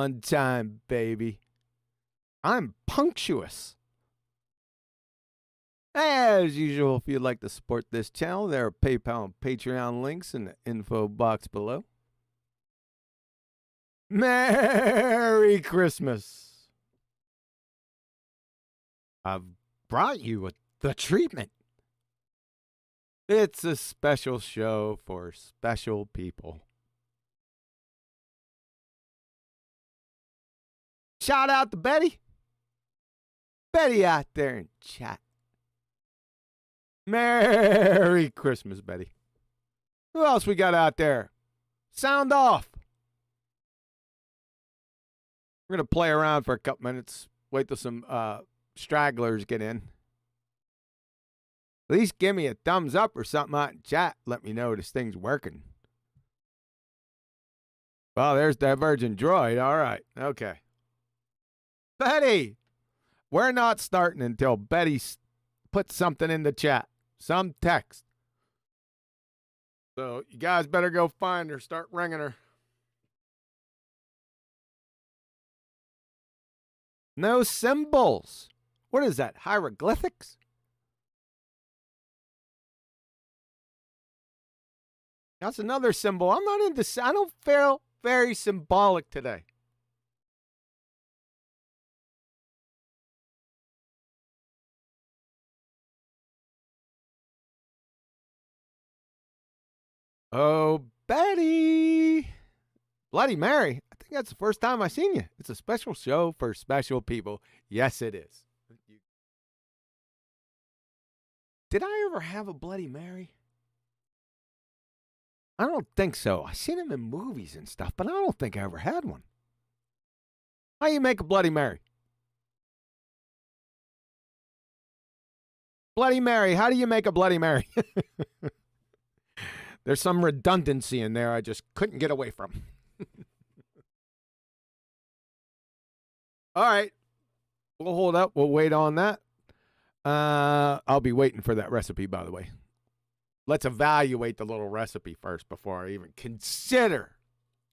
on time, baby. I'm punctuous. As usual, if you'd like to support this channel, there are PayPal and Patreon links in the info box below. Merry Christmas. I've brought you the treatment. It's a special show for special people. Shout out to Betty. Betty out there in chat. Merry Christmas, Betty. Who else we got out there? Sound off. We're going to play around for a couple minutes. Wait till some stragglers get in. At least give me a thumbs up or something out in chat. Let me know this thing's working. Well, there's Divergent Droid. All right. Okay. Betty! We're not starting until Betty puts something in the chat. Some text. So you guys better go find her. Start ringing her. No symbols. What is that? Hieroglyphics? That's another symbol. I'm not into. I don't feel very symbolic today. Oh, Betty. Bloody Mary. I think that's the first time I've seen you. It's a special show for special people. Yes, it is. Did I ever have a Bloody Mary? I don't think so. I've seen them in movies and stuff, but I don't think I ever had one. How you make a Bloody Mary? Bloody Mary. How do you make a Bloody Mary? There's some redundancy in there I just couldn't get away from. All right. We'll hold up. We'll wait on that. I'll be waiting for that recipe, by the way. Let's evaluate the little recipe first before I even consider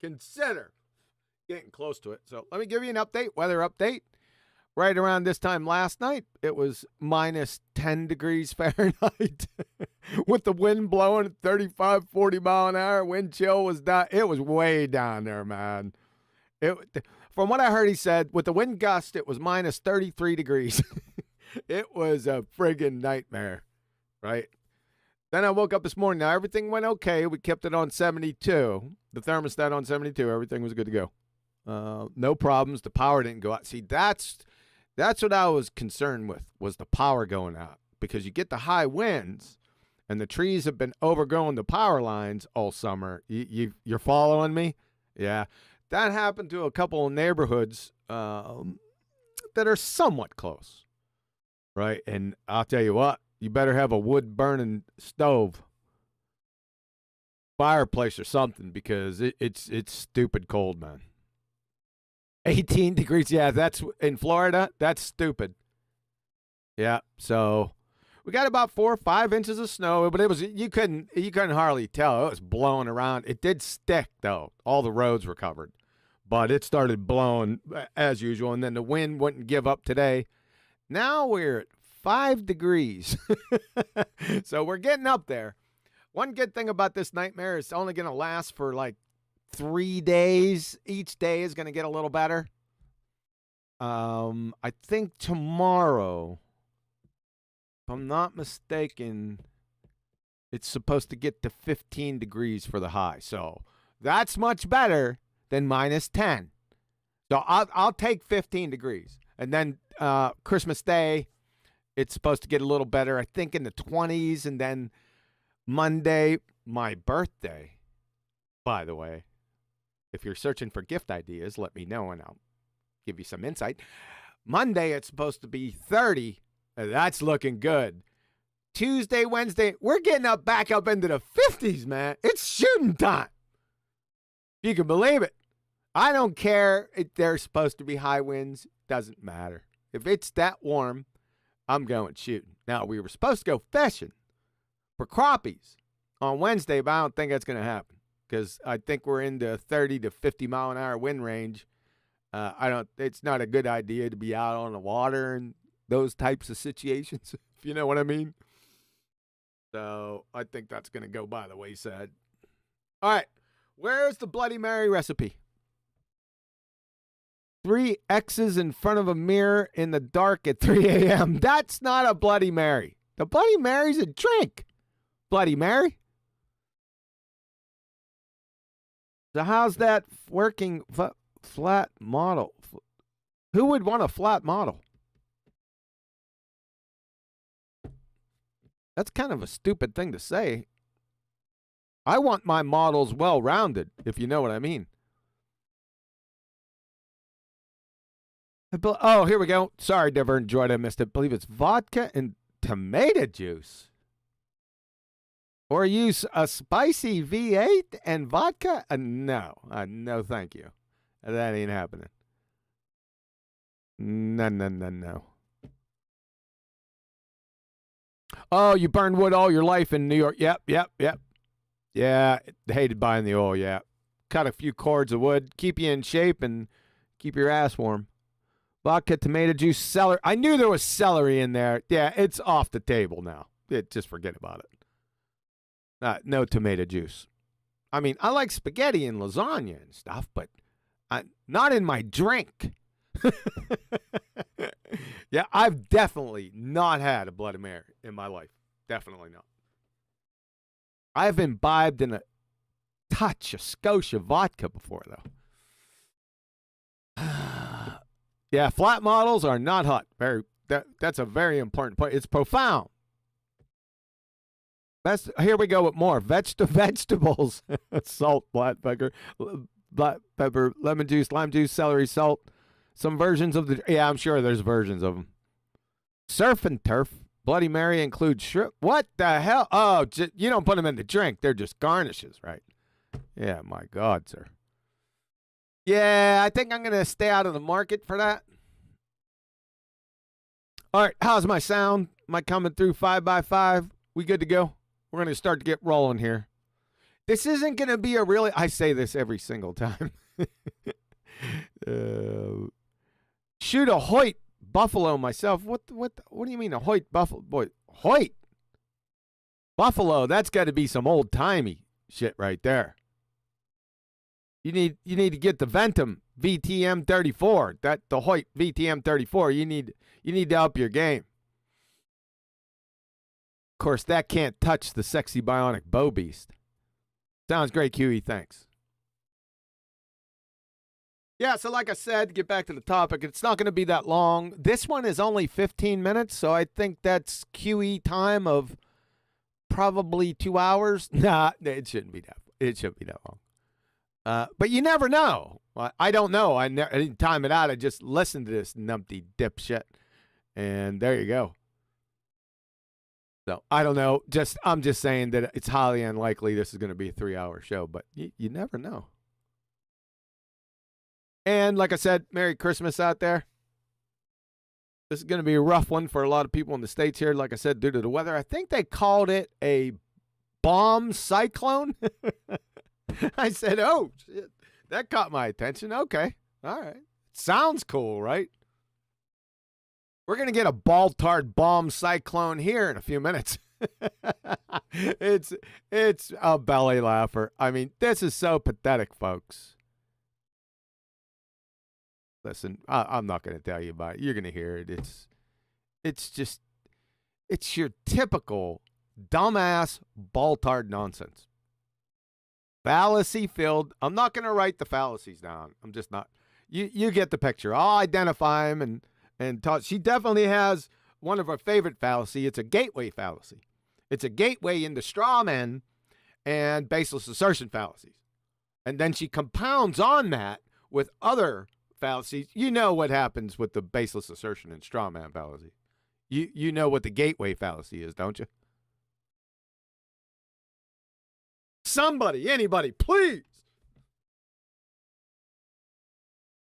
getting close to it. So let me give you an update, weather update. Right around this time last night, it was minus 10 degrees Fahrenheit with the wind blowing at 35, 40 mile an hour. Wind chill was down. It was way down there, man. From what I heard, he said, with the wind gust, it was minus 33 degrees. It was a friggin' nightmare, right? Then I woke up this morning. Now, everything went okay. We kept it on 72. The thermostat on 72. Everything was good to go. No problems. The power didn't go out. See, that's what I was concerned with, was the power going out. Because you get the high winds, and the trees have been overgrowing the power lines all summer. You're following me? Yeah. That happened to a couple of neighborhoods that are somewhat close, right? And I'll tell you what, you better have a wood-burning stove, fireplace or something, because it's stupid cold, man. 18 degrees, yeah, that's in Florida. That's stupid. Yeah, so we got about 4 or 5 inches of snow, but it was you couldn't hardly tell. It was blowing around. It did stick though. All the roads were covered, but it started blowing as usual, and then the wind wouldn't give up today. Now we're at 5 degrees, so we're getting up there. One good thing about this nightmare is it's only going to last for like 3 days. Each day is going to get a little better. I think tomorrow, if I'm not mistaken, it's supposed to get to 15 degrees for the high. So that's much better than minus 10. So I'll take 15 degrees. And then Christmas Day, it's supposed to get a little better, I think in the 20s. And then Monday, my birthday, by the way. If you're searching for gift ideas, let me know and I'll give you some insight. Monday, it's supposed to be 30. That's looking good. Tuesday, Wednesday, we're getting back up into the 50s, man. It's shooting time. You can believe it. I don't care if there's supposed to be high winds. Doesn't matter. If it's that warm, I'm going shooting. Now, we were supposed to go fishing for crappies on Wednesday, but I don't think that's going to happen, because I think we're in the 30 to 50 mile an hour wind range It's not a good idea to be out on the water and those types of situations, if you know what I mean. So I think that's going to go by the wayside. All right. Where's the Bloody Mary recipe? 3 X's in front of a mirror in the dark at 3 a.m. That's not a Bloody Mary. The Bloody Mary's a drink. Bloody Mary. So how's that working? Flat model. Who would want a flat model? That's kind of a stupid thing to say. I want my models well-rounded, if you know what I mean. Oh, here we go. Sorry, never enjoyed it. I missed it. I believe it's vodka and tomato juice. Or use a spicy V8 and vodka? No. No, thank you. That ain't happening. No. Oh, you burned wood all your life in New York. Yep. Yeah, hated buying the oil, yeah. Cut a few cords of wood, keep you in shape, and keep your ass warm. Vodka, tomato juice, celery. I knew there was celery in there. Yeah, it's off the table now. Just forget about it. No tomato juice. I mean, I like spaghetti and lasagna and stuff, but not in my drink. Yeah, I've definitely not had a Bloody Mary in my life. Definitely not. I've imbibed in a touch of Scotia vodka before, though. Yeah, flat models are not hot. That's a very important point. It's profound. Here we go with more. Vegetables. Salt, black pepper, lemon juice, lime juice, celery, salt. Some versions of the... Yeah, I'm sure there's versions of them. Surf and turf. Bloody Mary includes shrimp. What the hell? Oh, you don't put them in the drink. They're just garnishes, right? Yeah, my God, sir. Yeah, I think I'm going to stay out of the market for that. All right, how's my sound? Am I coming through 5x5? We good to go? We're going to start to get rolling here. This isn't going to be a really... I say this every single time. Shoot a Hoyt buffalo myself. What do you mean a Hoyt buffalo? Boy, Hoyt buffalo, that's got to be some old-timey shit right there. You need to get the Ventum VTM 34. The Hoyt VTM 34. You need to up your game. Of course, that can't touch the sexy bionic bow beast. Sounds great, QE. Thanks. Yeah, so like I said, to get back to the topic, it's not going to be that long. This one is only 15 minutes, so I think that's QE time of probably 2 hours. Nah, it shouldn't be that. It shouldn't be that long. But you never know. I don't know. I didn't time it out. I just listened to this numpty dipshit, and there you go. So I don't know. I'm just saying that it's highly unlikely this is going to be a 3-hour show, but you never know. And like I said, Merry Christmas out there. This is going to be a rough one for a lot of people in the States here, like I said, due to the weather. I think they called it a bomb cyclone. I said, oh, shit. That caught my attention. Okay. All right. Sounds cool, right? We're going to get a ball-tard bomb cyclone here in a few minutes. It's a belly laugher. I mean, this is so pathetic, folks. Listen, I'm not going to tell you about it. You're going to hear it. It's your typical dumbass ball-tard nonsense. Fallacy-filled. I'm not going to write the fallacies down. I'm just not. You get the picture. I'll identify them and talk. She definitely has one of her favorite fallacy. It's a gateway fallacy. It's a gateway into straw men and baseless assertion fallacies. And then she compounds on that with other fallacies. You know what happens with the baseless assertion and straw man fallacy. You know what the gateway fallacy is, don't you? Somebody, anybody, please.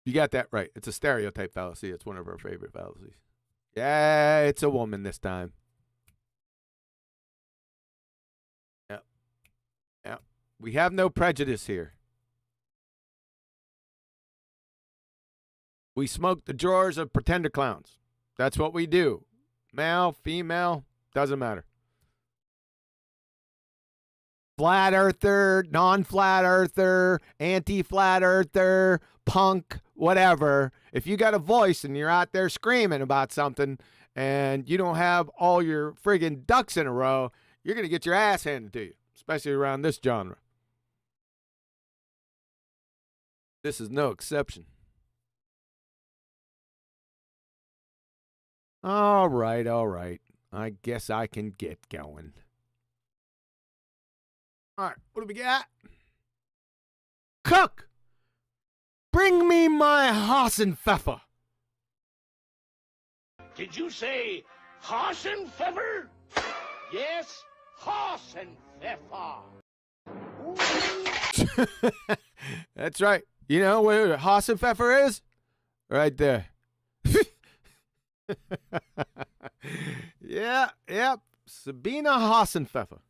You got that right. It's a stereotype fallacy. It's one of our favorite fallacies. Yeah, it's a woman this time. Yep. Yep. We have no prejudice here. We smoke the drawers of pretender clowns. That's what we do. Male, female, doesn't matter. Flat earther, non-flat earther, anti-flat earther, punk, whatever. If you got a voice and you're out there screaming about something and you don't have all your friggin' ducks in a row, you're going to get your ass handed to you, especially around this genre. This is no exception. All right, all right. I guess I can get going. All right, what do we got? Cook! Bring me my Hasenpfeffer. Did you say Hasenpfeffer? Yes, Hasenpfeffer. That's right. You know where Hasenpfeffer is? Right there. Yeah. Sabina Hasenpfeffer.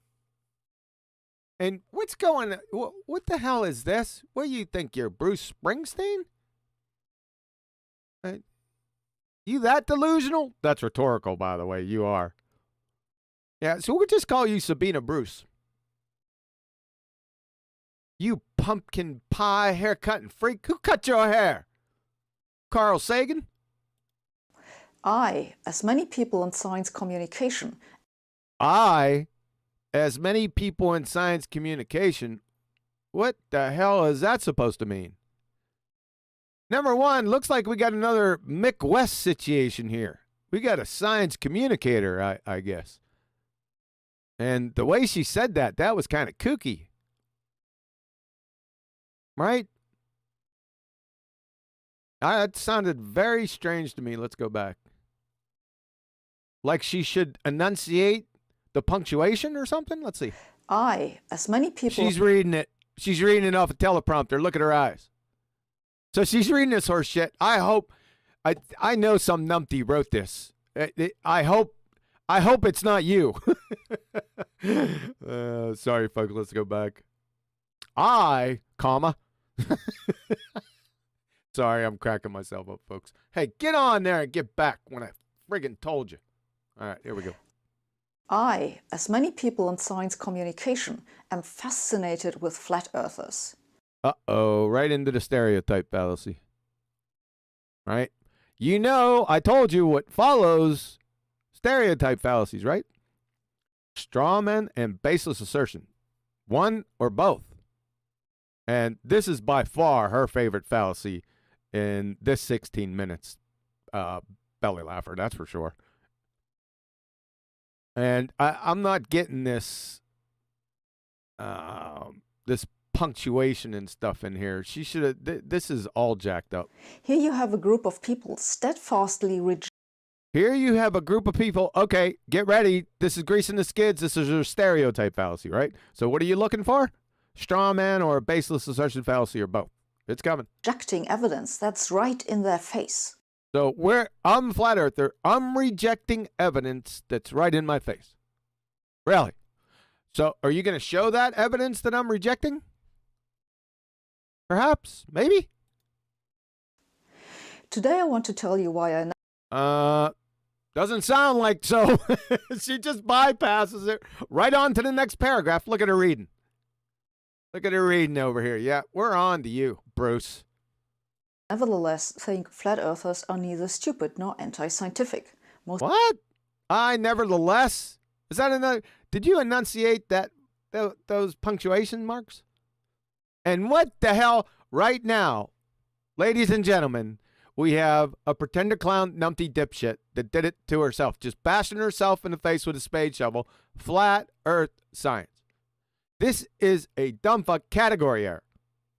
And what's going on? What the hell is this? What do you think? You're Bruce Springsteen? You that delusional? That's rhetorical, by the way. You are. Yeah, so we'll just call you Sabina Bruce. You pumpkin pie haircutting freak. Who cut your hair? Carl Sagan? I, as many people in science communication. As many people in science communication. What the hell is that supposed to mean? Number one, looks like we got another Mick West situation here. We got a science communicator, I guess. And the way she said that was kind of kooky. Right? That sounded very strange to me. Let's go back. Like she should enunciate the punctuation or something? Let's see. I, as many people... She's reading it. She's reading it off a teleprompter. Look at her eyes. So she's reading this horse shit. I hope... I know some numpty wrote this. I hope it's not you. Sorry, folks. Let's go back. Comma. Sorry, I'm cracking myself up, folks. Hey, get on there and get back when I friggin' told you. All right, here we go. I, as many people in science communication, am fascinated with flat earthers. Uh-oh, right into the stereotype fallacy. Right? You know, I told you what follows stereotype fallacies, right? Strawman and baseless assertion. One or both. And this is by far her favorite fallacy in this 16 minutes belly laugher, that's for sure. And I'm not getting this this punctuation and stuff in here. She should have. This is all jacked up. Here you have a group of people steadfastly Here you have a group of people. Okay, get ready. This is greasing the skids. This is a stereotype fallacy, right? So what are you looking for? Straw man or a baseless assertion fallacy or both? It's coming. Rejecting evidence that's right in their face. So I'm a flat earther. I'm rejecting evidence that's right in my face. Really? So are you going to show that evidence that I'm rejecting? Perhaps? Maybe? Today I want to tell you why I... Doesn't sound like so. She just bypasses it right on to the next paragraph. Look at her reading. Look at her reading over here. Yeah, we're on to you, Bruce. Nevertheless think flat earthers are neither stupid nor anti-scientific. What? Nevertheless? Is that another? Did you enunciate those punctuation marks? And what the hell? Right now, ladies and gentlemen, we have a pretender clown numpty dipshit that did it to herself, just bashing herself in the face with a spade shovel. Flat earth science. This is a dumb fuck category error,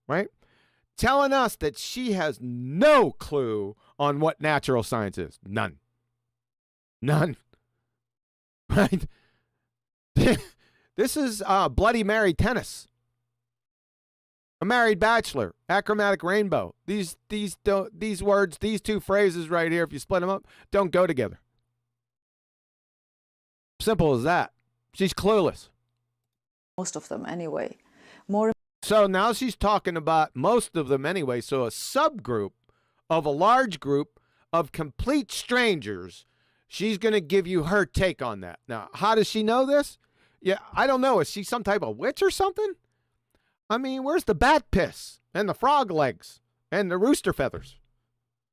right? Telling us that she has no clue on what natural science is. None. Right? This is Bloody Mary tennis. A married bachelor. Achromatic rainbow. These words, these two phrases right here, if you split them up, don't go together. Simple as that. She's clueless. Most of them anyway. So now she's talking about most of them anyway. So a subgroup of a large group of complete strangers. She's going to give you her take on that. Now, how does she know this? Yeah, I don't know. Is she some type of witch or something? I mean, where's the bat piss and the frog legs and the rooster feathers?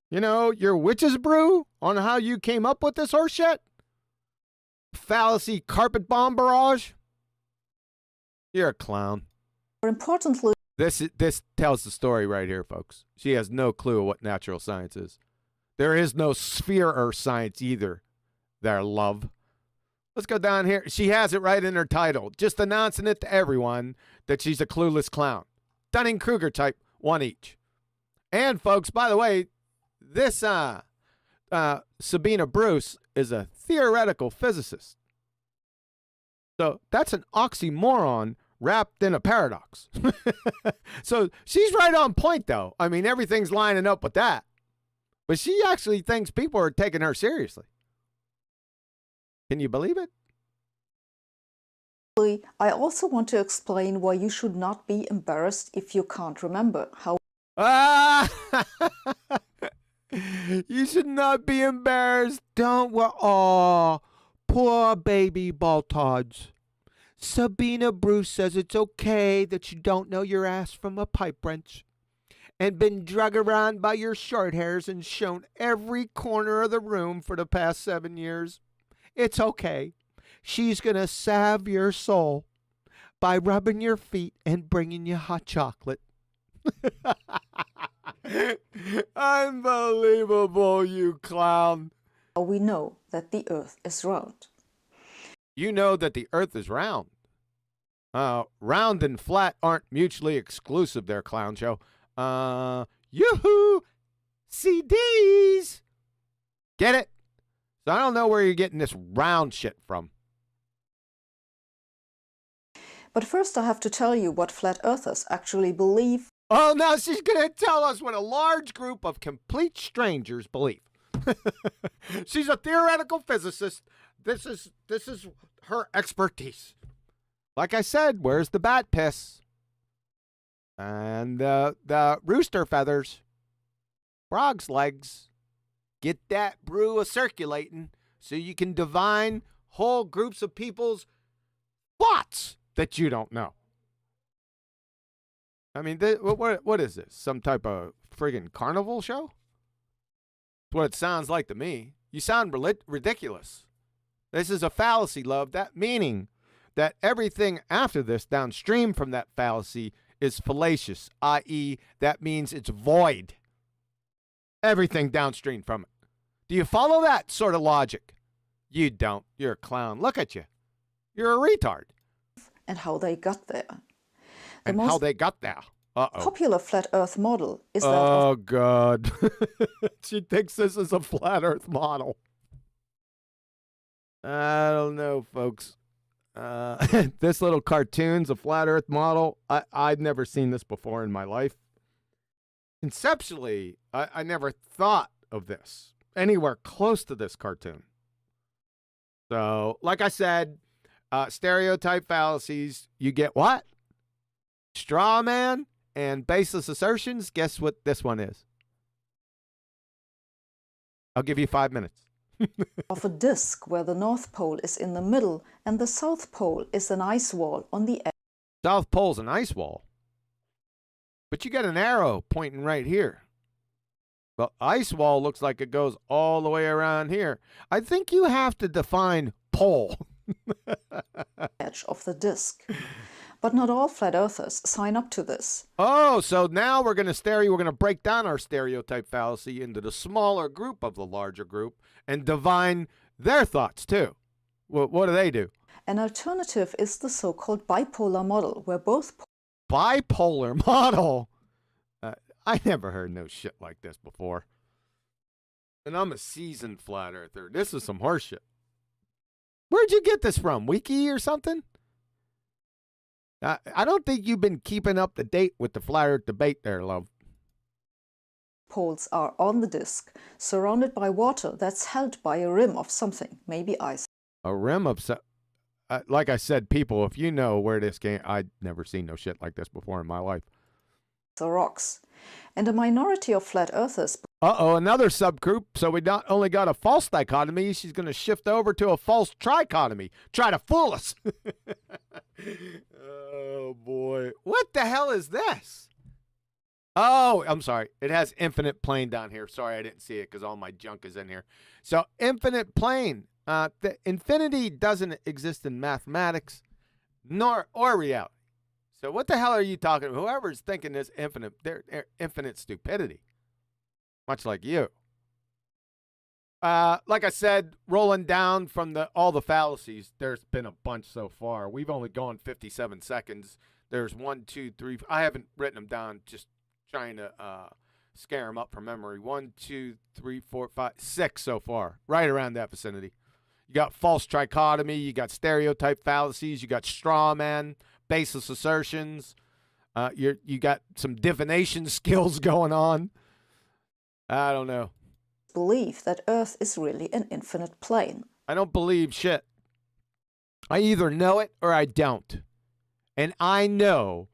You know, your witch's brew on how you came up with this horse shit? Fallacy carpet bomb barrage? You're a clown. More importantly, This tells the story right here, folks. She has no clue what natural science is. There is no sphere or science either, there, love. Let's go down here. She has it right in her title, just announcing it to everyone that she's a clueless clown. Dunning-Kruger type, one each. And, folks, by the way, this Sabina Bruce is a theoretical physicist. So that's an oxymoron wrapped in a paradox. So she's right on point, though. I mean, everything's lining up with that. But she actually thinks people are taking her seriously. Can you believe it? I also want to explain why you should not be embarrassed if you can't remember how. You should not be embarrassed. Don't worry. Aw, poor baby Baltards. Sabina Bruce says it's okay that you don't know your ass from a pipe wrench and been drug around by your short hairs and shown every corner of the room for the past 7 years. It's okay. She's going to salve your soul by rubbing your feet and bringing you hot chocolate. Unbelievable, you clown. we know that the Earth is round. You know that the Earth is round. Round and flat aren't mutually exclusive there, clown show. Yoo-hoo! CDs! Get it? So I don't know where you're getting this round shit from. But first I have to tell you what flat earthers actually believe. Oh, now she's going to tell us what a large group of complete strangers believe. She's a theoretical physicist. This is her expertise. Like I said, where's the bat piss? And the rooster feathers. Frog's legs. Get that brew a-circulating so you can divine whole groups of people's thoughts that you don't know. I mean, what is this? Some type of friggin' carnival show? That's what it sounds like to me. You sound ridiculous. This is a fallacy, love. That meaning that everything after this downstream from that fallacy is fallacious, i.e., that means it's void. Everything downstream from it. Do you follow that sort of logic? You don't. You're a clown. Look at you. You're a retard. And how they got there. How they got there. Uh-oh. Popular flat Earth model is that Oh, God. She thinks this is a flat Earth model. I don't know, folks. This little cartoon's a flat Earth model. I'd never seen this before in my life. Conceptually, I never thought of this anywhere close to this cartoon. So, like I said, stereotype fallacies, you get what? Straw man and baseless assertions. Guess what this one is? I'll give you 5 minutes. of a disk where the North Pole is in the middle and the South Pole is an ice wall on the edge. South Pole's an ice wall. But you got an arrow pointing right here. Well, ice wall looks like it goes all the way around here. I think you have to define pole. Edge of the disk. But not all flat earthers sign up to this. Oh, so now we're going to break down our stereotype fallacy into the smaller group of the larger group and divine their thoughts too. What do they do? An alternative is the so-called bipolar model, where both Bipolar model? I never heard no shit like this before. And I'm a seasoned flat earther. This is some horse shit. Where'd you get this from? Wiki or something? I don't think you've been keeping up to date with the flat earth debate there, love. poles are on the disk, surrounded by water that's held by a rim of something, maybe ice. A rim of like I said, people, if you know where this came, I'd never seen no shit like this before in my life. Or rocks. And a minority of flat earthers Uh-oh, another subgroup. So we not only got a false dichotomy, she's going to shift over to a false trichotomy. Try to fool us. Oh, boy. What the hell is this? Oh, I'm sorry. It has infinite plane down here. Sorry, I didn't see it because all my junk is in here. So infinite plane. The infinity doesn't exist in mathematics or reality. So what the hell are you talking about? Whoever's thinking this infinite, they're infinite stupidity. Much like you. Like I said, rolling down from all the fallacies, there's been a bunch so far. We've only gone 57 seconds. There's 1, 2, 3. I haven't written them down, just trying to scare them up from memory. 1, 2, 3, 4, 5, 6 so far, right around that vicinity. You got false trichotomy. You got stereotype fallacies. You got straw man, baseless assertions. You got some divination skills going on. I don't know. Believe that Earth is really an infinite plane. I don't believe shit. I either know it or I don't. And I know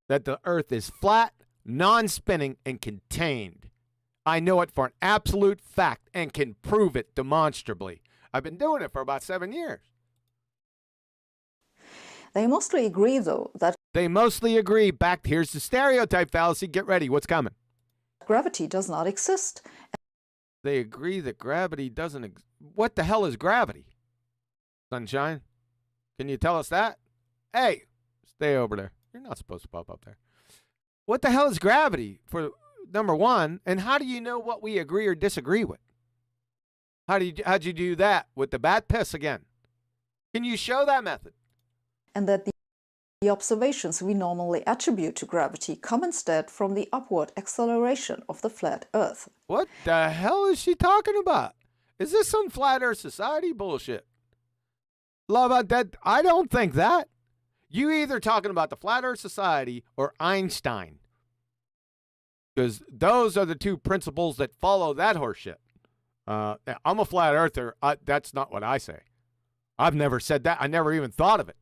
that the Earth is flat, non-spinning, and contained. I know it for an absolute fact and can prove it demonstrably. I've been doing it for about 7 years. They mostly agree, though, that They mostly agree. Here's the stereotype fallacy. Get ready. What's coming? gravity does not exist. They agree that gravity doesn't What the hell is gravity? Sunshine? Can you tell us that? Hey, stay over there. You're not supposed to pop up there. What the hell is gravity, for number one? And how do you know what we agree or disagree with? How'd you do that with the bat piss again? Can you show that method? And that the observations we normally attribute to gravity come instead from the upward acceleration of the flat Earth. What the hell is she talking about? Is this some flat Earth society bullshit? Love about that. I don't think that. You either talking about the flat Earth society or Einstein. Because those are the two principles that follow that horseshit. I'm a flat earther. That's not what I say. I've never said that. I never even thought of it.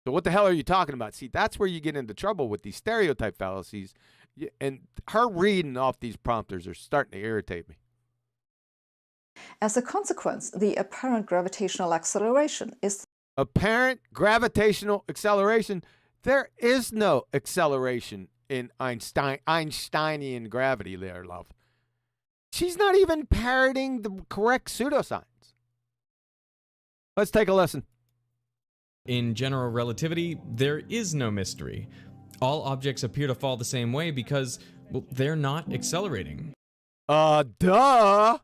So what the hell are you talking about? See, that's where you get into trouble with these stereotype fallacies. And her reading off these prompters are starting to irritate me. As a consequence, the apparent gravitational acceleration is Apparent gravitational acceleration. There is no acceleration in Einsteinian gravity there, love. She's not even parroting the correct pseudoscience. Let's take a listen. In general relativity, there is no mystery. All objects appear to fall the same way because, well, they're not accelerating. Duh!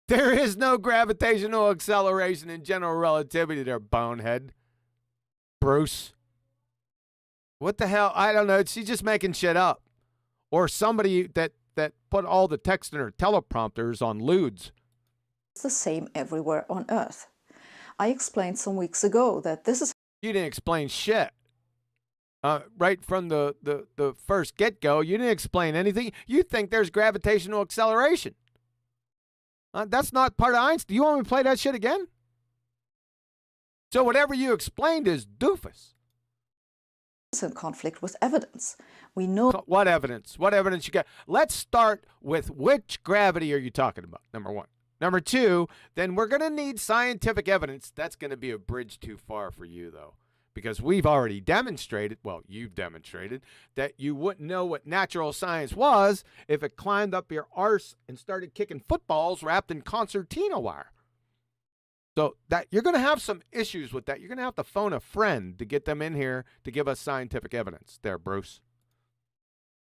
There is no gravitational acceleration in general relativity there, bonehead. Bruce. What the hell? I don't know. She's just making shit up. Or somebody that put all the text in her teleprompters on Lieu's. the same everywhere on Earth. I explained some weeks ago that this is... You didn't explain shit. Right from the first get-go, you didn't explain anything. You think there's gravitational acceleration. That's not part of Einstein. You want me to play that shit again? So whatever you explained is doofus. in conflict with evidence. We know... What evidence? What evidence you got? Let's start with which gravity are you talking about, number one. Number two, then we're going to need scientific evidence. That's going to be a bridge too far for you, though. Because we've already demonstrated, well, you've demonstrated, that you wouldn't know what natural science was if it climbed up your arse and started kicking footballs wrapped in concertina wire. So that you're going to have some issues with that. You're going to have to phone a friend to get them in here to give us scientific evidence. There, Bruce.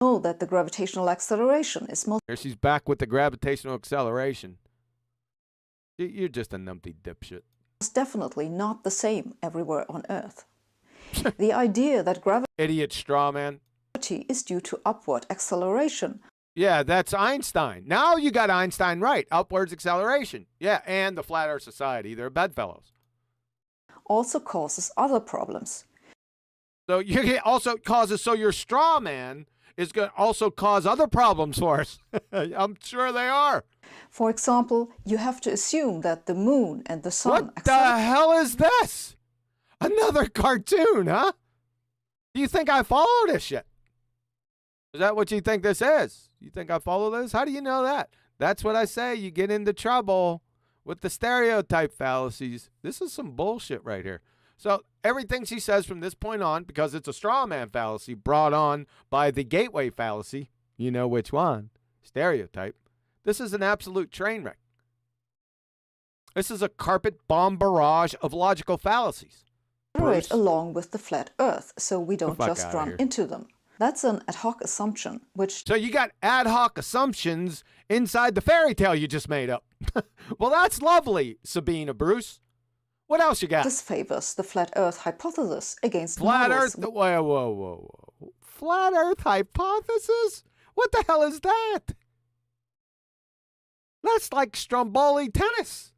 know that the gravitational acceleration is most... Here she's back with the gravitational acceleration. You're just a numpty dipshit. definitely not the same everywhere on Earth. The idea that gravity Idiot straw man. is due to upward acceleration Yeah, that's Einstein. Now you got Einstein right. Upwards acceleration. Yeah, and the Flat Earth Society. They're bedfellows. also causes other problems. So you also causes, so your straw man is going to also cause other problems for us. I'm sure they are. For example, you have to assume that the moon and the sun... What the hell is this? Another cartoon, huh? Do you think I follow this shit? Is that what you think this is? You think I follow this? How do you know that? That's what I say. You get into trouble with the stereotype fallacies. This is some bullshit right here. So everything she says from this point on, because it's a straw man fallacy brought on by the gateway fallacy, you know which one, stereotype, this is an absolute train wreck. This is a carpet bomb barrage of logical fallacies. Operate along with the flat Earth, so we don't just run here. into them. That's an ad hoc assumption, which... So you got ad hoc assumptions inside the fairy tale you just made up. Well, that's lovely, Sabina Bruce. What else you got? disfavors the flat Earth hypothesis against Flat models. Earth? Whoa. Flat Earth hypothesis? What the hell is that? That's like Stromboli tennis.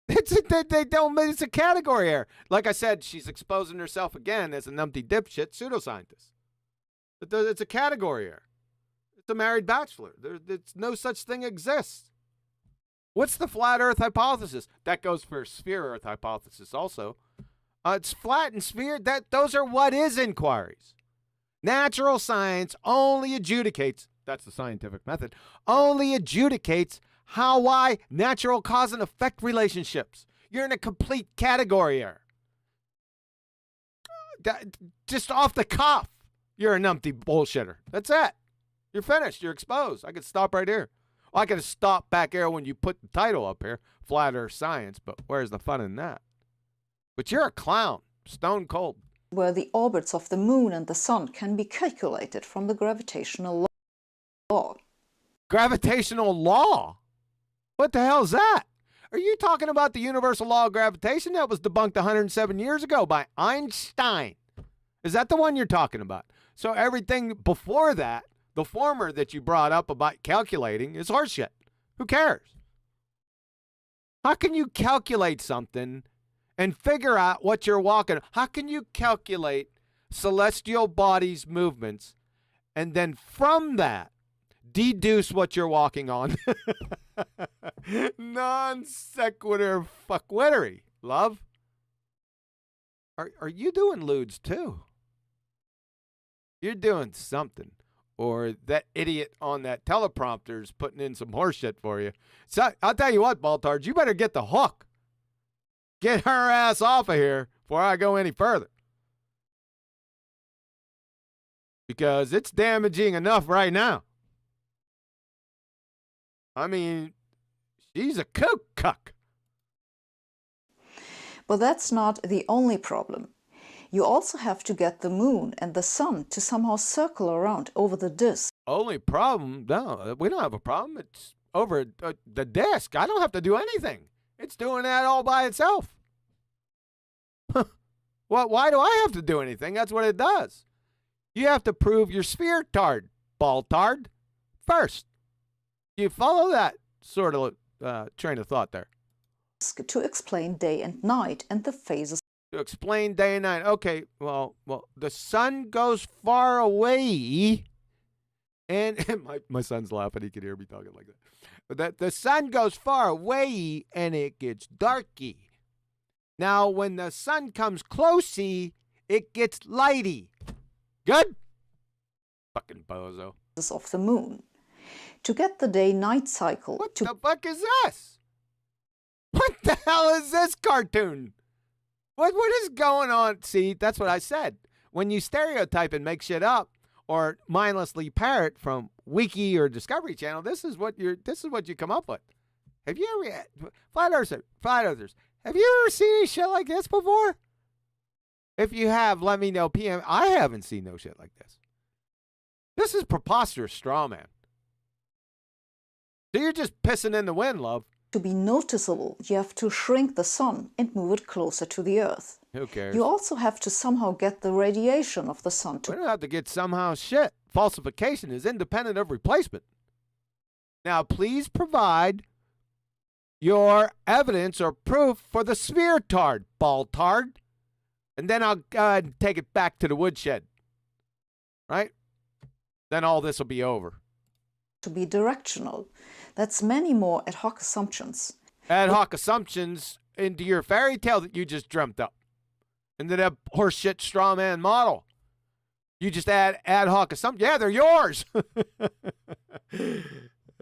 It's a category error. Like I said, she's exposing herself again as a numpty dipshit pseudoscientist. It's a category error. It's a married bachelor. There's no such thing exists. What's the flat Earth hypothesis? That goes for sphere Earth hypothesis also. It's flat and sphere. Those are what is inquiries. Natural science only adjudicates, that's the scientific method, only adjudicates how, why, natural cause and effect relationships. You're in a complete category error. Just off the cuff, you're a numpty bullshitter. That's it. You're finished. You're exposed. I could stop right here. Well, I could have stopped back here when you put the title up here, Flat Earth Science, but where's the fun in that? But you're a clown, stone cold. where the orbits of the moon and the sun can be calculated from the gravitational law. Gravitational law? What the hell is that? Are you talking about the universal law of gravitation that was debunked 107 years ago by Einstein? Is that the one you're talking about? So everything before that, the former that you brought up about calculating, is horseshit. Who cares? How can you calculate something and figure out what you're walking? How can you calculate celestial bodies' movements and then from that deduce what you're walking on? Non sequitur fuckwittery, love. Are you doing lewds too? You're doing something. Or that idiot on that teleprompter is putting in some horseshit for you. So I'll tell you what, Baltards, you better get the hook. Get her ass off of here before I go any further. Because it's damaging enough right now. I mean, she's a kook cuck. But that's not the only problem. You also have to get the moon and the sun to somehow circle around over the disk. Only problem? No, we don't have a problem. It's over the disk. I don't have to do anything. It's doing that all by itself. Well, why do I have to do anything? That's what it does. You have to prove your sphere tard, Baltard, first. You follow that sort of train of thought there. To explain day and night and the phases. To explain day and night. Okay, well, the sun goes far away, and my son's laughing. He can hear me talking like that. The sun goes far away, and it gets darky. Now, when the sun comes closey, it gets lighty. Good? Fucking bozo. Of the moon. To get the day-night cycle. What the fuck is this? What the hell is this cartoon? What is going on? See, that's what I said. When you stereotype and make shit up or mindlessly parrot from Wiki or Discovery Channel, this is what you come up with. Have you ever Flat Earthers, have you ever seen any shit like this before? If you have, let me know. PM. I haven't seen no shit like this. This is preposterous straw man. So you're just pissing in the wind, love. To be noticeable, you have to shrink the sun and move it closer to the Earth. Who cares? You also have to somehow get the radiation of the sun to... We don't have to get somehow shit. Falsification is independent of replacement. Now, please provide your evidence or proof for the sphere tard, Baltard. And then I'll go ahead and take it back to the woodshed. Right? Then all this will be over. To be directional. That's many more ad hoc assumptions. Ad hoc assumptions into your fairy tale that you just dreamt up. Into that horseshit straw man model. You just add ad hoc assumptions. Yeah, they're yours.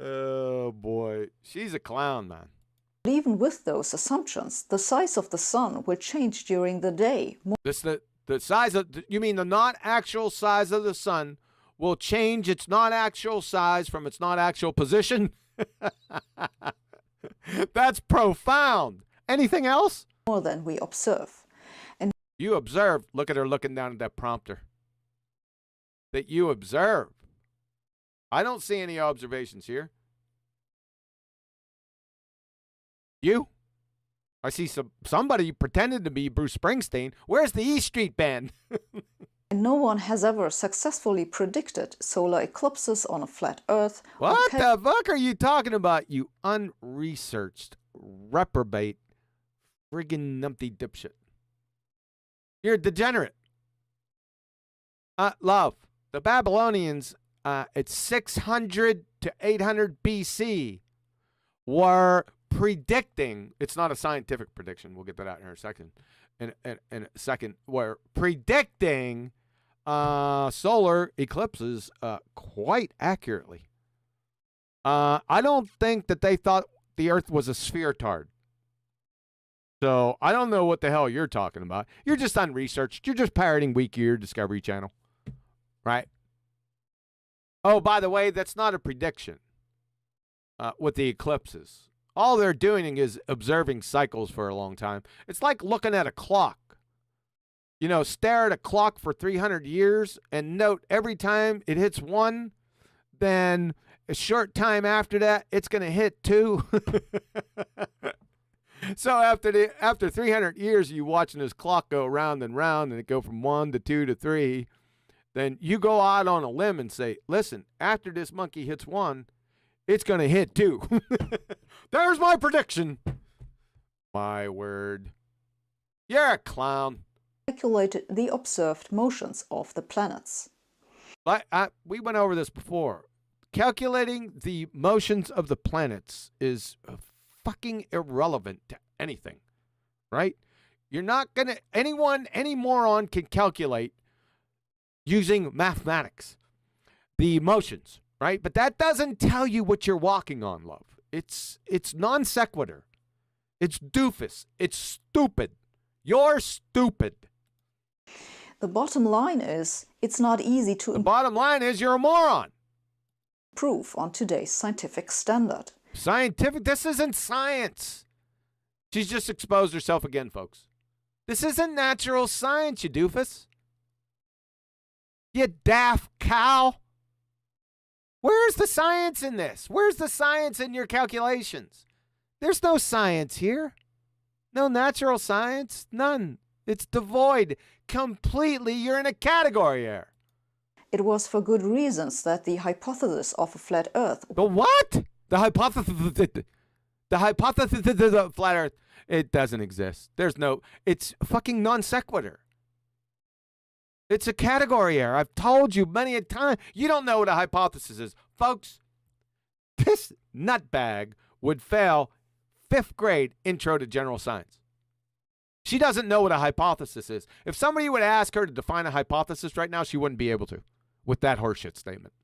Oh, boy. She's a clown, man. But even with those assumptions, the size of the sun will change during the day. The size of, you mean the not actual size of the sun will change its not actual size from its not actual position? That's profound. Anything else? More than we observe. And you observe. Look at her looking down at that prompter. That you observe. I don't see any observations here. You? I see somebody pretending to be Bruce Springsteen. Where's the E Street Band? no one has ever successfully predicted solar eclipses on a flat Earth. What the fuck are you talking about, you unresearched, reprobate, friggin' numpty dipshit? You're a degenerate. Love, the Babylonians at 600 to 800 BC were predicting, it's not a scientific prediction, we'll get that out in a second, in a second, were predicting solar eclipses quite accurately. I don't think that they thought the Earth was a spheretard. So I don't know what the hell you're talking about. You're just unresearched. You're just parroting Weak Ear Discovery Channel. Right? Oh, by the way, that's not a prediction with the eclipses. All they're doing is observing cycles for a long time. It's like looking at a clock. You know, stare at a clock for 300 years and note every time it hits 1, then a short time after that, it's going to hit 2. So after 300 years, you watching this clock go round and round and it go from 1 to 2 to 3, then you go out on a limb and say, listen, after this monkey hits 1, it's going to hit 2. There's my prediction. My word. You're a clown. Calculated the observed motions of the planets. We went over this before. Calculating the motions of the planets is fucking irrelevant to anything, right? You're not going to, any moron can calculate using mathematics the motions, right? But that doesn't tell you what you're walking on, love. It's non sequitur. It's doofus. It's stupid. You're stupid. The bottom line is, it's not easy to The bottom line is you're a moron. improve on today's scientific standard. Scientific? This isn't science. She's just exposed herself again, folks. This isn't natural science, you doofus. You daft cow. Where's the science in this? Where's the science in your calculations? There's no science here. No natural science. None. It's devoid. Completely. You're in a category error. It was for good reasons that the hypothesis of a flat Earth. The what? The hypothesis of the flat Earth. It doesn't exist. There's no. It's fucking non sequitur. It's a category error. I've told you many a time. You don't know what a hypothesis is. Folks, this nutbag would fail 5th grade intro to general science. She doesn't know what a hypothesis is. If somebody would ask her to define a hypothesis right now, she wouldn't be able to with that horseshit statement.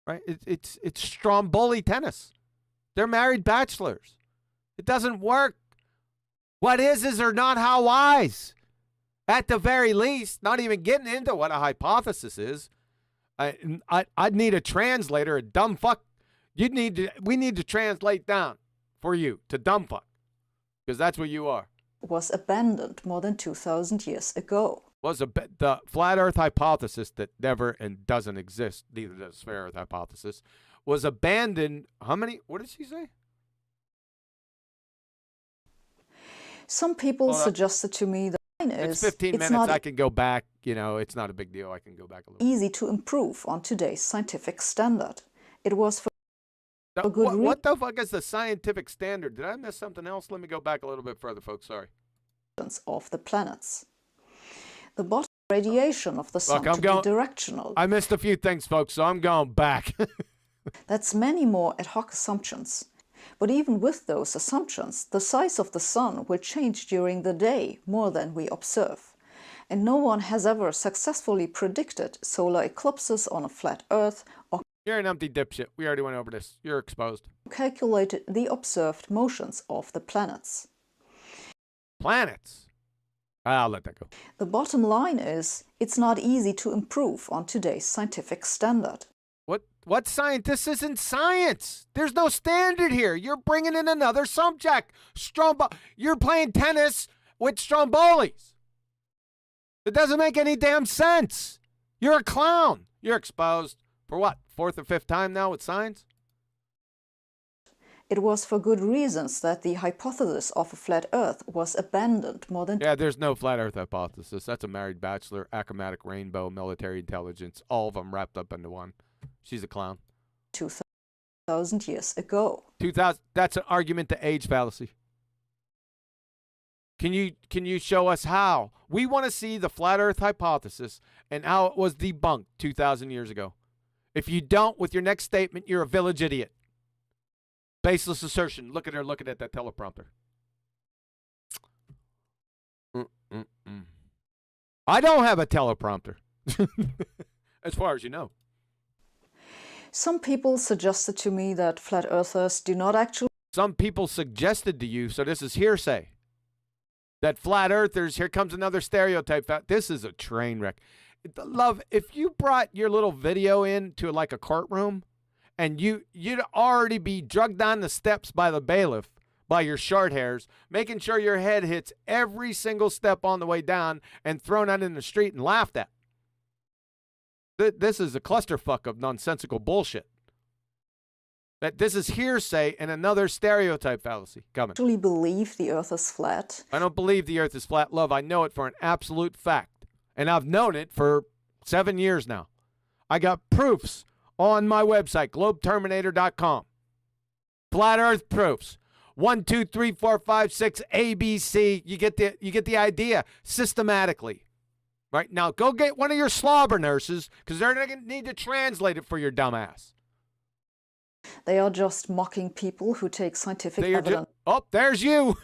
Right? It's Stromboli tennis. They're married bachelors. It doesn't work. What is or not how wise. At the very least, not even getting into what a hypothesis is. I'd need a translator, a dumb fuck. We need to translate down for you to dumb fuck. Because that's what you are. Was abandoned more than 2,000 years ago. The flat Earth hypothesis that never and doesn't exist, neither does sphere Earth hypothesis, was abandoned. How many? What did she say? Some people suggested to me that it's 15 minutes. I can go back. You know, it's not a big deal. I can go back a little. Easy to improve on today's scientific standard. It was for a good reason. What the fuck is the scientific standard? Did I miss something else? Let me go back a little bit further, folks. Sorry. Of the planets. The bottom radiation of the sun to be directional. I missed a few things, folks, so I'm going back. That's many more ad hoc assumptions. But even with those assumptions, the size of the sun will change during the day more than we observe. and no one has ever successfully predicted solar eclipses on a flat Earth or You're an empty dipshit. We already went over this. You're exposed. calculated the observed motions of the planets. Planets. I'll let that go. The bottom line is, it's not easy to improve on today's scientific standard. What scientist isn't science? There's no standard here. You're bringing in another subject. You're playing tennis with Strombolis. It doesn't make any damn sense. You're a clown. You're exposed for what? 4th or 5th time now with science? It was for good reasons that the hypothesis of a flat Earth was abandoned more than Yeah, there's no flat Earth hypothesis. That's a married bachelor, achromatic rainbow, military intelligence, all of them wrapped up into one. She's a clown. 2,000 years ago. 2000. That's an argument to age fallacy. Can you show us how? We want to see the flat Earth hypothesis and how it was debunked 2,000 years ago. If you don't, with your next statement, you're a village idiot. Baseless assertion. Look at her looking at that teleprompter. I don't have a teleprompter. As far as you know. Some people suggested to me that flat earthers do not actually Some people suggested to you, so this is hearsay, that flat earthers, here comes another stereotype. This is a train wreck. Love, if you brought your little video in to like a courtroom and you'd already be drugged down the steps by the bailiff by your short hairs, making sure your head hits every single step on the way down and thrown out in the street and laughed at. This is a clusterfuck of nonsensical bullshit. That this is hearsay and another stereotype fallacy coming. believe the Earth is flat. I don't believe the earth is flat, love. I know it for an absolute fact. And I've known it for 7 years now. I got proofs on my website, globeterminator.com. Flat earth proofs. 1, 2, 3, 4, 5, 6, ABC. You get the idea systematically. Right now, go get one of your slobber nurses because they're going to need to translate it for your dumbass. They are just mocking people who take scientific evidence. Oh, there's you.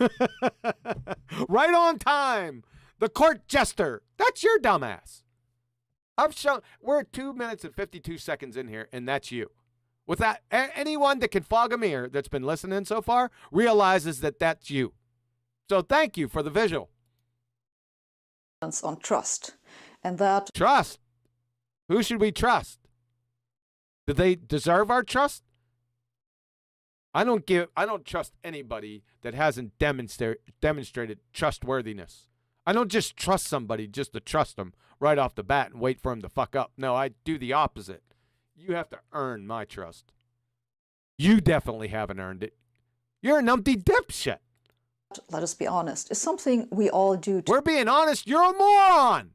Right on time. The court jester. That's your dumbass. I've shown. We're 2 minutes and 52 seconds in here, and that's you. With that, anyone that can fog a mirror that's been listening so far realizes that that's you. So thank you for the visual. On trust, and that Trust. Who should we trust? Do they deserve our trust? I don't trust anybody that hasn't demonstrated trustworthiness. I don't just trust somebody just to trust them right off the bat and wait for them to fuck up. No, I do the opposite. You have to earn my trust. You definitely haven't earned it. You're a numpty dipshit. let us be honest, is something we all do. We're being honest. You're a moron.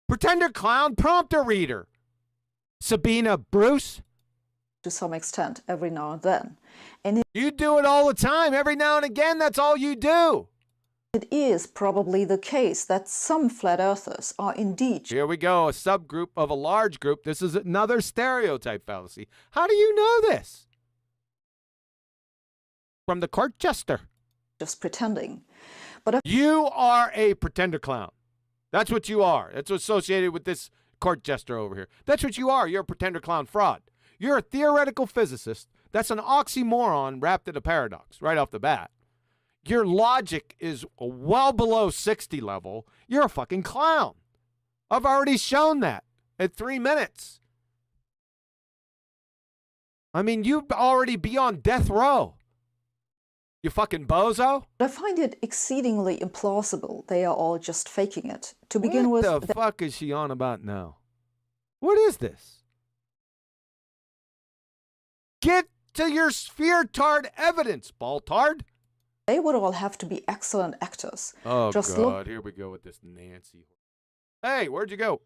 Pretender clown prompter reader. Sabina Bruce. To some extent, every now and then. And You do it all the time. Every now and again, that's all you do. it is probably the case that some flat earthers are indeed Here we go. A subgroup of a large group. This is another stereotype fallacy. How do you know this? From the court jester. just pretending. But You are a pretender clown. That's what you are. That's associated with this court jester over here. That's what you are. You're a pretender clown fraud. You're a theoretical physicist. That's an oxymoron wrapped in a paradox right off the bat. Your logic is well below 60 level. You're a fucking clown. I've already shown that at 3 minutes. I mean, you'd already be on death row. You fucking bozo. I find it exceedingly implausible they are all just faking it. To begin with, What the fuck is she on about now? What is this? Get to your sphere-tard evidence, ball-tard. they would all have to be excellent actors. Oh, Just God. look- Here we go with this Nancy. Hey, where'd you go?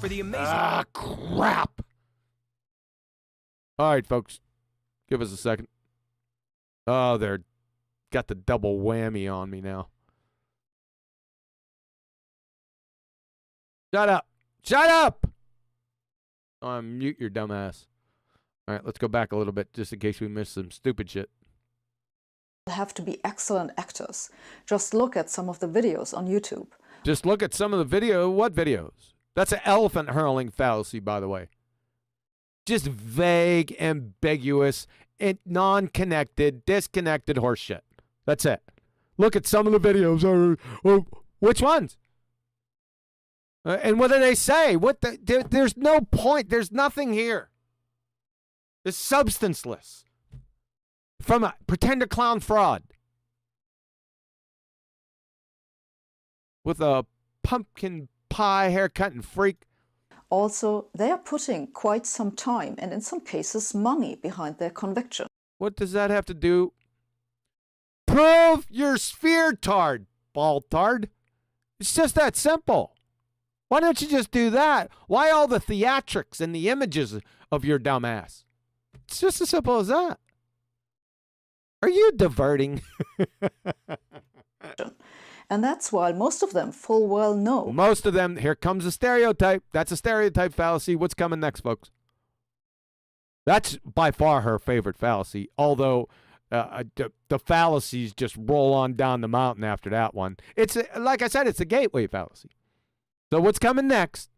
For the amazing. Ah, crap. All right, folks. Give us a second. Oh, they're got the double whammy on me now. Shut up. Shut up. Mute your dumb ass. All right, let's go back a little bit just in case we missed some stupid shit. have to be excellent actors. Just look at some of the videos on YouTube. Just look at some of the video. What videos? That's an elephant hurling fallacy, by the way. Just vague, ambiguous, and non-connected, disconnected horseshit. That's it. Look at some of the videos. Which ones? And what do they say? There's no point. There's nothing here. It's substanceless. From a pretender clown fraud. With a pumpkin pie haircut and freak. Also, they are putting quite some time and in some cases money behind their conviction. What does that have to do? Prove your sphere-tard, ball-tard. It's just that simple. Why don't you just do that? Why all the theatrics and the images of your dumb ass? It's just as simple as that. Are you diverting? And that's why most of them full well know. Most of them, here comes a stereotype. That's a stereotype fallacy. What's coming next, folks? That's by far her favorite fallacy, although the fallacies just roll on down the mountain after that one. Like I said, it's a gateway fallacy. So what's coming next?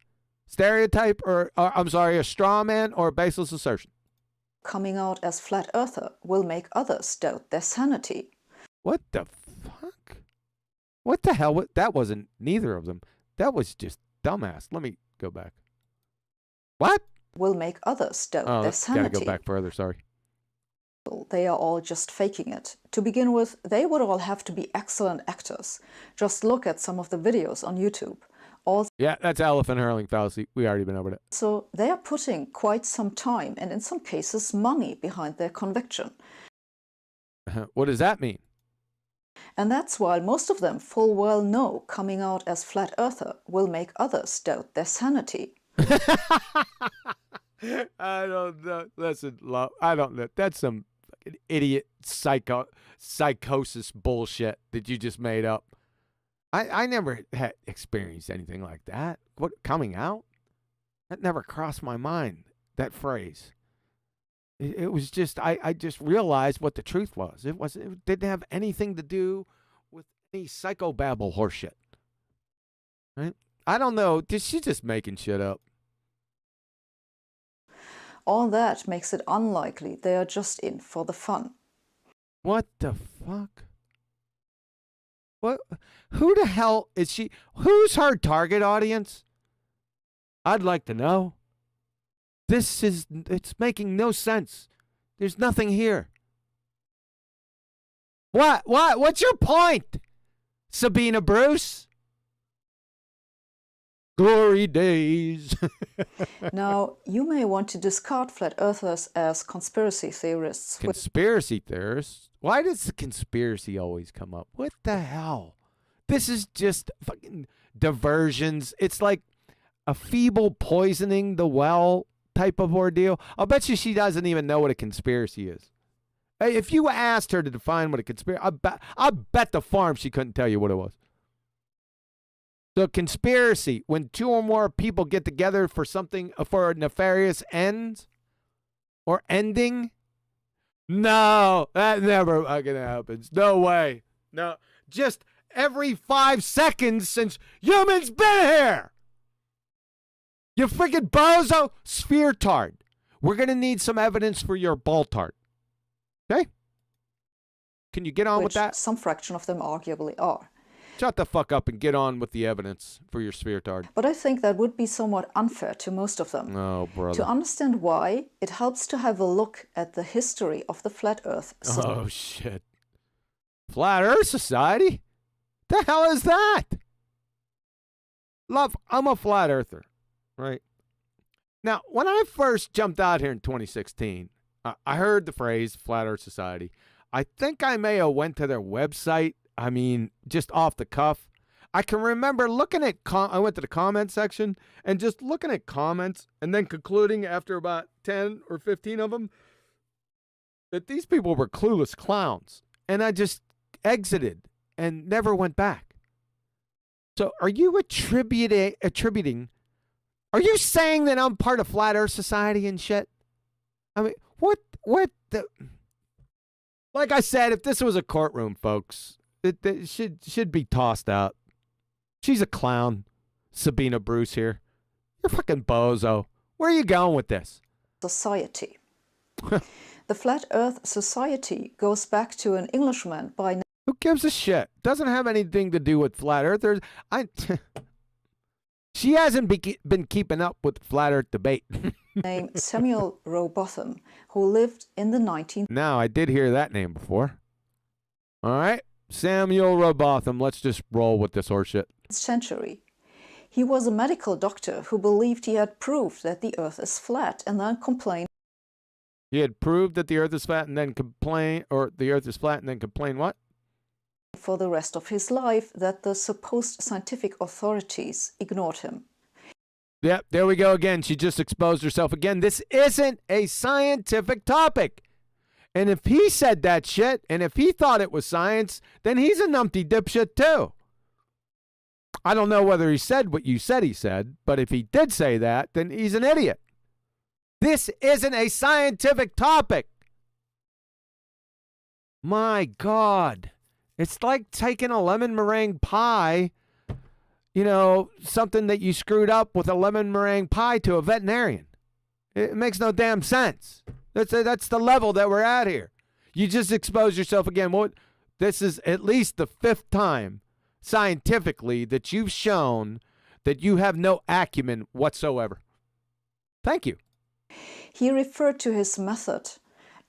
Stereotype or I'm sorry, a straw man or a baseless assertion? Coming out as flat earther will make others doubt their sanity. What the fuck? What the hell? That wasn't neither of them. That was just dumbass. Let me go back. What? Will make others doubt their sanity. Gotta go back further, sorry. They are all just faking it. To begin with, they would all have to be excellent actors. Just look at some of the videos on YouTube. Yeah, that's elephant hurling fallacy. We already been over that. So they are putting quite some time and in some cases money behind their conviction. What does that mean? And that's why most of them full well know coming out as flat earther will make others doubt their sanity. I don't know. Listen, love, I don't know. That's some fucking idiot psychosis bullshit that you just made up. I never had experienced anything like that. What, coming out? That never crossed my mind, that phrase. It was just, I just realized what the truth was. It didn't have anything to do with any psychobabble horseshit. Right? I don't know. She's just making shit up. All that makes it unlikely they are just in for the fun. What the fuck? What? Who the hell is she? Who's her target audience? I'd like to know. It's making no sense. There's nothing here. What? What's your point, Sabina Bruce? Glory days. Now, you may want to discard flat earthers as conspiracy theorists. Conspiracy theorists? Why does the conspiracy always come up? What the hell? This is just fucking diversions. It's like a feeble poisoning the well type of ordeal. I'll bet you she doesn't even know what a conspiracy is. Hey, if you asked her to define what a conspiracy, I bet the farm she couldn't tell you what it was. So conspiracy, when two or more people get together for something, for a nefarious end or ending. No, that never fucking happens. No way. No, just every 5 seconds since humans been here. You freaking bozo. Sphere tard. We're going to need some evidence for your ball tard. Okay? Can you get on with that? Some fraction of them arguably are. Shut the fuck up and get on with the evidence for your sphere tard. But I think that would be somewhat unfair to most of them. Oh, brother. To understand why, it helps to have a look at the history of the Flat Earth Society. Oh, shit. Flat Earth Society? The hell is that? Love, I'm a flat earther, right? Now, when I first jumped out here in 2016, I heard the phrase Flat Earth Society. I think I may have went to their website. I mean, just off the cuff. I can remember looking at, I went to the comment section and just looking at comments and then concluding after about 10 or 15 of them that these people were clueless clowns. And I just exited and never went back. So are you attributing, are you saying that I'm part of Flat Earth Society and shit? I mean, what the, like I said, if this was a courtroom, folks, it should be tossed out. She's a clown, Sabina Bruce here. You're fucking bozo. Where are you going with this? Society. The Flat Earth Society goes back to an Englishman by Who gives a shit? Doesn't have anything to do with flat earthers. She hasn't been keeping up with flat earth debate. name Samuel Rowbotham, who lived in the 19th Now, I did hear that name before. All right. Samuel Rowbotham. Let's just roll with this horseshit. century. He was a medical doctor who believed he had proved that the Earth is flat and then complained He had proved that the earth is flat and then complain, or the earth is flat and then complain what? for the rest of his life that the supposed scientific authorities ignored him. Yep, there we go again. She just exposed herself again. This isn't a scientific topic. And if he said that shit, and if he thought it was science, then he's a numpty dipshit too. I don't know whether he said what you said he said, but if he did say that, then he's an idiot. This isn't a scientific topic. My God. It's like taking a lemon meringue pie, you know, something that you screwed up with a lemon meringue pie to a veterinarian. It makes no damn sense. That's the level that we're at here. You just expose yourself again. This is at least the 5th time scientifically that you've shown that you have no acumen whatsoever. Thank you. He referred to his method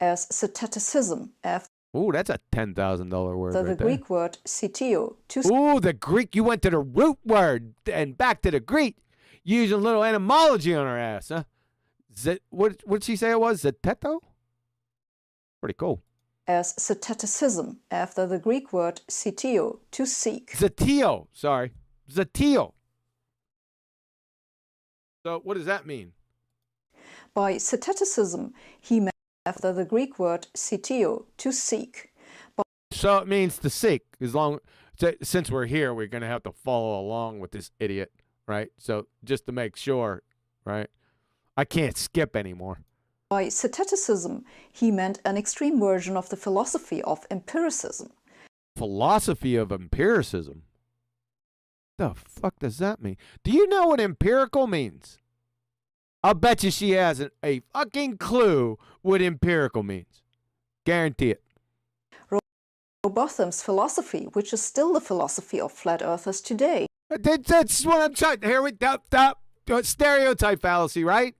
as Scientism after Ooh, that's a $10,000 word the right there. Greek word sitio, to Ooh, the Greek. You went to the root word and back to the Greek. Using a little etymology on her ass, huh? What did she say it was? Zeteto? Pretty cool. as Scientism after the Greek word sitio, to seek. Zetio. Sorry. Zetio. So what does that mean? By Scientism, he meant after the Greek word sitio, to seek. So it means to seek. Since we're here, we're going to have to follow along with this idiot, right? So just to make sure, right? I can't skip anymore. By Scientism, he meant an extreme version of the philosophy of empiricism. Philosophy of empiricism? The fuck does that mean? Do you know what empirical means? I'll bet you she hasn't a fucking clue what empirical means. Guarantee it. Rowbotham's philosophy, which is still the philosophy of flat earthers today. That's what I'm trying. Here we stereotype fallacy, right?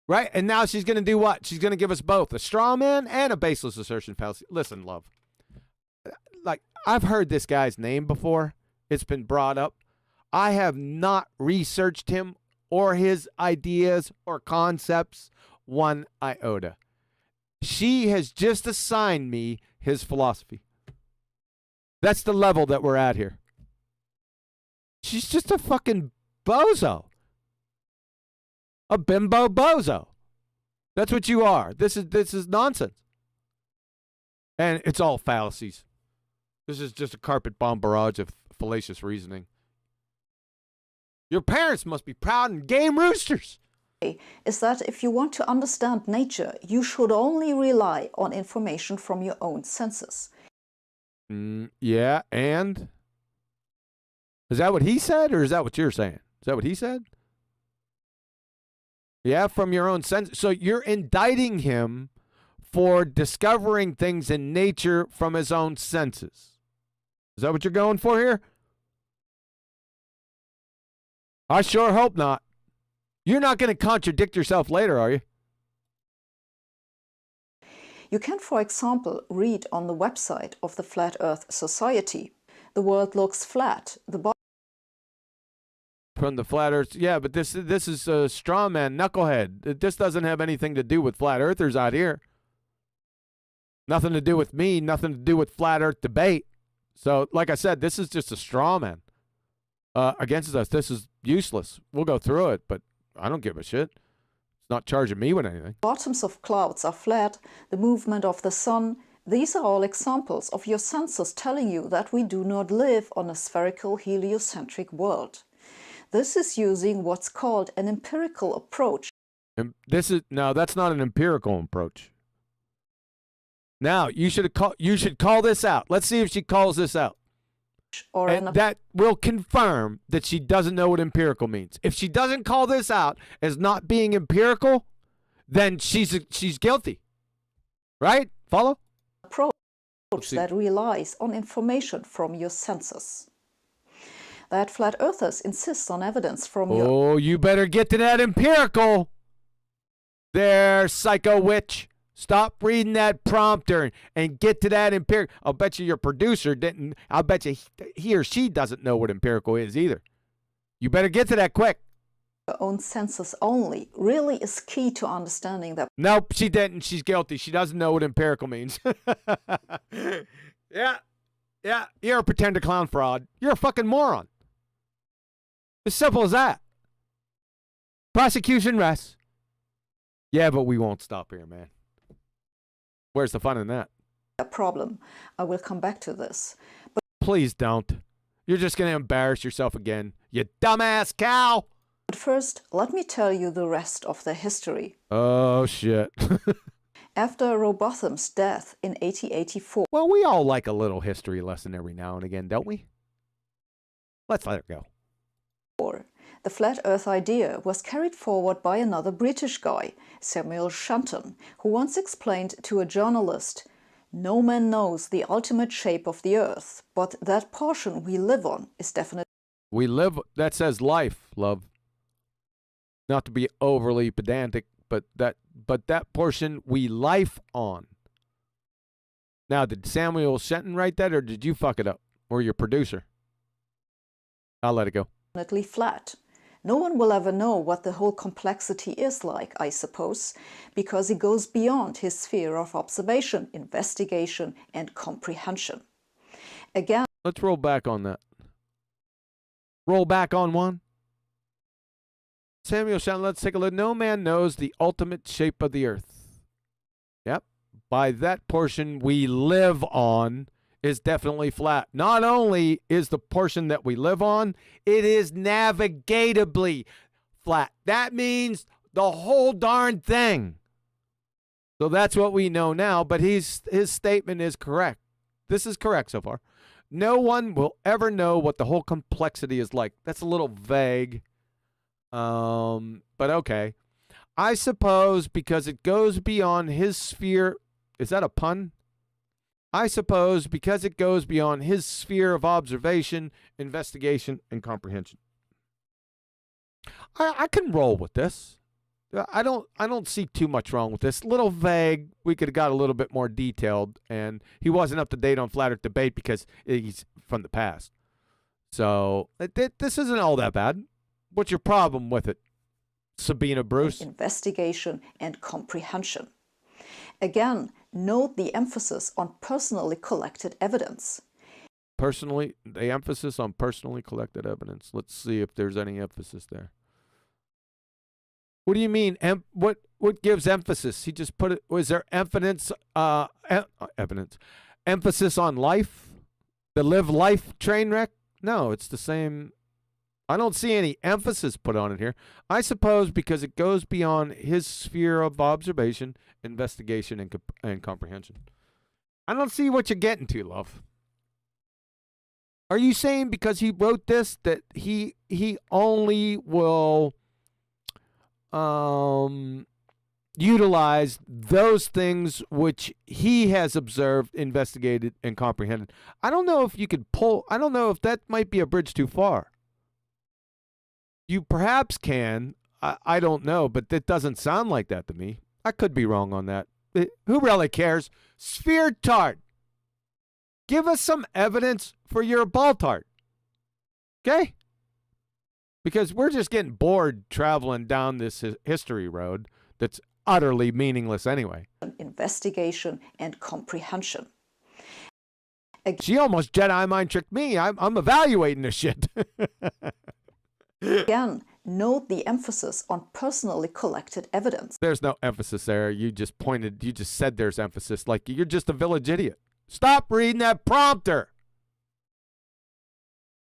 Right? And now she's going to do what? She's going to give us both a straw man and a baseless assertion fallacy. Listen, love. Like, I've heard this guy's name before. It's been brought up. I have not researched him or his ideas or concepts one iota. She has just assigned me his philosophy. That's the level that we're at here. She's just a fucking bozo. A bimbo bozo. That's what you are. This is nonsense. And it's all fallacies. This is just a carpet bomb barrage of fallacious reasoning. Your parents must be proud and game roosters. Is that if you want to understand nature, you should only rely on information from your own senses. Yeah, and? Is that what he said, or is that what you're saying? Is that what he said? Yeah, from your own sense. So you're indicting him for discovering things in nature from his own senses. Is that what you're going for here? I sure hope not. You're not going to contradict yourself later, are you? You can, for example, read on the website of the Flat Earth Society. The world looks flat. The From the flat earth. Yeah, but this is a straw man knucklehead. This doesn't have anything to do with flat earthers out here. Nothing to do with me. Nothing to do with flat earth debate. So, like I said, this is just a straw man against us. This is useless. We'll go through it, but I don't give a shit. It's not charging me with anything. bottoms of clouds are flat, the movement of the sun. These are all examples of your senses telling you that we do not live on a spherical heliocentric world. This is using what's called an empirical approach. No, that's not an empirical approach. Now, you should call this out. Let's see if she calls this out. Or And that will confirm that she doesn't know what empirical means. If she doesn't call this out as not being empirical, then she's guilty. Right? Follow? approach that relies on information from your senses. That flat earthers insist on evidence from your... Oh, you better get to that empirical. There, psycho witch. Stop reading that prompter and get to that empirical. I'll bet you your producer didn't. I'll bet you he or she doesn't know what empirical is either. You better get to that quick. Your own senses only really is key to understanding that. Nope, she didn't. She's guilty. She doesn't know what empirical means. Yeah. You're a pretender clown fraud. You're a fucking moron. As simple as that. Prosecution rests. Yeah, but we won't stop here, man. Where's the fun in that? A problem. I will come back to this. But Please don't. You're just going to embarrass yourself again. You dumbass cow. first, let me tell you the rest of the history. Oh, shit. After Rowbotham's death in 1884, Well, we all like a little history lesson every now and again, don't we? Let's let it go. the flat earth idea was carried forward by another British guy, Samuel Shenton, who once explained to a journalist, "No man knows the ultimate shape of the earth, but that portion we live on is definitely..." We live, that says life, love. Not to be overly pedantic, but that portion we life on. Now, did Samuel Shenton write that, or did you fuck it up? Or your producer? I'll let it go. Flat. No one will ever know what the whole complexity is like, I suppose, because it goes beyond his sphere of observation, investigation, and comprehension. Again, Let's roll back on that. Roll back on one. Samuel Shenton, let's take a look. No man knows the ultimate shape of the earth. Yep. By that portion we live on is definitely flat. Not only is the portion that we live on, it is navigatably flat. That means the whole darn thing. So that's what we know now, but his statement is correct. This is correct so far. No one will ever know what the whole complexity is like. That's a little vague. But okay. I suppose because it goes beyond his sphere. Is that a pun? I suppose because it goes beyond his sphere of observation, investigation, and comprehension. I can roll with this. I don't see too much wrong with this. A little vague. We could have got a little bit more detailed, and he wasn't up to date on flat earth debate because he's from the past. So this isn't all that bad. What's your problem with it, Sabina Bruce? Investigation and comprehension. Again, note the emphasis on personally collected evidence. The emphasis on personally collected evidence. Let's see if there's any emphasis there. What do you mean? What gives emphasis? He just put it. Was there evidence? Emphasis on life? The live life train wreck? No, it's the same. I don't see any emphasis put on it here. I suppose because it goes beyond his sphere of observation, investigation, and comprehension. I don't see what you're getting to, love. Are you saying because he wrote this that he only will utilize those things which he has observed, investigated, and comprehended? I don't know if you could pull. I don't know if that might be a bridge too far. You perhaps can. I don't know, but it doesn't sound like that to me. I could be wrong on that. Who really cares? Sphere tart. Give us some evidence for your ball tart. Okay? Because we're just getting bored traveling down this history road that's utterly meaningless anyway. Investigation and comprehension. She almost Jedi mind tricked me. I'm evaluating this shit. Again, note the emphasis on personally collected evidence. There's no emphasis there. You just said there's emphasis. Like you're just a village idiot. Stop reading that prompter.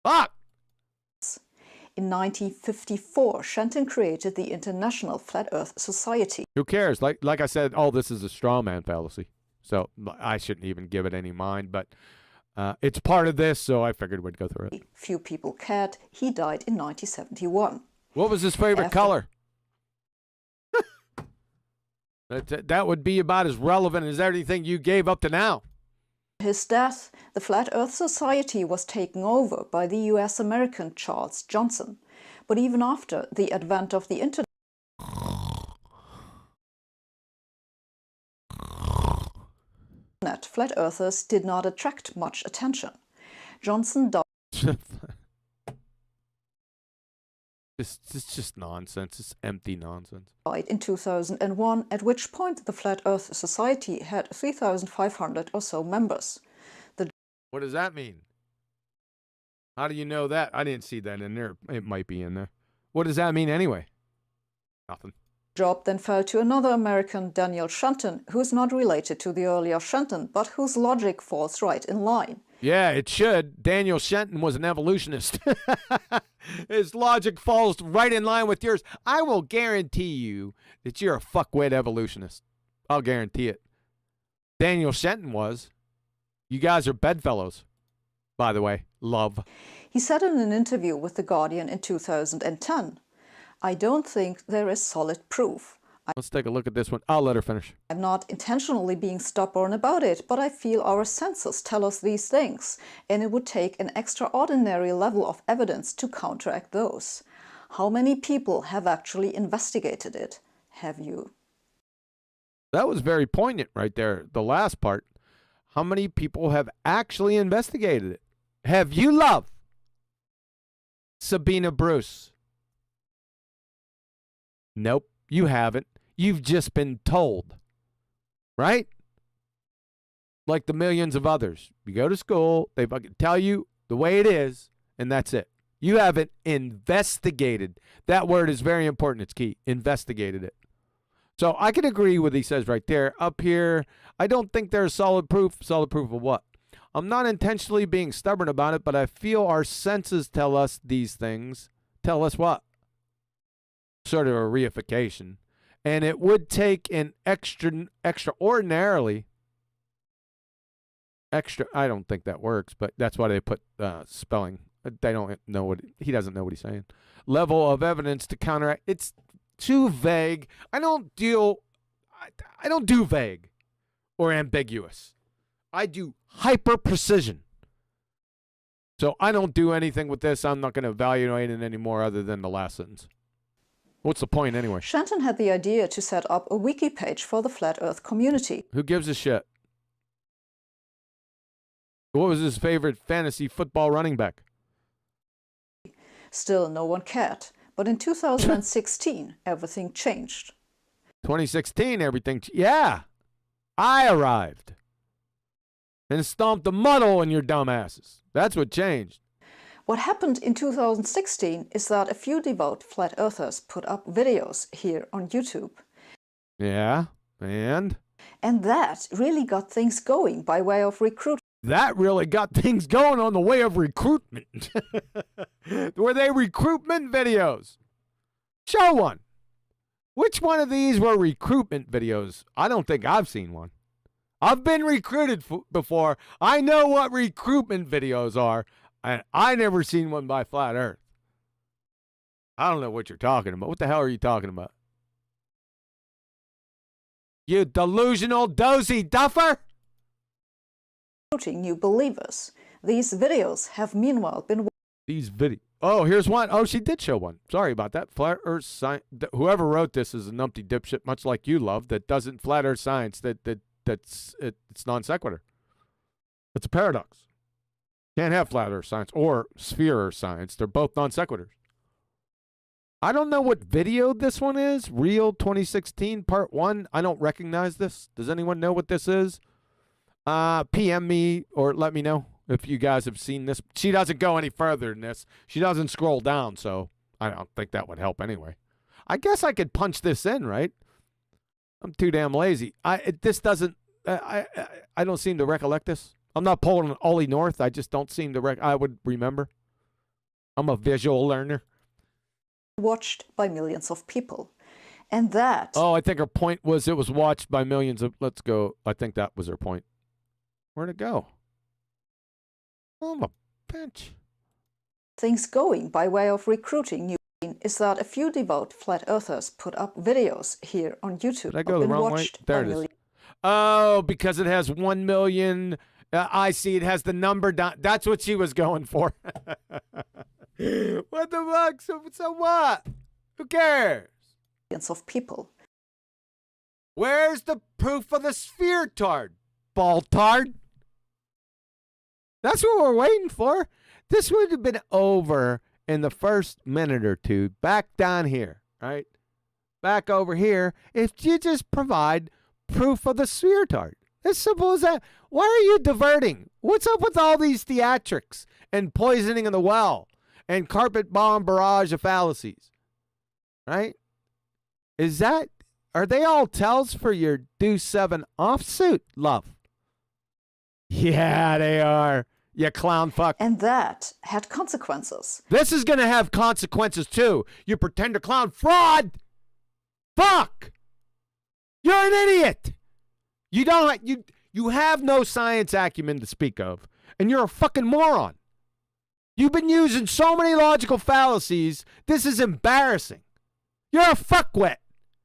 Fuck. In 1954, Shenton created the International Flat Earth Society. Who cares? Like I said, all this is a straw man fallacy. So I shouldn't even give it any mind, but it's part of this, so I figured we'd go through it. Few people cared. He died in 1971. What was his favorite color? That would be about as relevant as everything you gave up to now. His death, the Flat Earth Society was taken over by the US-American Charles Johnson. But even after the advent of the internet, flat earthers did not attract much attention. Johnson died. It's just nonsense. It's empty nonsense. Died in 2001, at which point the Flat Earth Society had 3,500 or so members. What does that mean? How do you know that? I didn't see that in there. It might be in there. What does that mean anyway? Nothing. Job then fell to another American, Daniel Shenton, who is not related to the earlier Shenton, but whose logic falls right in line. Yeah, it should. Daniel Shenton was an evolutionist. His logic falls right in line with yours. I will guarantee you that you're a fuckwit evolutionist. I'll guarantee it. Daniel Shenton was. You guys are bedfellows, by the way. Love. He said in an interview with The Guardian in 2010, "I don't think there is solid proof. Let's take a look at this one. I'll let her finish. I'm not intentionally being stubborn about it, but I feel our senses tell us these things, and it would take an extraordinary level of evidence to counteract those. How many people have actually investigated it? Have you?" That was very poignant right there, the last part. How many people have actually investigated it? Have you, love? Sabina Bruce. Nope, you haven't. You've just been told. Right? Like the millions of others. You go to school, they fucking tell you the way it is, and that's it. You haven't investigated. That word is very important. It's key. Investigated it. So I can agree with what he says right there. Up here, I don't think there's solid proof. Solid proof of what? I'm not intentionally being stubborn about it, but I feel our senses tell us these things. Tell us what? Sort of a reification. And it would take an extraordinarily, I don't think that works, but that's why they put spelling. They don't know what, he doesn't know what he's saying. Level of evidence to counteract. It's too vague. I don't do vague or ambiguous. I do hyper precision. So I don't do anything with this. I'm not going to evaluate it anymore other than the last sentence. What's the point anyway? Shenton had the idea to set up a wiki page for the Flat Earth community. Who gives a shit? What was his favorite fantasy football running back? Still, no one cared. But in 2016, everything changed. 2016, everything. Yeah. I arrived. And stomped the muddle in your dumbasses. That's what changed. What happened in 2016 is that a few devout flat earthers put up videos here on YouTube. Yeah, and? And that really got things going by way of recruitment. That really got things going on the way of recruitment. Were they recruitment videos? Show one. Which one of these were recruitment videos? I don't think I've seen one. I've been recruited before. I know what recruitment videos are. And I never seen one by Flat Earth. I don't know what you're talking about. What the hell are you talking about? You delusional dozy duffer? New believers. These videos have meanwhile been... Oh, here's one. Oh, she did show one. Sorry about that. Flat Earth science. Whoever wrote this is a numpty dipshit, much like you, love, that doesn't Flat Earth science. It's non sequitur. It's a paradox. Can't have Flat Earth science or Sphere Earth science. They're both non sequiturs. I don't know what video this one is. Real 2016 Part 1. I don't recognize this. Does anyone know what this is? PM me or let me know if you guys have seen this. She doesn't go any further than this. She doesn't scroll down, so I don't think that would help anyway. I guess I could punch this in, right? I'm too damn lazy. I don't seem to recollect this. I'm not pulling an Ollie North. I just don't seem to I would remember. I'm a visual learner. Watched by millions of people. And that Oh, I think her point was it was watched by millions of. Let's go. I think that was her point. Where'd it go? Oh, my bitch. things going by way of recruiting new is that a few devout flat earthers put up videos here on YouTube. Did I go the wrong way? There it is. Oh, because it has 1 million. I see. It has the number down. That's what she was going for. What the fuck? So what? Who cares? Of people. Where's the proof of the sphere tard? Baltard? That's what we're waiting for. This would have been over in the first minute or two. Back down here, right? Back over here. If you just provide proof of the sphere tard. As simple as that. Why are you diverting? What's up with all these theatrics and poisoning of the well and carpet bomb barrage of fallacies? Right? Are they all tells for your Deuce 7 offsuit, love? Yeah, they are. You clown fuck. And that had consequences. This is going to have consequences too. You pretender clown fraud. Fuck. You're an idiot. You have no science acumen to speak of, and you're a fucking moron. You've been using so many logical fallacies. This is embarrassing. You're a fuckwit.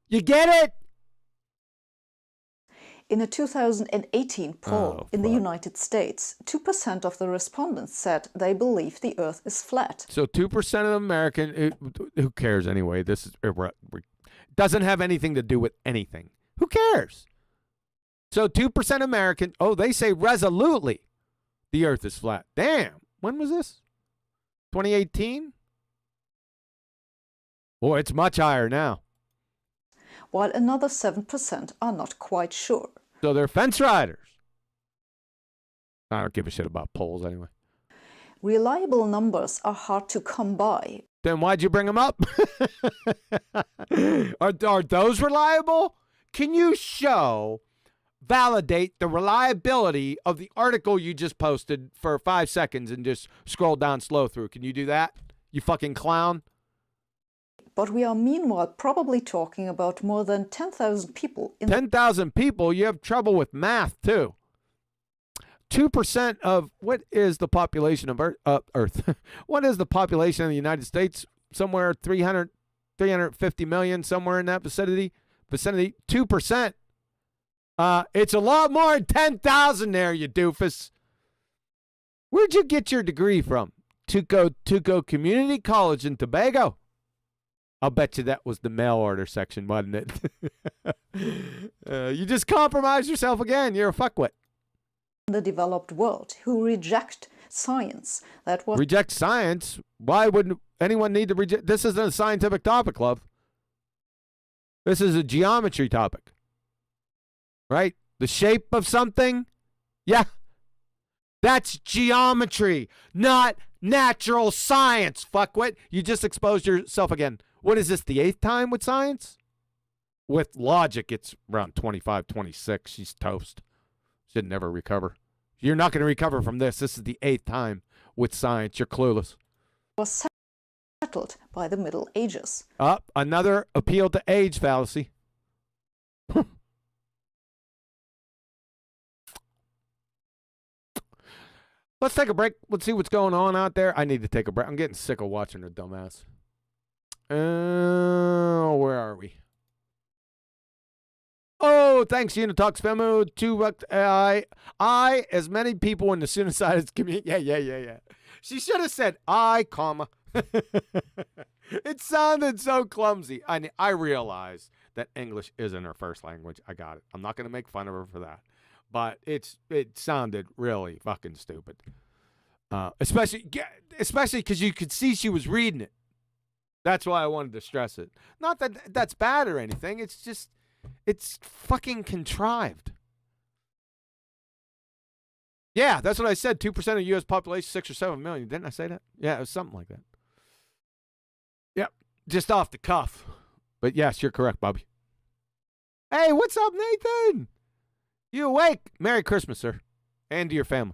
You get it? In a 2018 poll in the United States, 2% of the respondents said they believe the Earth is flat. So 2% of American, who cares anyway? This is doesn't have anything to do with anything. Who cares? So 2% American, they say resolutely the Earth is flat. Damn. When was this? 2018? Boy, it's much higher now. While another 7% are not quite sure. So they're fence riders. I don't give a shit about polls anyway. Reliable numbers are hard to come by. Then why'd you bring them up? Are those reliable? Can you validate the reliability of the article you just posted for 5 seconds and just scroll down slow through? Can you do that? You fucking clown. But we are meanwhile probably talking about more than 10,000 people. 10,000 people? You have trouble with math, too. 2% of what is the population of Earth? What is the population of the United States? Somewhere 350 million, somewhere in that vicinity. 2%. It's a lot more than 10,000 there, you doofus. Where'd you get your degree from? Tuco Community College in Tobago. I'll bet you that was the mail order section, wasn't it? You just compromised yourself again. You're a fuckwit. The developed world who reject science. Reject science? Why would anyone need to reject? This isn't a scientific topic, love. This is a geometry topic. Right? The shape of something? Yeah. That's geometry, not natural science, fuckwit. You just exposed yourself again. What is this, the 8th time with science? With logic, it's around 25, 26. She's toast. Should never recover. You're not going to recover from this. This is the 8th time with science. You're clueless. Was settled by the Middle Ages. Another appeal to age fallacy. Let's take a break. Let's see what's going on out there. I need to take a break. I'm getting sick of watching her dumbass. Where are we? Oh, thanks, Unitox Femu. I, as many people in the Suicide community. Yeah. She should have said comma. It sounded so clumsy. I realize that English isn't her first language. I got it. I'm not going to make fun of her for that. But it sounded really fucking stupid. Especially because you could see she was reading it. That's why I wanted to stress it. Not that that's bad or anything. It's just, it's fucking contrived. Yeah, that's what I said. 2% of the U.S. population, 6 or 7 million. Didn't I say that? Yeah, it was something like that. Yep, just off the cuff. But yes, you're correct, Bobby. Hey, what's up, Nathan? You awake? Merry Christmas, sir. And to your family.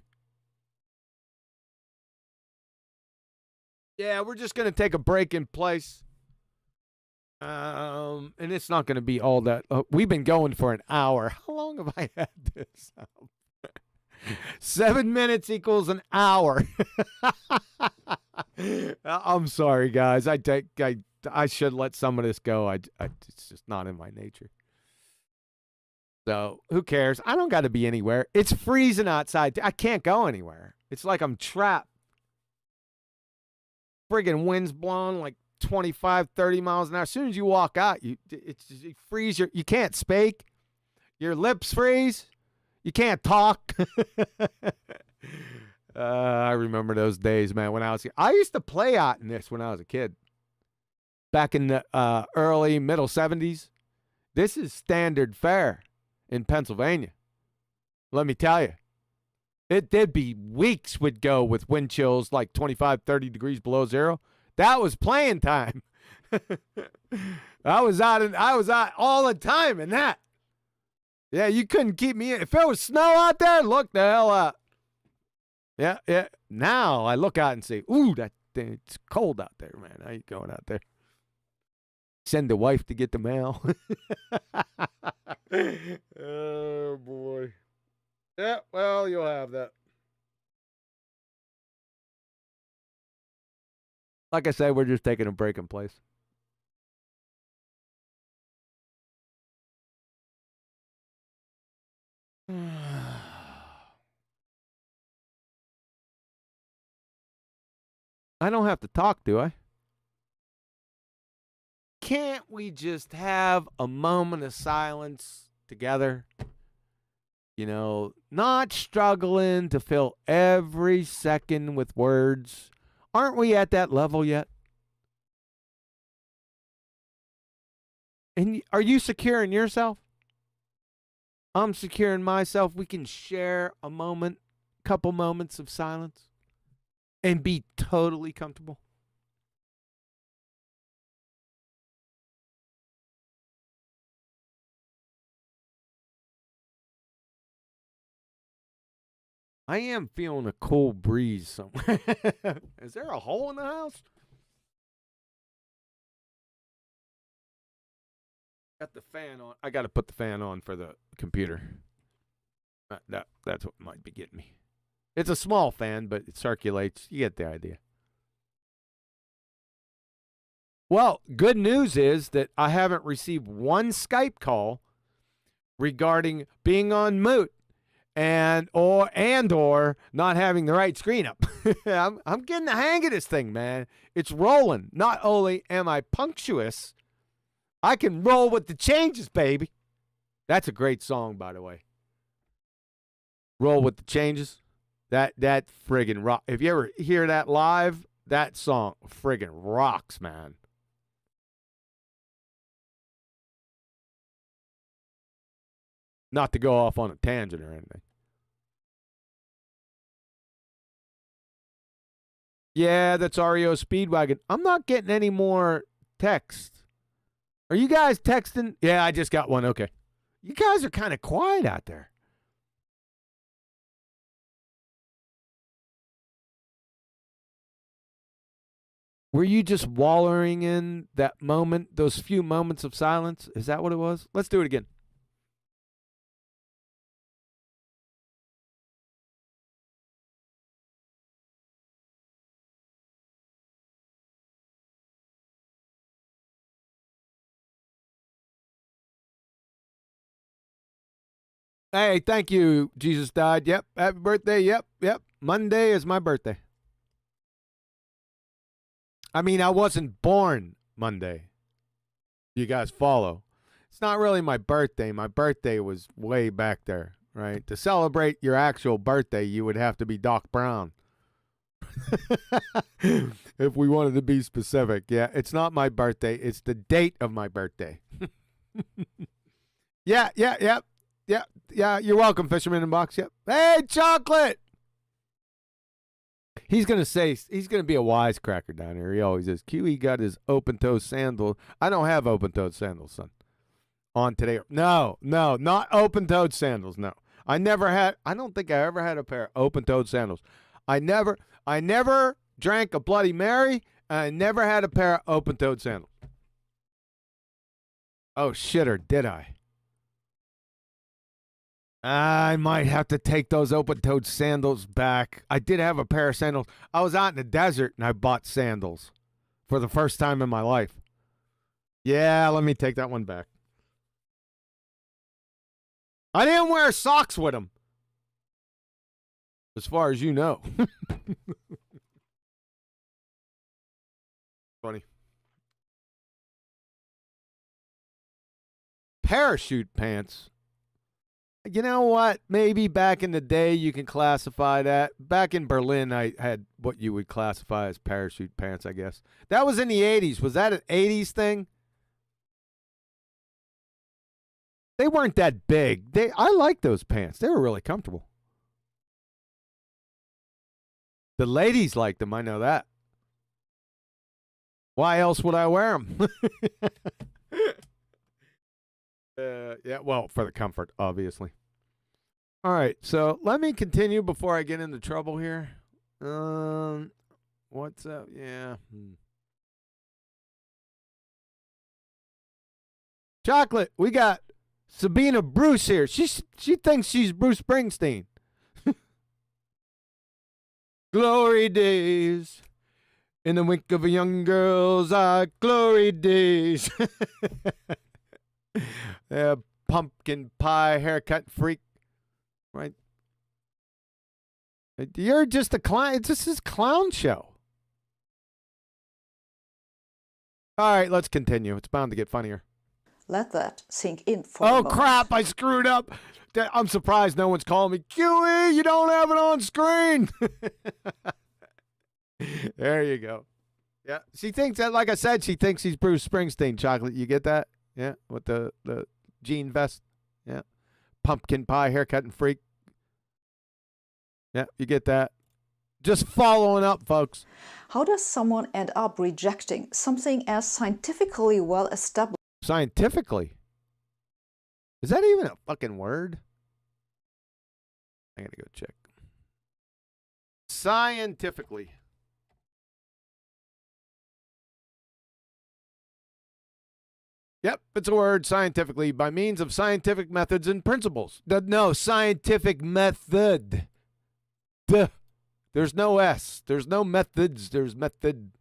Yeah, we're just going to take a break in place. And it's not going to be all that. We've been going for an hour. How long have I had this? 7 minutes equals an hour. I'm sorry, guys. I should let some of this go. It's just not in my nature. So who cares? I don't got to be anywhere. It's freezing outside. I can't go anywhere. It's like I'm trapped. Friggin' wind's blowing like 25, 30 miles an hour. As soon as you walk out, you freeze. You can't speak. Your lips freeze. You can't talk. I remember those days, man, when I used to play out in this when I was a kid. Back in the early, middle 70s. This is standard fare in Pennsylvania. Let me tell you. There'd be weeks would go with wind chills like 25, 30 degrees below zero. That was playing time. I was out all the time in that. Yeah, you couldn't keep me in. If it was snow out there, look the hell out. Yeah. Now I look out and say, ooh, it's cold out there, man. I ain't going out there. Send the wife to get the mail. Oh, boy. Yeah, well, you'll have that. Like I said, we're just taking a break in place. I don't have to talk, do I? Can't we just have a moment of silence together? You know, not struggling to fill every second with words. Aren't we at that level yet? And are you secure in yourself? I'm secure in myself. We can share a moment, couple moments of silence and be totally comfortable. I am feeling a cool breeze somewhere. Is there a hole in the house? Got the fan on. I got to put the fan on for the computer. That's what might be getting me. It's a small fan, but it circulates. You get the idea. Well, good news is that I haven't received one Skype call regarding being on mute and or not having the right screen up. I'm getting the hang of this thing, man. It's rolling. Not only am I punctuous, I can roll with the changes, baby. That's a great song, by the way. Roll with the changes. That friggin' rock. If you ever hear that live, that song friggin' rocks, man. Not to go off on a tangent or anything. Yeah, that's REO Speedwagon. I'm not getting any more text. Are you guys texting? Yeah, I just got one. Okay. You guys are kind of quiet out there. Were you just wallowing in that moment, those few moments of silence? Is that what it was? Let's do it again. Hey, thank you. Jesus died. Yep. Happy birthday. Yep. Monday is my birthday. I mean, I wasn't born Monday. You guys follow. It's not really my birthday. My birthday was way back there, right? To celebrate your actual birthday, you would have to be Doc Brown. If we wanted to be specific. Yeah, it's not my birthday. It's the date of my birthday. Yeah. You're welcome, Fisherman in Box. Yep. Hey, Chocolate! He's going to be a wisecracker down here. He always is. QE got his open-toed sandals. I don't have open-toed sandals, son. On today. No, not open-toed sandals, no. I don't think I ever had a pair of open-toed sandals. I never drank a Bloody Mary, and I never had a pair of open-toed sandals. Oh, shit, or did I? I might have to take those open-toed sandals back. I did have a pair of sandals. I was out in the desert, and I bought sandals for the first time in my life. Yeah, let me take that one back. I didn't wear socks with them, as far as you know. Funny. Parachute pants. You know what? Maybe back in the day you can classify that. Back in Berlin, I had what you would classify as parachute pants, I guess. That was in the 80s. Was that an 80s thing? They weren't that big. I liked those pants. They were really comfortable. The ladies liked them. I know that. Why else would I wear them? Yeah, well, for the comfort, obviously. All right, so let me continue before I get into trouble here. What's up? Yeah. Chocolate, we got Sabina Bruce here. She thinks she's Bruce Springsteen. Glory days. In the wink of a young girl's eye, glory days. Pumpkin pie haircut freak, right? You're just a clown. It's just his clown show. All right, let's continue. It's bound to get funnier. Let that sink in for a moment. Oh, crap, I screwed up. I'm surprised no one's calling me. QE, you don't have it on screen. There you go. Yeah, she thinks that, like I said, she thinks he's Bruce Springsteen. Chocolate, you get that? Yeah, with the jean vest. Yeah. Pumpkin pie haircut and freak. Yeah, you get that. Just following up, folks. How does someone end up rejecting something as scientifically well established? Scientifically? Is that even a fucking word? I gotta go check. Scientifically. Yep, it's a word, scientifically, by means of scientific methods and principles. No, scientific method. Duh. There's no S. There's no methods. There's method.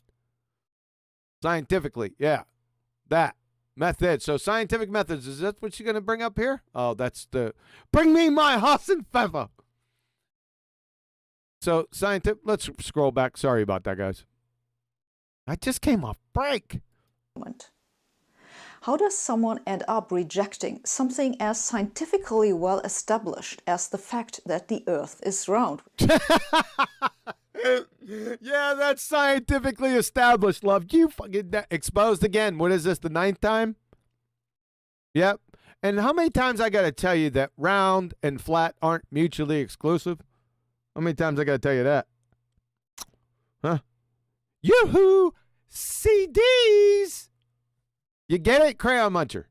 Scientifically, yeah. That. Method. So scientific methods, is that what you're going to bring up here? Oh, that's the... Bring me my Hasenpfeffer! So, scientific... Let's scroll back. Sorry about that, guys. I just came off break. How does someone end up rejecting something as scientifically well established as the fact that the Earth is round? Yeah, that's scientifically established, love. You fucking exposed again. What is this, the 9th time? Yep. And how many times I got to tell you that round and flat aren't mutually exclusive? How many times I got to tell you that? Huh? Yoo-hoo! CDs! You get it, Crayon Muncher?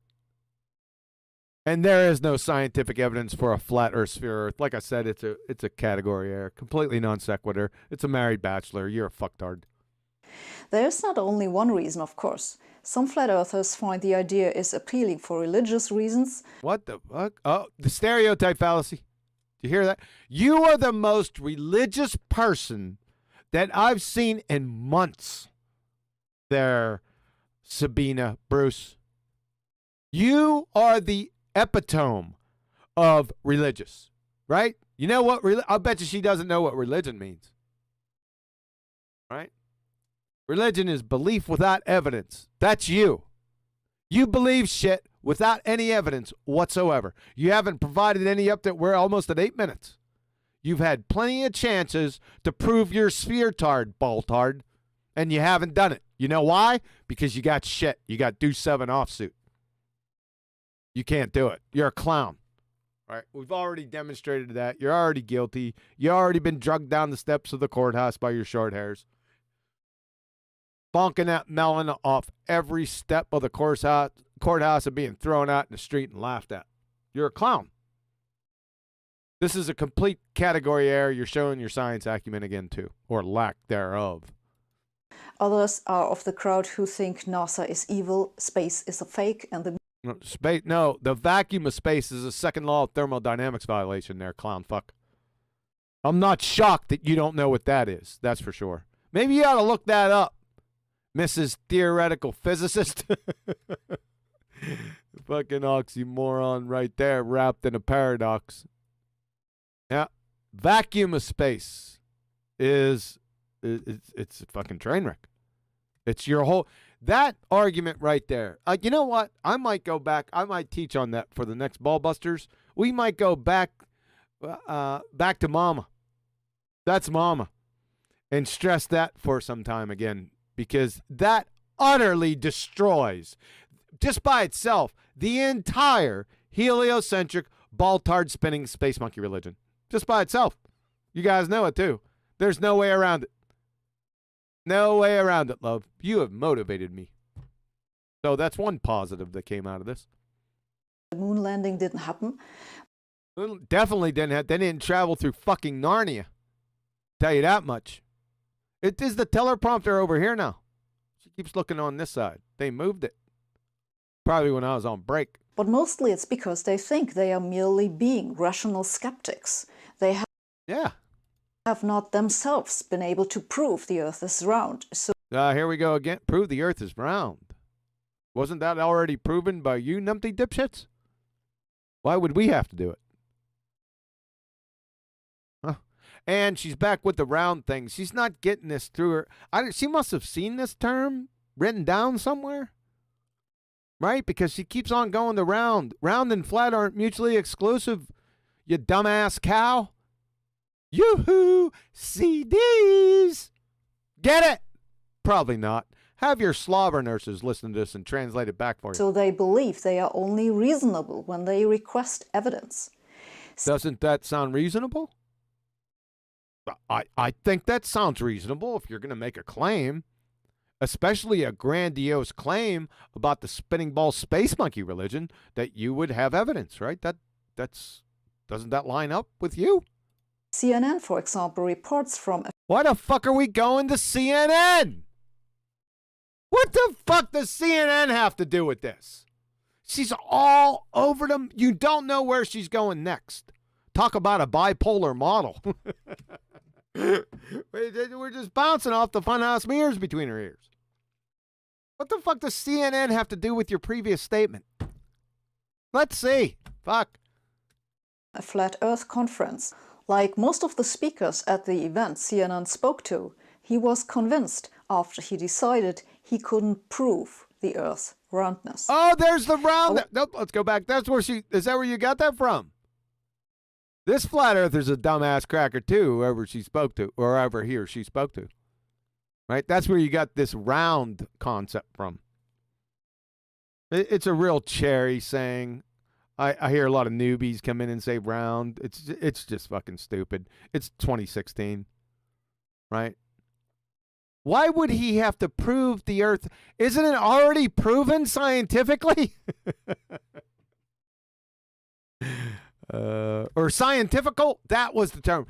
And there is no scientific evidence for a flat or sphere Earth. Like I said, it's a category error. Completely non sequitur. It's a married bachelor. You're a fucktard. There's not only one reason, of course. Some flat earthers find the idea is appealing for religious reasons. What the fuck? Oh, the stereotype fallacy. Do you hear that? You are the most religious person that I've seen in months. There, Sabina Bruce. You are the epitome of religious, right? You know what? I'll bet you she doesn't know what religion means, right? Religion is belief without evidence. That's you. You believe shit without any evidence whatsoever. You haven't provided any update. We're almost at 8 minutes. You've had plenty of chances to prove you're sphere-tard, ball-tard, and you haven't done it. You know why? Because you got shit. You got Deuce 7 offsuit. You can't do it. You're a clown. All right? We've already demonstrated that. You're already guilty. You already been drugged down the steps of the courthouse by your short hairs. Bonking that melon off every step of the courthouse and being thrown out in the street and laughed at. You're a clown. This is a complete category error. You're showing your science acumen again, too, or lack thereof. Others are of the crowd who think NASA is evil, space is a fake, and the No, space. No, the vacuum of space is a second law of thermodynamics violation there, clown fuck. I'm not shocked that you don't know what that is. That's for sure. Maybe you ought to look that up, Mrs. Theoretical Physicist. Fucking oxymoron right there, wrapped in a paradox. Yeah, vacuum of space it's a fucking train wreck. It's your whole that argument right there. You know what? I might go back. I might teach on that for the next Ballbusters. We might go back to Mama. That's Mama, and stress that for some time again, because that utterly destroys, just by itself, the entire heliocentric, ball-tard spinning space monkey religion. Just by itself. You guys know it too. There's no way around it. No way around it, love. You have motivated me. So that's one positive that came out of this. The moon landing didn't happen. Definitely didn't have. They didn't travel through fucking Narnia. Tell you that much. It is the teleprompter over here now. She keeps looking on this side. They moved it. Probably when I was on break. But mostly it's because they think they are merely being rational skeptics. They have not themselves been able to prove the Earth is round. So here we go again. Prove the Earth is round. Wasn't that already proven by you numpty dipshits? Why would we have to do it? Huh? And she's back with the round thing. She's not getting this through her. She must have seen this term written down somewhere. Right? Because she keeps on going to round. Round and flat aren't mutually exclusive, you dumbass cow. Yoo-hoo! CDs! Get it? Probably not. Have your slobber nurses listen to this and translate it back for you. So they believe they are only reasonable when they request evidence. Doesn't that sound reasonable? I think that sounds reasonable if you're going to make a claim. Especially a grandiose claim about the spinning ball space monkey religion, that you would have evidence, right? Doesn't that line up with you? CNN, for example, reports from... Why the fuck are we going to CNN? What the fuck does CNN have to do with this? She's all over them. You don't know where she's going next. Talk about a bipolar model. We're just bouncing off the funhouse mirrors between her ears. What the fuck does CNN have to do with your previous statement? Let's see. Fuck. A flat Earth conference. Like most of the speakers at the event CNN spoke to, he was convinced after he decided he couldn't prove the Earth's roundness. Oh, there's the round. Nope, let's go back. Is that where you got that from? This flat earther's a dumbass cracker too, whoever she spoke to, or whoever he or she spoke to. Right? That's where you got this round concept from. It's a real cherry saying. I hear a lot of newbies come in and say round. It's just fucking stupid. It's 2016. Right? Why would he have to prove the Earth? Isn't it already proven scientifically? Or scientifical? That was the term.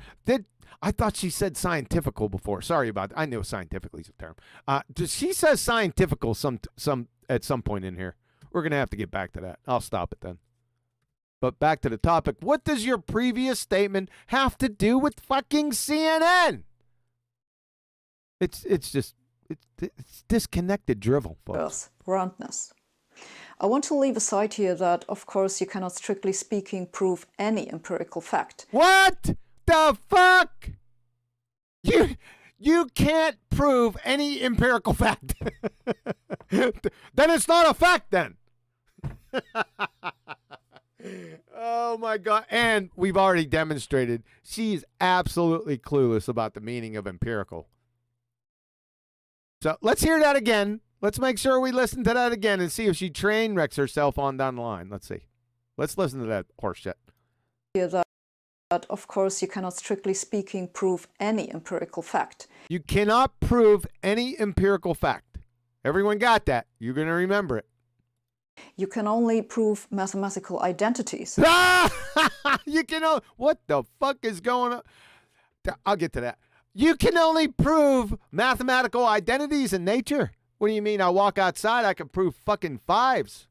I thought she said scientifical before. Sorry about that. I know scientifically is a term. She says scientifical at some point in here. We're going to have to get back to that. I'll stop it then. But back to the topic. What does your previous statement have to do with fucking CNN? It's disconnected drivel, folks. Earth's roundness. I want to leave aside here that, of course, you cannot strictly speaking prove any empirical fact. What the fuck? You can't prove any empirical fact. Then it's not a fact then. Oh my God. And we've already demonstrated she's absolutely clueless about the meaning of empirical. So let's hear that again. Let's make sure we listen to that again and see if she train wrecks herself on down the line. Let's see. Let's listen to that horse shit. That, of course, you cannot strictly speaking prove any empirical fact. You cannot prove any empirical fact. Everyone got that. You're going to remember it. You can only prove mathematical identities. You can. What the fuck is going on? I'll get to that. You can only prove mathematical identities in nature. What do you mean? I walk outside, I can prove fucking fives.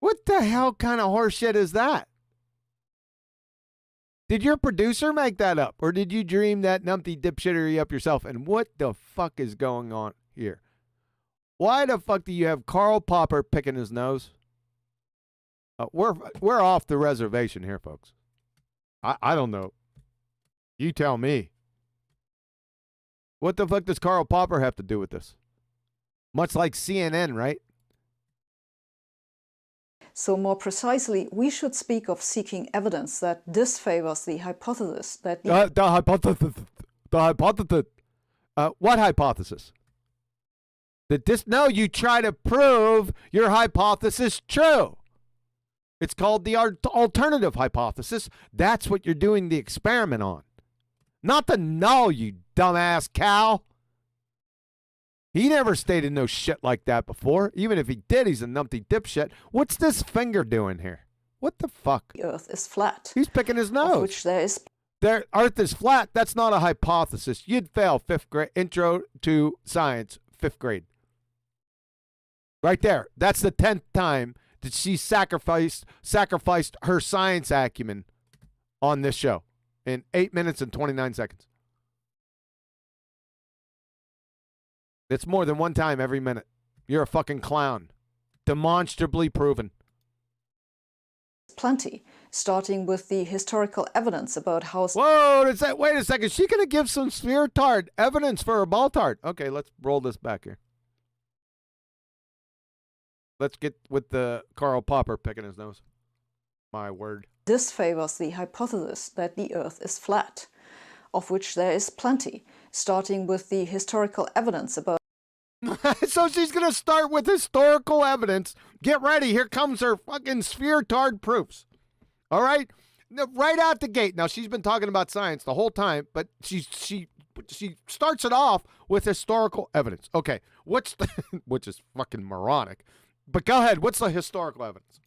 What the hell kind of horseshit is that? Did your producer make that up? Or did you dream that numpty dipshittery up yourself? And what the fuck is going on here? Why the fuck do you have Karl Popper picking his nose? We're off the reservation here, folks. I don't know. You tell me. What the fuck does Karl Popper have to do with this? Much like CNN, right? So more precisely, we should speak of seeking evidence that disfavors the hypothesis that The hypothesis. The hypothesis. What hypothesis? No, you try to prove your hypothesis true. It's called the alternative hypothesis. That's what you're doing the experiment on. Not the null, you dumbass cow. He never stated no shit like that before. Even if he did, he's a numpty dipshit. What's this finger doing here? What the fuck? the Earth is flat, He's picking his of nose. which there is Earth is flat. That's not a hypothesis. You'd fail 5th grade. Intro to science, 5th grade. Right there. That's the 10th time that she sacrificed her science acumen on this show in 8 minutes and 29 seconds. It's more than one time every minute. You're a fucking clown. Demonstrably proven. plenty, starting with the historical evidence about how Whoa, wait a second. She gonna give some sphere-tard evidence for her ball-tard. Okay, let's roll this back here. Let's get with the Karl Popper picking his nose. My word. disfavors the hypothesis that the Earth is flat, of which there is plenty, starting with the historical evidence about So she's going to start with historical evidence. Get ready. Here comes her fucking sphere-tard proofs. All right? Right out the gate. Now, she's been talking about science the whole time, but she starts it off with historical evidence. Okay, which is fucking moronic. But go ahead. What's the historical evidence?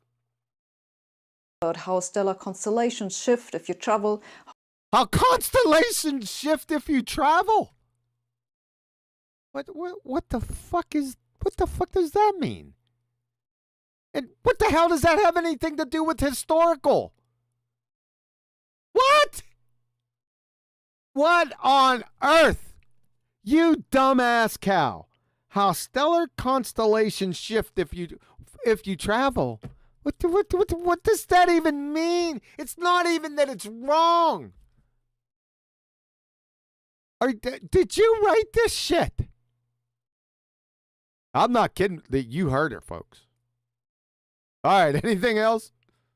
how stellar constellations shift if you travel, How constellations shift if you travel? What the fuck does that mean? And what the hell does that have anything to do with historical? What? What on earth? You dumbass cow. How stellar constellations shift if you travel. What does that even mean? It's not even that it's wrong. Did you write this shit? I'm not kidding. You heard her, folks. All right, anything else?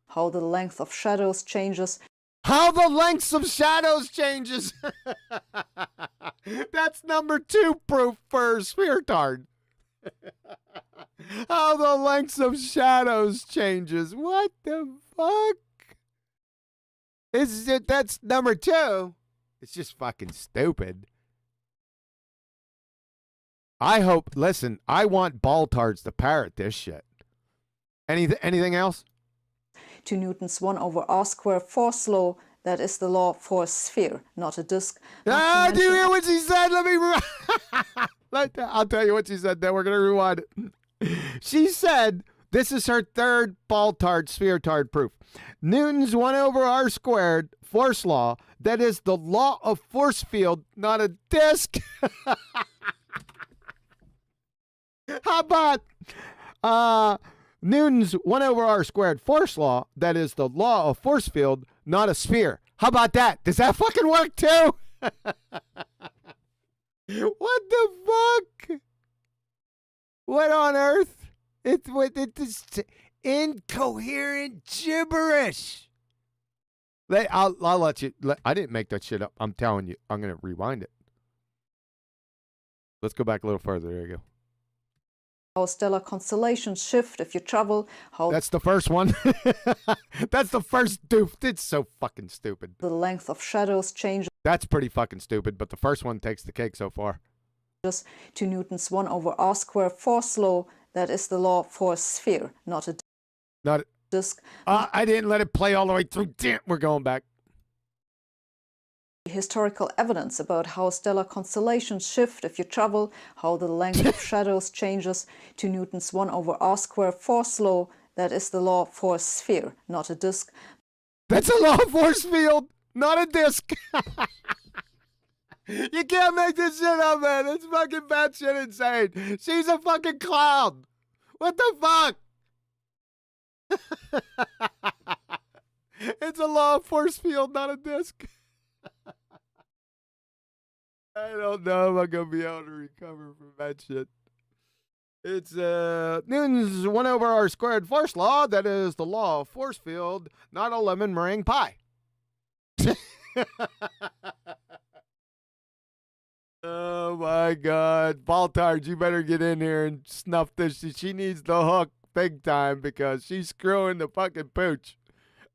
how the length of shadows changes, How the lengths of shadows changes. That's number 2 proof for sphere-tard. How the lengths of shadows changes. What the fuck? That's number 2. It's just fucking stupid. Listen, I want ball-tards to parrot this shit. Anything else? to Newton's 1 over r squared force law, that is the law for a sphere, not a disk. Do you hear what she said? Let me I'll tell you what she said, then we're going to rewind it. She said, this is her 3rd ball-tard, sphere-tard proof. Newton's 1 over r squared force law, that is the law of force field, not a disk. How about Newton's 1 over r squared force law, that is the law of force field, not a sphere. How about that? Does that fucking work too? What the fuck? What on earth? It's incoherent gibberish. I'll let you. I didn't make that shit up. I'm telling you. I'm going to rewind it. Let's go back a little further. There you go. how stellar constellations shift if you travel, how That's the first one. That's the first doof. It's so fucking stupid. the length of shadows changes That's pretty fucking stupid, but the first one takes the cake so far. to Newton's 1 over r squared force law, that is the law for a sphere, not a Not. disk. I didn't let it play all the way through. Damn, we're going back. Historical evidence about how stellar constellations shift if you travel, how the length of shadows changes, to Newton's 1 over r squared force law, that is the law for a sphere, not a disk. That's a law force field, not a disc. You can't make this shit up, man. It's fucking batshit insane. She's a fucking clown. What the fuck? It's a law force field, not a disc. I don't know if I'm going to be able to recover from that shit. It's Newton's 1 over r squared force law. That is the law of force field, not a lemon meringue pie. Oh my God. Baltards, you better get in here and snuff this. She needs the hook big time because she's screwing the fucking pooch.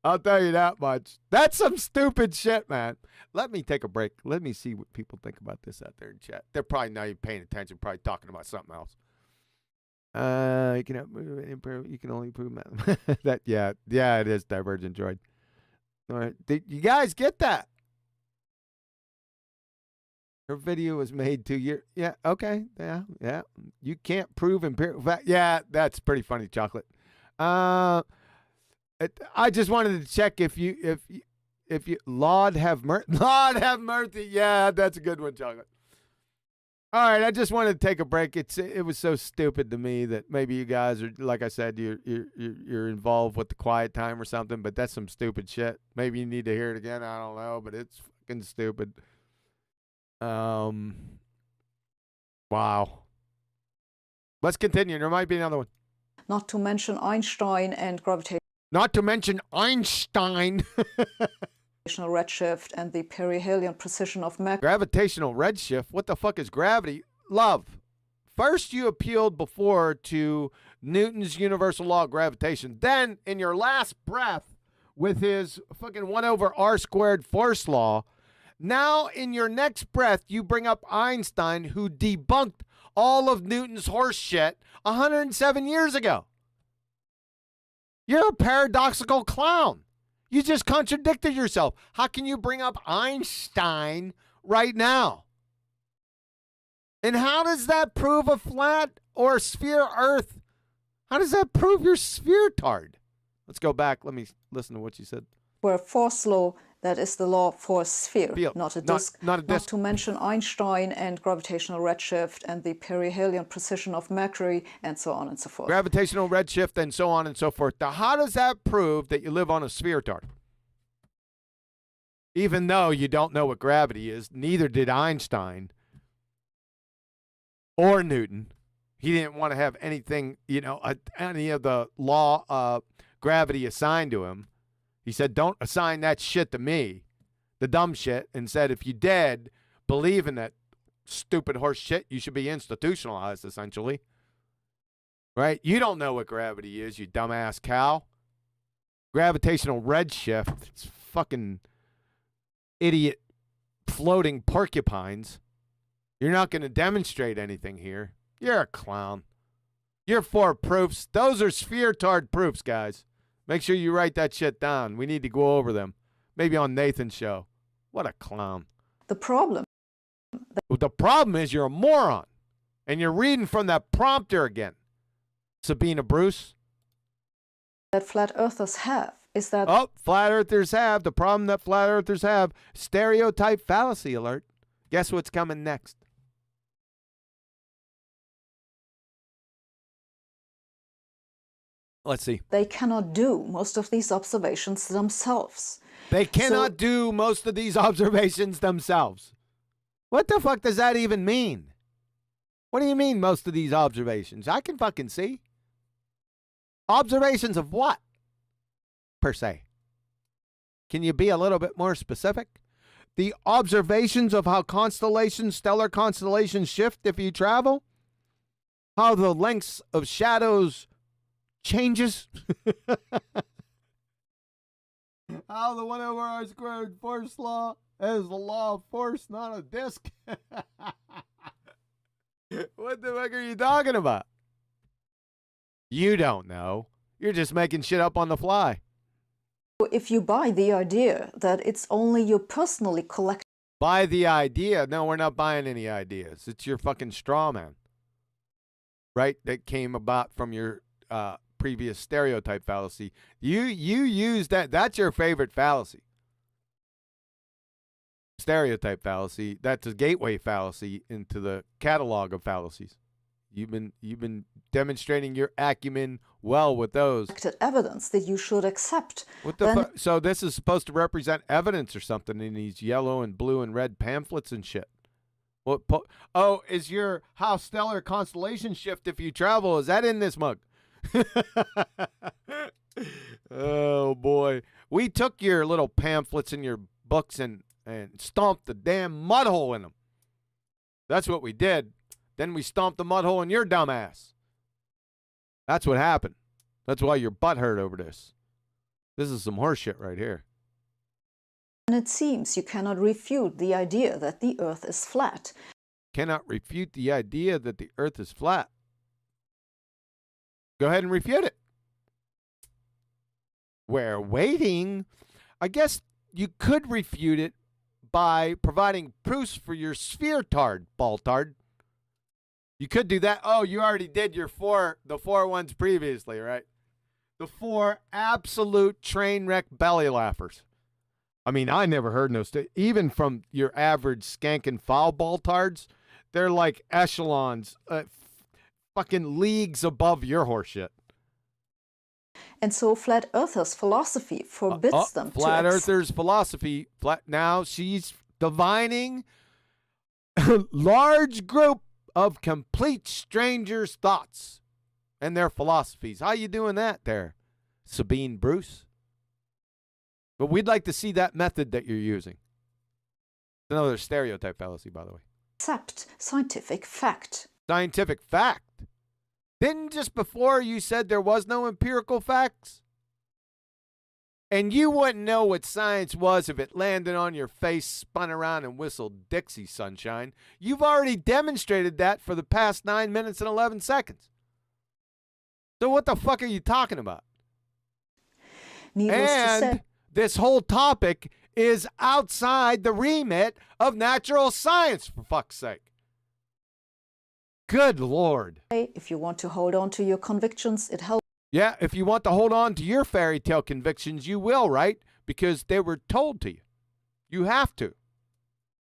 I'll tell you that much. That's some stupid shit, man. Let me take a break. Let me see what people think about this out there in chat. They're probably not even paying attention, probably talking about something else. You can improve. You can only improve math. That yeah, it is Divergent Droid. All right, did you guys get that? Her video was made 2 years. Yeah, okay, yeah. You can't prove empirical fact. Yeah, that's pretty funny, Chocolate. I just wanted to check if you Lord have mercy. Yeah, that's a good one, Chocolate. All right, I just wanted to take a break. It was so stupid to me that maybe you guys are, like I said, you're involved with the quiet time or something, but that's some stupid shit. Maybe you need to hear it again. I don't know, but it's fucking stupid. Wow. Let's continue. There might be another one. Not to mention Einstein and gravitational Not to mention Einstein. redshift and the perihelion precision of Mach. Gravitational redshift? What the fuck is gravity? Love. First you appealed before to Newton's universal law of gravitation. Then, in your last breath, with his fucking 1 over r squared force law, now in your next breath, you bring up Einstein, who debunked all of Newton's horse shit 107 years ago. You're a paradoxical clown. You just contradicted yourself. How can you bring up Einstein right now? And how does that prove a flat or sphere Earth? How does that prove you're sphere-tard? Let's go back. Let me listen to what you said. Where force law, that is the law for a sphere, not a disk. Not a disk. Not to mention Einstein and gravitational redshift and the perihelion precision of Mercury and so on and so forth. Gravitational redshift and so on and so forth. Now, how does that prove that you live on a sphere-tard? Even though you don't know what gravity is, neither did Einstein or Newton. He didn't want to have anything, any of the law of gravity assigned to him. He said, don't assign that shit to me, the dumb shit, and said, if you did believe in that stupid horse shit, you should be institutionalized, essentially. Right? You don't know what gravity is, you dumbass cow. Gravitational redshift, it's fucking idiot floating porcupines. You're not going to demonstrate anything here. You're a clown. You're 4 proofs. Those are sphere-tard proofs, guys. Make sure you write that shit down. We need to go over them. Maybe on Nathan's show. What a clown. The problem is you're a moron. And you're reading from that prompter again. Sabina Bruce. that flat earthers have is that... Oh, flat earthers have. The problem that flat earthers have. Stereotype fallacy alert. Guess what's coming next? Let's see. They cannot do most of these observations themselves. They cannot do most of these observations themselves. What the fuck does that even mean? What do you mean, most of these observations? I can fucking see. Observations of what, per se? Can you be a little bit more specific? The observations of how constellations, stellar constellations shift if you travel? How the lengths of shadows changes? How the 1 over r squared force law is the law of force, not a disk? What the fuck are you talking about? You don't know. You're just making shit up on the fly. If you buy the idea that it's only you personally collect... Buy the idea? No, we're not buying any ideas. It's your fucking straw man. Right? That came about from your previous stereotype fallacy. You use that. That's your favorite fallacy. Stereotype fallacy. That's a gateway fallacy into the catalog of fallacies. You've been demonstrating your acumen well with those. Evidence that you should accept. What the so this is supposed to represent evidence or something in these yellow and blue and red pamphlets and shit. What? Oh, is your how stellar constellation shift if you travel? Is that in this mug? Oh boy, we took your little pamphlets and your books and stomped the damn mud hole in them. That's what we did. Then we stomped the mud hole in your dumb ass. That's what happened. That's why your butt hurt over this. This is some horse shit right here. And it seems you cannot refute the idea that the Earth is flat. Cannot refute the idea that the Earth is flat. Go ahead and refute it. We're waiting. I guess you could refute it by providing proofs for your sphere-tard, ball-tard. You could do that. Oh, you already did the four ones previously, right? The 4 absolute train wreck belly laughers. I mean, I never heard no even from your average skank and foul ball-tards. They're like echelons, fucking leagues above your horseshit. And so Flat Earthers' philosophy forbids them to... Flat Earthers' philosophy. Now she's divining large group of complete strangers' thoughts and their philosophies. How you doing that there, Sabine Bruce? But we'd like to see that method that you're using. Another stereotype fallacy, by the way. Accept scientific fact. Scientific fact? Didn't just before you said there was no empirical facts? And you wouldn't know what science was if it landed on your face, spun around, and whistled Dixie, sunshine. You've already demonstrated that for the past 9 minutes and 11 seconds. So what the fuck are you talking about? Needless to say, this whole topic is outside the remit of natural science, for fuck's sake. Good Lord. if you want to hold on to your convictions, it helps. Yeah, if you want to hold on to your fairy tale convictions, you will, right? Because they were told to you. You have to.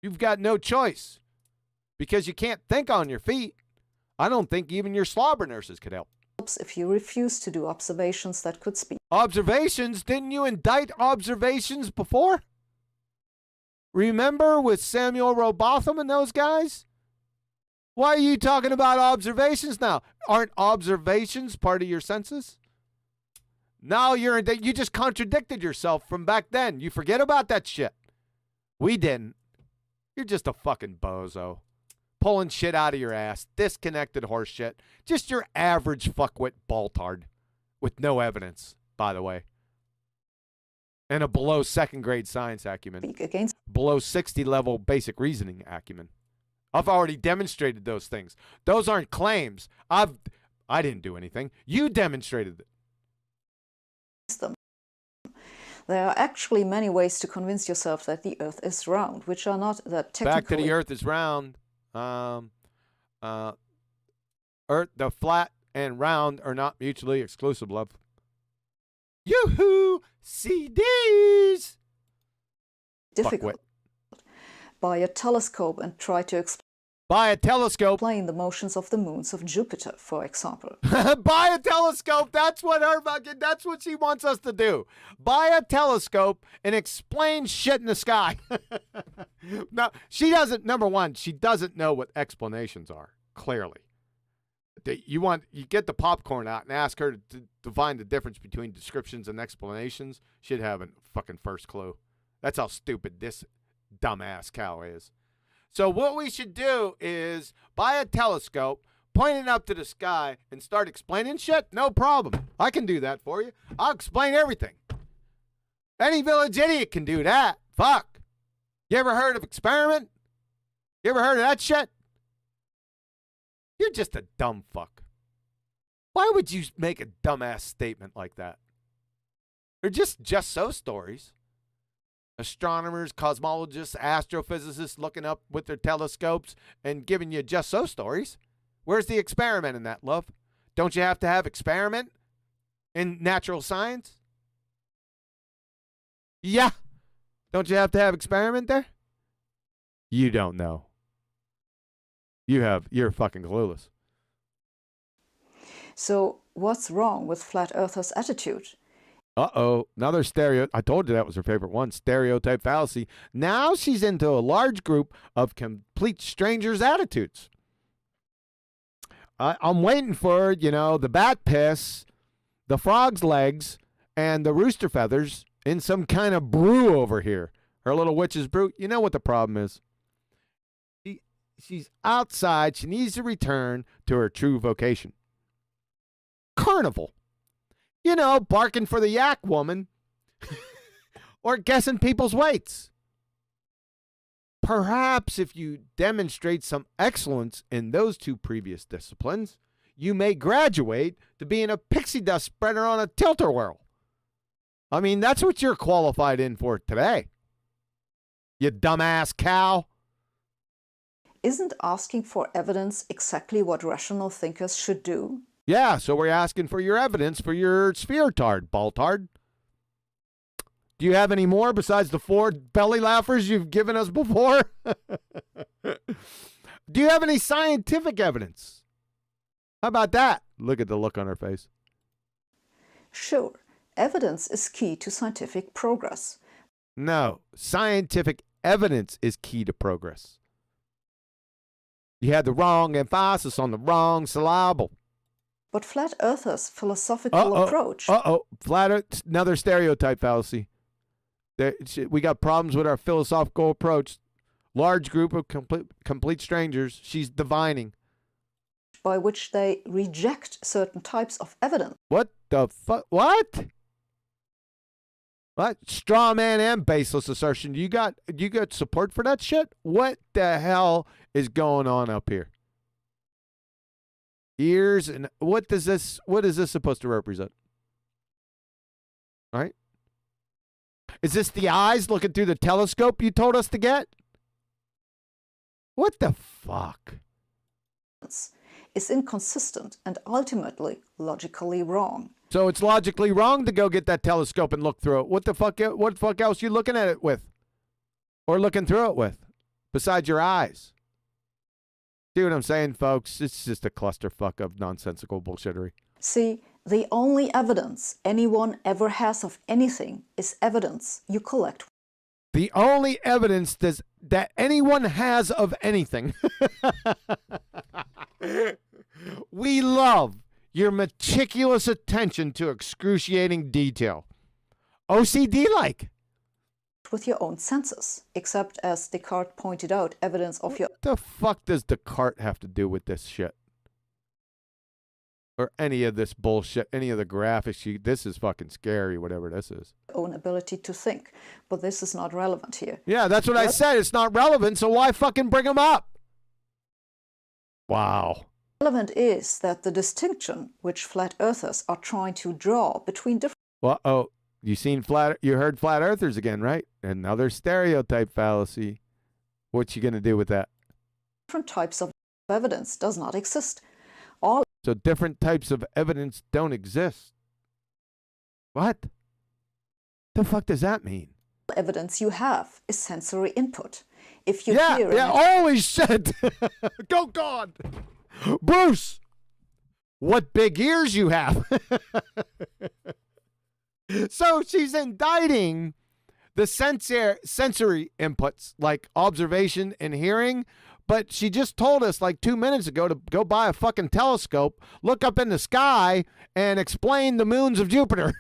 You've got no choice. Because you can't think on your feet. I don't think even your slobber nurses could help. If you refuse to do observations that could speak. Observations? Didn't you indict observations before? Remember with Samuel Robotham and those guys? Why are you talking about observations now? Aren't observations part of your senses? Now you just contradicted yourself from back then. You forget about that shit. We didn't. You're just a fucking bozo. Pulling shit out of your ass. Disconnected horse shit. Just your average fuckwit baltard. With no evidence, by the way. And a below second grade science acumen. Against. Below 60 level basic reasoning acumen. I've already demonstrated those things. Those aren't claims. I didn't do anything. You demonstrated it. Them. There are actually many ways to convince yourself that the Earth is round, which are not that technically. Back to the Earth is round. Earth, the flat and round are not mutually exclusive, love. Yoo-hoo! CDs! Difficult. Buy a telescope and try to Buy a telescope. explain the motions of the moons of Jupiter, for example. Buy a telescope. That's what she wants us to do. Buy a telescope and explain shit in the sky. No, she doesn't. Number one, she doesn't know what explanations are. Clearly, you get the popcorn out and ask her to define the difference between descriptions and explanations. She'd have a fucking first clue. That's how stupid this dumbass cow is. So what we should do is buy a telescope, point it up to the sky, and start explaining shit. No problem. I can do that for you. I'll explain everything. Any village idiot can do that. Fuck. You ever heard of experiment? You ever heard of that shit? You're just a dumb fuck. Why would you make a dumbass statement like that? They're just so stories. Astronomers, cosmologists, astrophysicists looking up with their telescopes and giving you just so stories. Where's the experiment in that, love? Don't you have to have experiment in natural science? Yeah. Don't you have to have experiment there? You don't know. You're fucking clueless. So what's wrong with flat earthers' attitude? Uh-oh. Another I told you that was her favorite one. Stereotype fallacy. Now she's into a large group of complete strangers' attitudes. I'm waiting for, the bat piss, the frog's legs, and the rooster feathers in some kind of brew over here. Her little witch's brew. You know what the problem is? She's outside. She needs to return to her true vocation. Carnival. Barking for the yak woman. Or guessing people's weights. Perhaps if you demonstrate some excellence in those two previous disciplines, you may graduate to being a pixie dust spreader on a tilt-a-whirl. I mean, that's what you're qualified in for today. You dumbass cow. Isn't asking for evidence exactly what rational thinkers should do? Yeah, so we're asking for your evidence for your sphere-tard, baltard. Do you have any more besides the 4 belly laughers you've given us before? Do you have any scientific evidence? How about that? Look at the look on her face. Sure, evidence is key to scientific progress. No, scientific evidence is key to progress. You had the wrong emphasis on the wrong syllable. But flat earthers' philosophical approach... Flat Earth, another stereotype fallacy. We got problems with our philosophical approach. Large group of complete strangers. She's divining. By which they reject certain types of evidence. What the fuck? What? What? Straw man and baseless assertion. You got support for that shit? What the hell is going on up here? Ears and what is this supposed to represent? All right. Is this the eyes looking through the telescope you told us to get? What the fuck? Is inconsistent and ultimately logically wrong. So it's logically wrong to go get that telescope and look through it. What the fuck else you looking at it with? Or looking through it with? Besides your eyes. See what I'm saying, folks? It's just a clusterfuck of nonsensical bullshittery. See, the only evidence anyone ever has of anything is evidence you collect. The only evidence that anyone has of anything. We love your meticulous attention to excruciating detail. OCD-like. With your own senses, except, as Descartes pointed out, evidence of your... What the fuck does Descartes have to do with this shit? Or any of this bullshit, any of the graphics. This is fucking scary, whatever this is. Own ability to think, but this is not relevant here. Yeah, that's what I said. It's not relevant, so why fucking bring them up? Wow. Relevant is that the distinction which flat earthers are trying to draw between different... Well, you heard flat earthers again, right? Another stereotype fallacy. What you gonna do with that? Different types of evidence does not exist. So different types of evidence don't exist. What? The fuck does that mean? Evidence you have is sensory input. If you hear... Yeah, holy shit! Go God! Bruce! What big ears you have! So she's indicting the sensory inputs, like observation and hearing, but she just told us like 2 minutes ago to go buy a fucking telescope, look up in the sky, and explain the moons of Jupiter.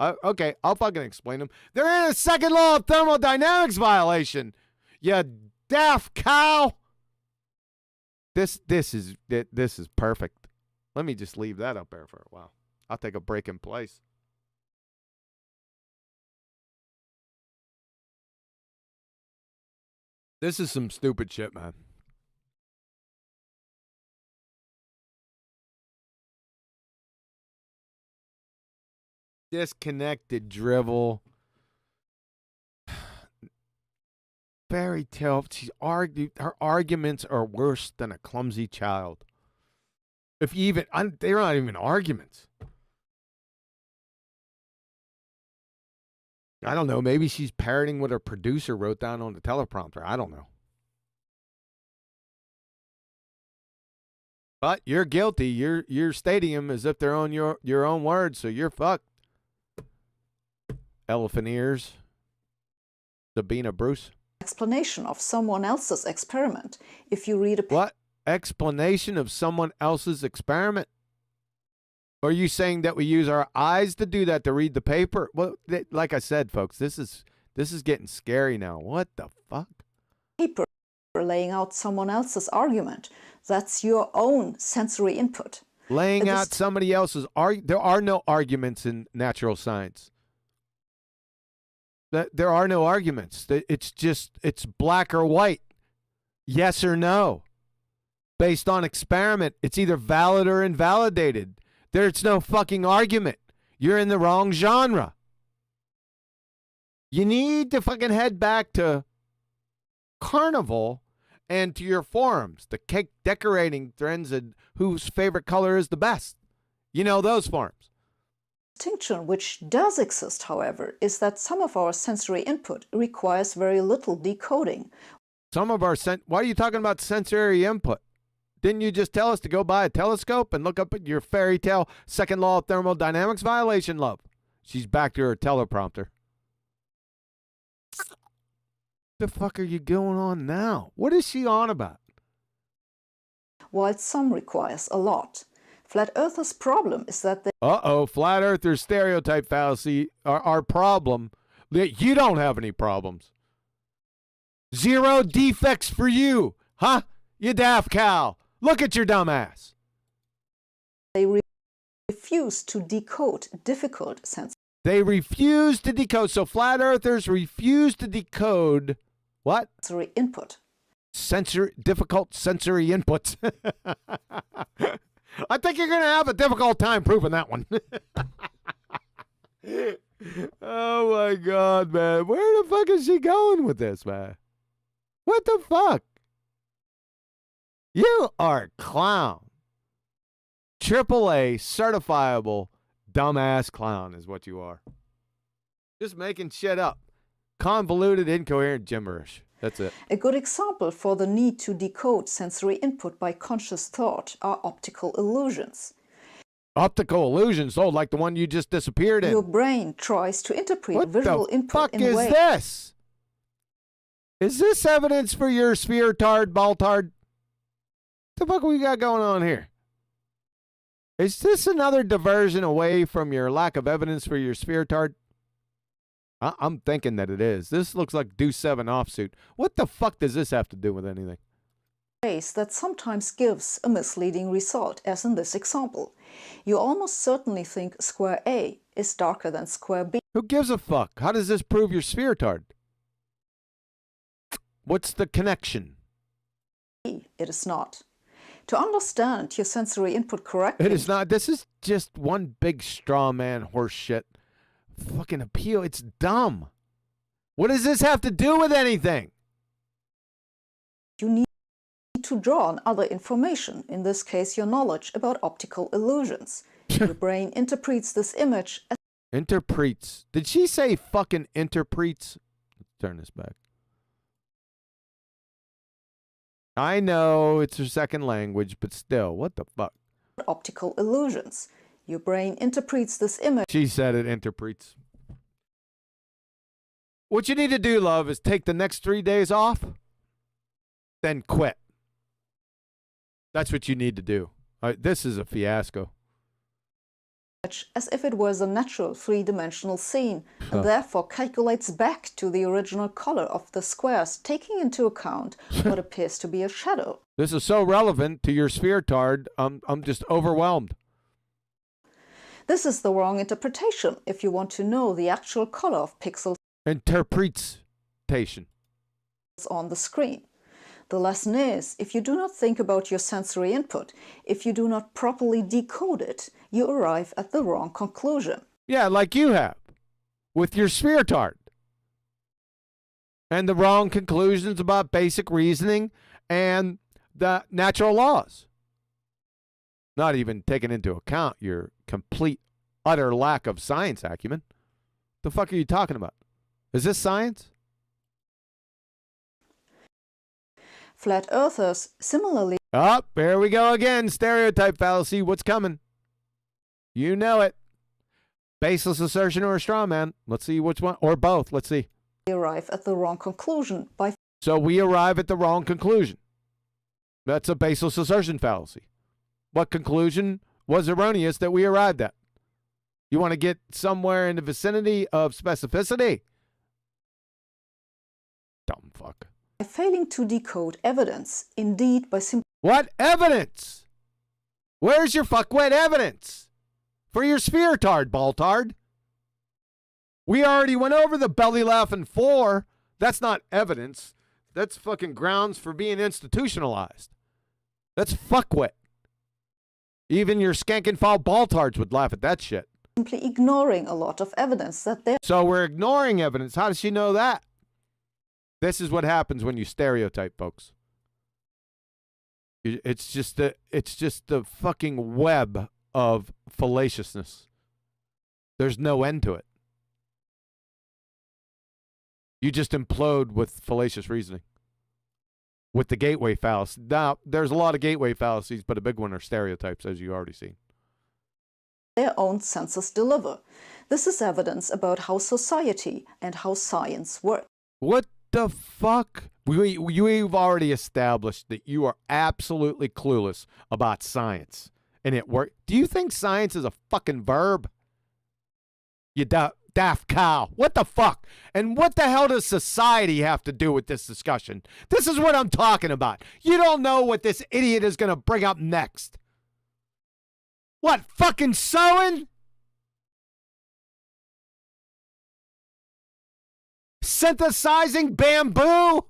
Okay, I'll fucking explain them. They're in a second law of thermodynamics violation. You daft cow. This is perfect. Let me just leave that up there for a while. I'll take a break in place. This is some stupid shit, man. Disconnected drivel. Fairy tale. Her arguments are worse than a clumsy child. If you even, they're not even arguments. I don't know. Maybe she's parroting what her producer wrote down on the teleprompter. I don't know. But you're guilty. You're stating them as if they're on your own words, so you're fucked. Elephant ears. Sabina Bruce. Explanation of someone else's experiment. If you read a What? Explanation of someone else's experiment? Are you saying that we use our eyes to do that, to read the paper? Well, like I said, folks, this is getting scary now. What the fuck? paper laying out someone else's argument, that's your own sensory input. Laying out somebody else's argument. There are no arguments in natural science. There are no arguments. It's black or white. Yes or no. Based on experiment. It's either valid or invalidated. There's no fucking argument. You're in the wrong genre. You need to fucking head back to Carnival and to your forums, the cake decorating trends and whose favorite color is the best. You know those forums. Distinction which does exist, however, is that some of our sensory input requires very little decoding. Some of our why are you talking about sensory input? Didn't you just tell us to go buy a telescope and look up at your fairy tale second law of thermodynamics violation, love? She's back to her teleprompter. The fuck are you going on now? What is she on about? While some requires a lot. Flat Earthers' problem is that they Flat Earthers stereotype fallacy, our problem. You don't have any problems. Zero defects for you, huh? You daft cow. Look at your dumb ass. they refuse to decode difficult sensory They refuse to decode. So flat earthers refuse to decode what? input. Difficult sensory inputs. I think you're going to have a difficult time proving that one. Oh my God, man. Where the fuck is she going with this, man? What the fuck? You are a clown. AAA certifiable dumbass clown is what you are. Just making shit up. Convoluted, incoherent gibberish. That's it. A good example for the need to decode sensory input by conscious thought are optical illusions. Optical illusions, like the one you just disappeared in. Your brain tries to interpret What visual the input fuck in is ways this? Is this evidence for your sphere-tard, ball-tard? What the fuck we got going on here? Is this another diversion away from your lack of evidence for your sphere-tard? I'm thinking that it is. This looks like Deuce 7 offsuit. What the fuck does this have to do with anything? that sometimes gives a misleading result, as in this example. You almost certainly think square A is darker than square B. Who gives a fuck? How does this prove your sphere-tard? What's the connection? It is not. To understand your sensory input correctly, It is not. This is just one big straw man horse shit. Fucking appeal. It's dumb. What does this have to do with anything? you need to draw on other information, in this case your knowledge about optical illusions. Your brain interprets this image as Interprets. Did she say fucking interprets? Let's turn this back. I know it's her second language, but still, what the fuck? optical illusions. Your brain interprets this image She said it interprets. What you need to do, love, is take the next 3 days off, then quit. That's what you need to do. This is a fiasco. as if it was a natural three-dimensional scene, and therefore calculates back to the original color of the squares, taking into account what appears to be a shadow. This is so relevant to your sphere-tard, I'm just overwhelmed. This is the wrong interpretation if you want to know the actual color of pixels Interpretation. on the screen. The lesson is, if you do not think about your sensory input, if you do not properly decode it, you arrive at the wrong conclusion. Yeah, like you have with your sphere-tard. And the wrong conclusions about basic reasoning and the natural laws. Not even taking into account your complete, utter lack of science acumen. The fuck are you talking about? Is this science? Flat earthers similarly Oh, there we go again. Stereotype fallacy. What's coming? You know it. Baseless assertion or a straw man. Let's see which one. Or both. Let's see. arrive at the wrong conclusion by So we arrive at the wrong conclusion. That's a baseless assertion fallacy. What conclusion was erroneous that we arrived at? You want to get somewhere in the vicinity of specificity? Dumb fuck. failing to decode evidence, indeed by What evidence? Where's your fuckwit evidence? For your sphere-tard, Baltard. We already went over the belly laughing 4. That's not evidence. That's fucking grounds for being institutionalized. That's fuckwit. Even your skanking foul Baltards would laugh at that shit. simply ignoring a lot of evidence that there So we're ignoring evidence. How does she know that? This is what happens when you stereotype, folks. It's just the fucking web of fallaciousness. There's no end to it. You just implode with fallacious reasoning. With the gateway fallacy. Now, there's a lot of gateway fallacies, but a big one are stereotypes, as you already see. their own senses deliver. This is evidence about how society and how science work. What the fuck? We've already established that you are absolutely clueless about science. And it works. Do you think science is a fucking verb? You daft cow. What the fuck? And what the hell does society have to do with this discussion? This is what I'm talking about. You don't know what this idiot is going to bring up next. What, fucking sewing? Synthesizing bamboo?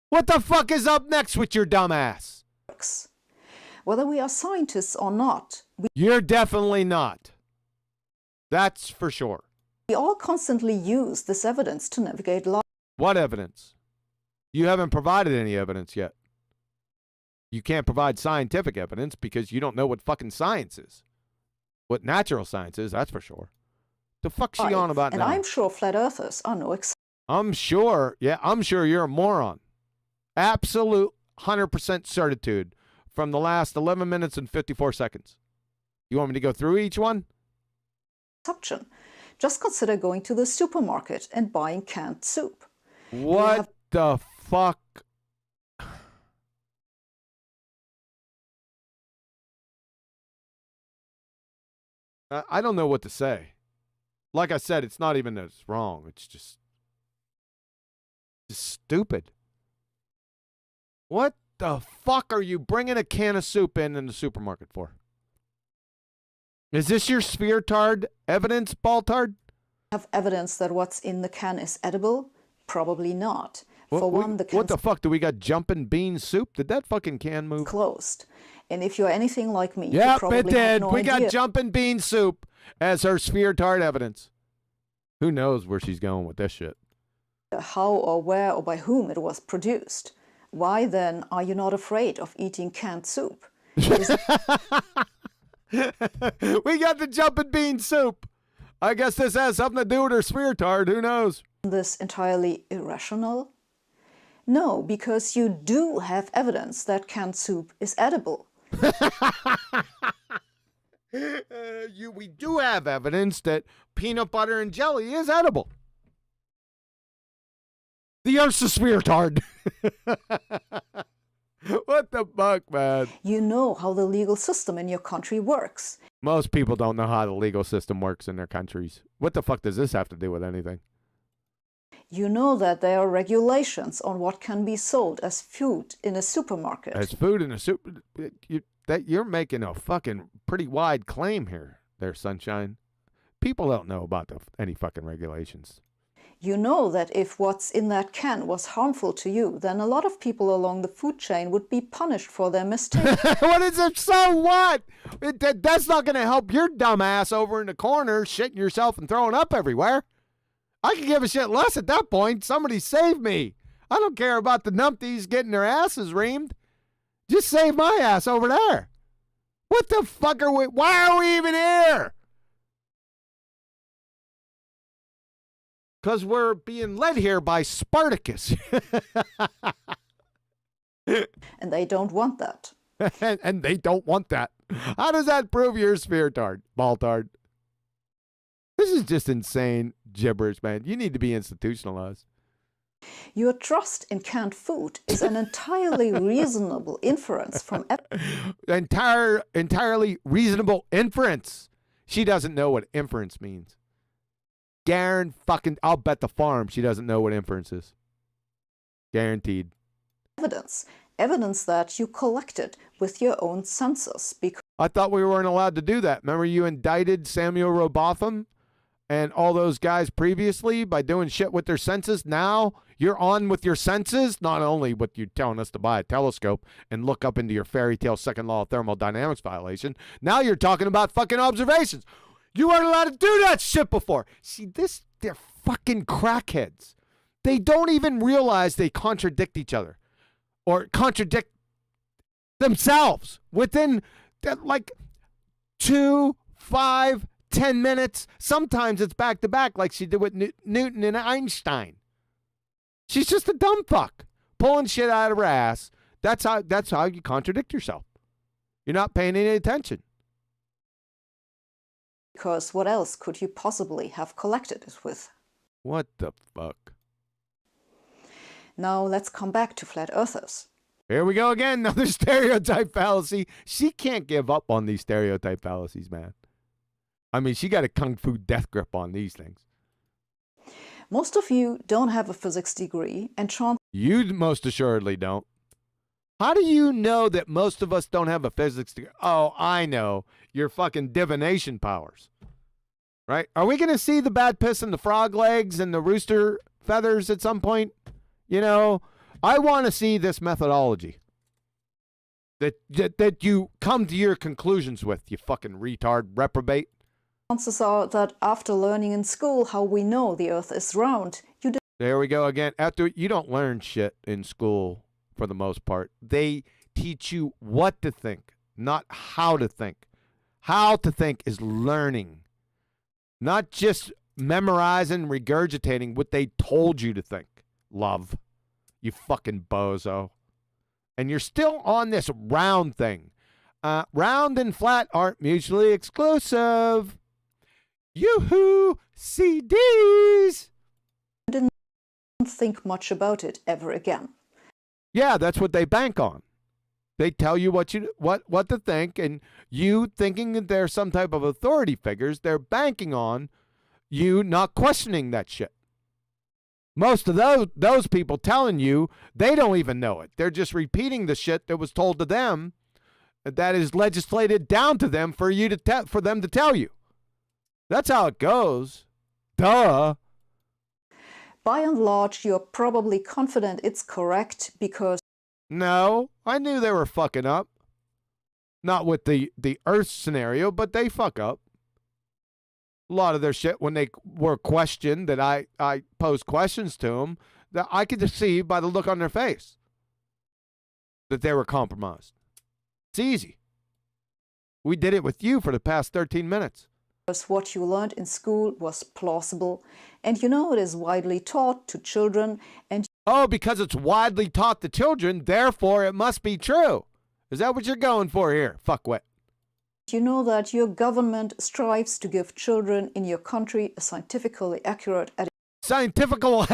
What the fuck is up next with your dumb ass? Whether we are scientists or not, You're definitely not. That's for sure. we all constantly use this evidence to navigate life. What evidence? You haven't provided any evidence yet. You can't provide scientific evidence because you don't know what fucking science is. What natural science is, that's for sure. The fuck's she on about and now? I'm sure flat earthers are no exception. I'm sure you're a moron. Absolute 100% certitude from the last 11 minutes and 54 seconds. You want me to go through each one? Just consider going to the supermarket and buying canned soup. What the fuck? I don't know what to say. Like I said, it's not even that it's wrong. It's just stupid. What the fuck are you bringing a can of soup in the supermarket for? Is this your sphere-tard evidence, Baltard? Have evidence that what's in the can is edible? Probably not. What, For one, the what can's the fuck? Do we got jumping bean soup? Did that fucking can move? closed. And if you're anything like me, you Yep, probably it have did. no We idea got jumping bean soup as her sphere-tard evidence. Who knows where she's going with this shit? how or where or by whom it was produced. Why then are you not afraid of eating canned soup? We got the jumping bean soup. I guess this has something to do with her sphere-tard. Who knows? This entirely irrational? No, because you do have evidence that canned soup is edible. We do have evidence that peanut butter and jelly is edible. The Earth's a sphere-tard. What the fuck, man? You know how the legal system in your country works. Most people don't know how the legal system works in their countries. What the fuck does this have to do with anything? You know that there are regulations on what can be sold as food in a supermarket. As food in a soup, you're making a fucking pretty wide claim here, there, Sunshine. People don't know about any fucking regulations. You know that if what's in that can was harmful to you, then a lot of people along the food chain would be punished for their mistake. What is it? So what? That's not going to help your dumb ass over in the corner shitting yourself and throwing up everywhere. I could give a shit less at that point. Somebody save me. I don't care about the numpties getting their asses reamed. Just save my ass over there. What the fuck are we? Why are we even here? Because we're being led here by Spartacus. And they don't want that. and they don't want that. How does that prove you're a sphere-tard, ball-tard? This is just insane gibberish, man. You need to be institutionalized. Your trust in canned food is an entirely reasonable inference from Entirely reasonable inference. She doesn't know what inference means. I'll bet the farm she doesn't know what inference is. Guaranteed. evidence that you collected with your own senses. Because I thought we weren't allowed to do that. Remember you indicted Samuel Robotham and all those guys previously by doing shit with their senses? Now you're on with your senses, not only with you telling us to buy a telescope and look up into your fairy tale second law of thermodynamics violation. Now you're talking about fucking observations. You weren't allowed to do that shit before. See, they're fucking crackheads. They don't even realize they contradict each other or contradict themselves within like 2, 5, 10 minutes. Sometimes it's back to back like she did with Newton and Einstein. She's just a dumb fuck pulling shit out of her ass. That's how you contradict yourself. You're not paying any attention. Because what else could you possibly have collected it with? What the fuck? Now let's come back to flat earthers. Here we go again, another stereotype fallacy. She can't give up on these stereotype fallacies, man. I mean, she got a kung fu death grip on these things. Most of you don't have a physics degree, and You most assuredly don't. How do you know that most of us don't have a physics degree? Oh, I know. Your fucking divination powers. Right? Are we going to see the bad piss and the frog legs and the rooster feathers at some point? You know, I want to see this methodology that you come to your conclusions with, you fucking retard reprobate. chances are that after learning in school how we know the Earth is round, you There we go again. After you don't learn shit in school for the most part. They teach you what to think, not how to think. How to think is learning, not just memorizing, regurgitating what they told you to think. Love, you fucking bozo. And you're still on this round thing. Round and flat aren't mutually exclusive. Yoo-hoo, CDs. didn't think much about it ever again. Yeah, that's what they bank on. They tell you what to think, and you thinking that they're some type of authority figures, they're banking on you not questioning that shit. Most of those people telling you, they don't even know it. They're just repeating the shit that was told to them, that is legislated down to them for them to tell you. That's how it goes. Duh. By and large, you're probably confident it's correct because No, I knew they were fucking up. Not with the Earth scenario, but they fuck up. A lot of their shit, when they were questioned, that I posed questions to them, that I could just see by the look on their face that they were compromised. It's easy. We did it with you for the past 13 minutes. what you learned in school was plausible, and you know it is widely taught to children, and Oh, because it's widely taught to children, therefore it must be true. Is that what you're going for here, fuckwit? you know that your government strives to give children in your country a scientifically accurate Scientifical.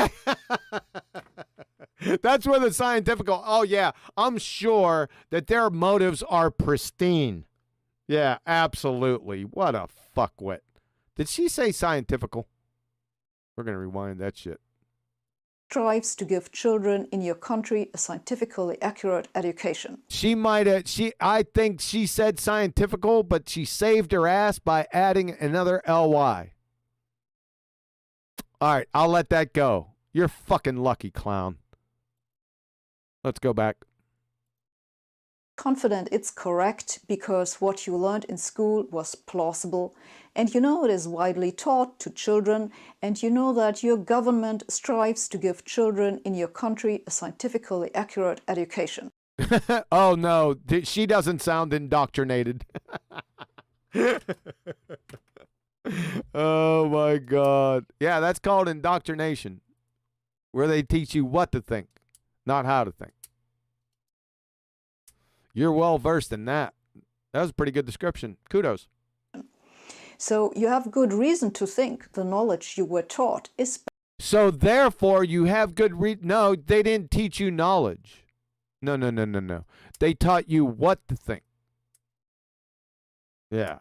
That's where the scientifical. Oh, yeah. I'm sure that their motives are pristine. Yeah, absolutely. What a fuckwit. Did she say scientifical? We're going to rewind that shit. strives to give children in your country a scientifically accurate education. She might have, I think she said scientifical, but she saved her ass by adding another LY. All right, I'll let that go. You're fucking lucky, clown. Let's go back. Confident it's correct because what you learned in school was plausible, and you know it is widely taught to children, and you know that your government strives to give children in your country a scientifically accurate education. Oh, no. She doesn't sound indoctrinated. Oh my God. Yeah, that's called indoctrination, where they teach you what to think, not how to think. You're well versed in that. That was a pretty good description. Kudos. So you have good reason to think the knowledge you were taught is. So therefore, you have good No, they didn't teach you knowledge. No. They taught you what to think. Yeah.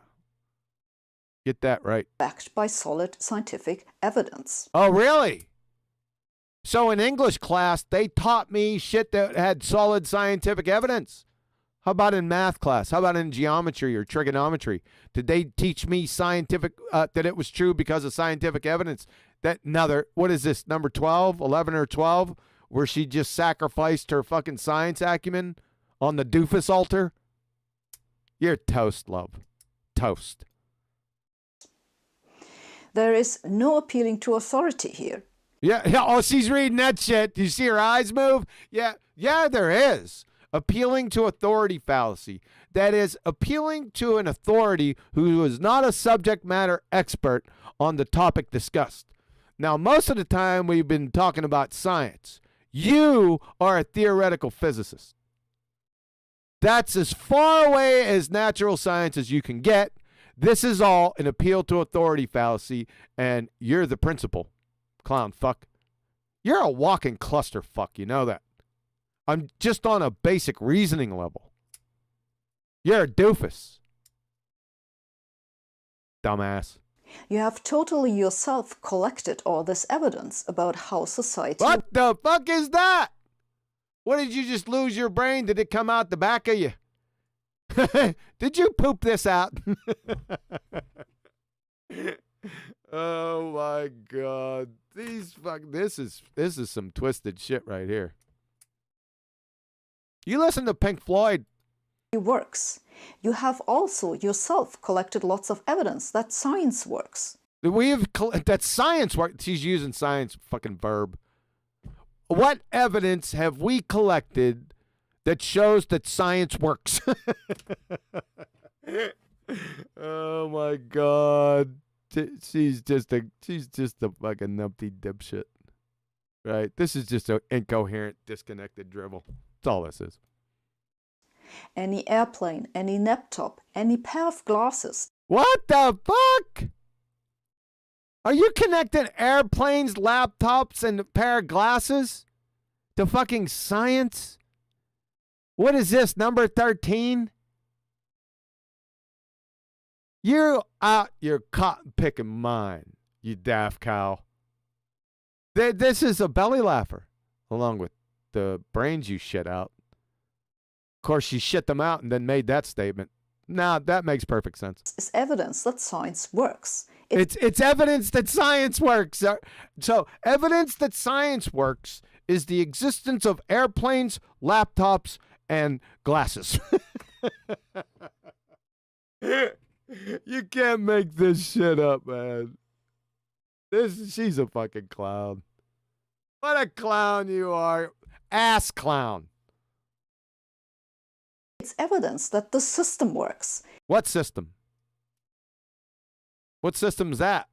Get that right. Backed by solid scientific evidence. Oh, really? So in English class, they taught me shit that had solid scientific evidence. How about in math class? How about in geometry or trigonometry? Did they teach me scientific that it was true because of scientific evidence? That another, what is this, number 12, 11 or 12, where she just sacrificed her fucking science acumen on the doofus altar? You're toast, love. Toast. There is no appealing to authority here. Yeah. Oh, she's reading that shit. Do you see her eyes move? Yeah, there is. Appealing to authority fallacy. That is, appealing to an authority who is not a subject matter expert on the topic discussed. Now, most of the time we've been talking about science. You are a theoretical physicist. That's as far away as natural science as you can get. This is all an appeal to authority fallacy, and you're the principal. Clown fuck. You're a walking clusterfuck, you know that. I'm just on a basic reasoning level. You're a doofus. Dumbass. You have totally yourself collected all this evidence about how society... What the fuck is that? What, did you just lose your brain? Did it come out the back of you? Did you poop this out? Oh my God. This is some twisted shit right here. You listen to Pink Floyd. works. You have also yourself collected lots of evidence that science works. That science works. She's using science fucking verb. What evidence have we collected that shows that science works? Oh my God. She's just a fucking numpty dipshit. Right? This is just an incoherent, disconnected drivel. That's all this is. Any airplane, any laptop, any pair of glasses. What the fuck? Are you connecting airplanes, laptops, and a pair of glasses to fucking science? What is this, number 13? You're out your cotton picking mind, you daft cow. This is a belly laugher, along with the brains you shit out. Of course, she shit them out and then made that statement. Now, that makes perfect sense. Is evidence that science works. It's evidence that science works. So, evidence that science works is the existence of airplanes, laptops, and glasses. You can't make this shit up, man. She's a fucking clown. What a clown you are. Ass clown. It's evidence that the system works. What system? What system's that?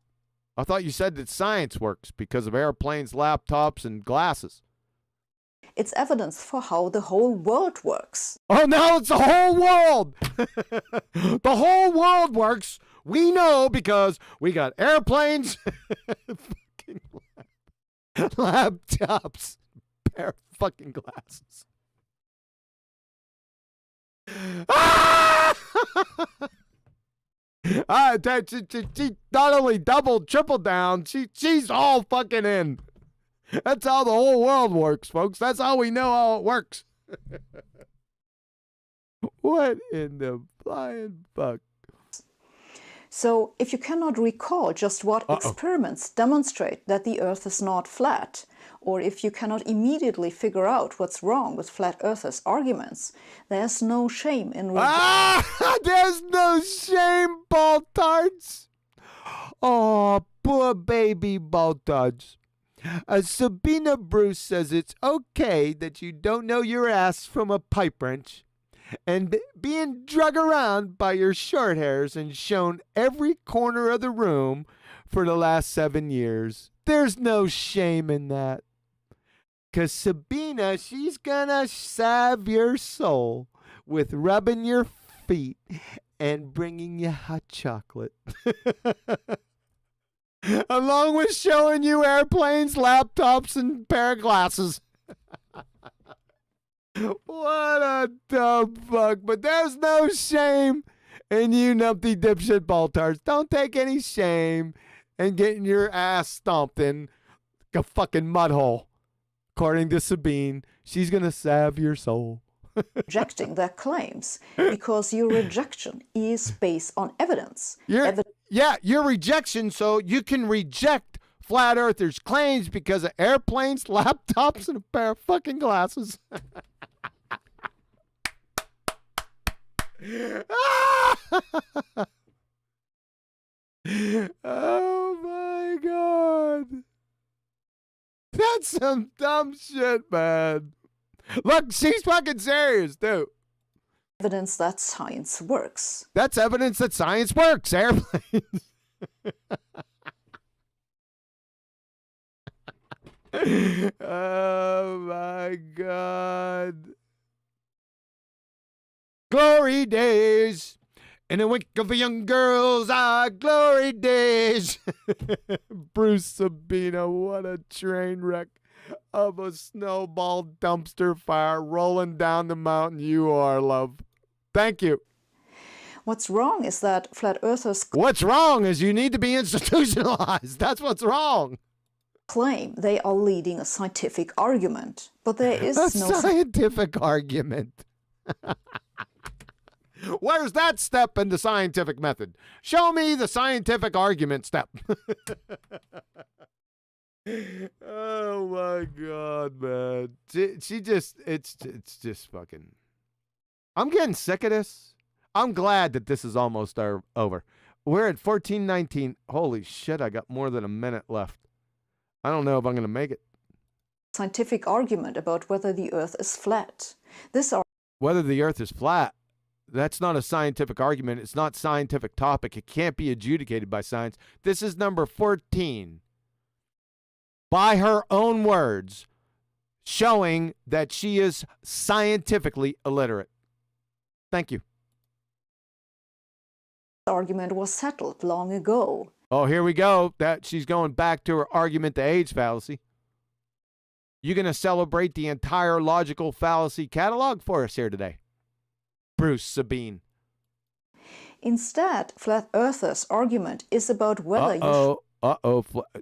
I thought you said that science works because of airplanes, laptops, and glasses. It's evidence for how the whole world works. Oh, now it's the whole world. The whole world works. We know because we got airplanes, fucking laptops, pair of fucking glasses. She not only doubled, tripled down, she's all fucking in. That's how the whole world works, folks. That's how we know how it works. What in the flying fuck? So, if you cannot recall just what experiments demonstrate that the Earth is not flat, or if you cannot immediately figure out what's wrong with flat earthers' arguments, there's no shame in... There's no shame, Baltards! Oh, poor baby Baltards. Sabina Bruce says it's okay that you don't know your ass from a pipe wrench, and being drug around by your short hairs and shown every corner of the room for the last 7 years. There's no shame in that. Because Sabina, she's gonna salve your soul with rubbing your feet and bringing you hot chocolate. Along with showing you airplanes, laptops, and pair of glasses. What a dumb fuck. But there's no shame in you numpty dipshit baltards. Don't take any shame in getting your ass stomped in a fucking mud hole. According to Sabine, she's going to salve your soul. Rejecting their claims because your rejection is based on evidence. Your rejection, so you can reject flat earthers' claims because of airplanes, laptops, and a pair of fucking glasses. Oh my God. That's some dumb shit, man. Look, she's fucking serious, too. Evidence that science works. That's evidence that science works. Airplanes. Oh my God. Glory days. In the wink of a young girl's eye, glory days. Bruce Sabina, what a train wreck of a snowball dumpster fire rolling down the mountain you are, love. Thank you. What's wrong is that flat earthers What's wrong is you need to be institutionalized. That's what's wrong. claim they are leading a scientific argument, but there is A no scientific argument. Where's that step in the scientific method? Show me the scientific argument step. Oh my God, man. She just, it's just fucking. I'm getting sick of this. I'm glad that this is almost over. We're at 14:19. Holy shit, I got more than a minute left. I don't know if I'm going to make it. scientific argument about whether the Earth is flat. This Whether the earth is flat, that's not a scientific argument. It's not a scientific topic. It can't be adjudicated by science. This is number 14. By her own words, showing that she is scientifically illiterate. Thank you. argument was settled long ago. Oh, here we go. That she's going back to her argument to age fallacy. You going to celebrate the entire logical fallacy catalog for us here today, Bruce Sabine? Instead, flat earthers' argument is about whether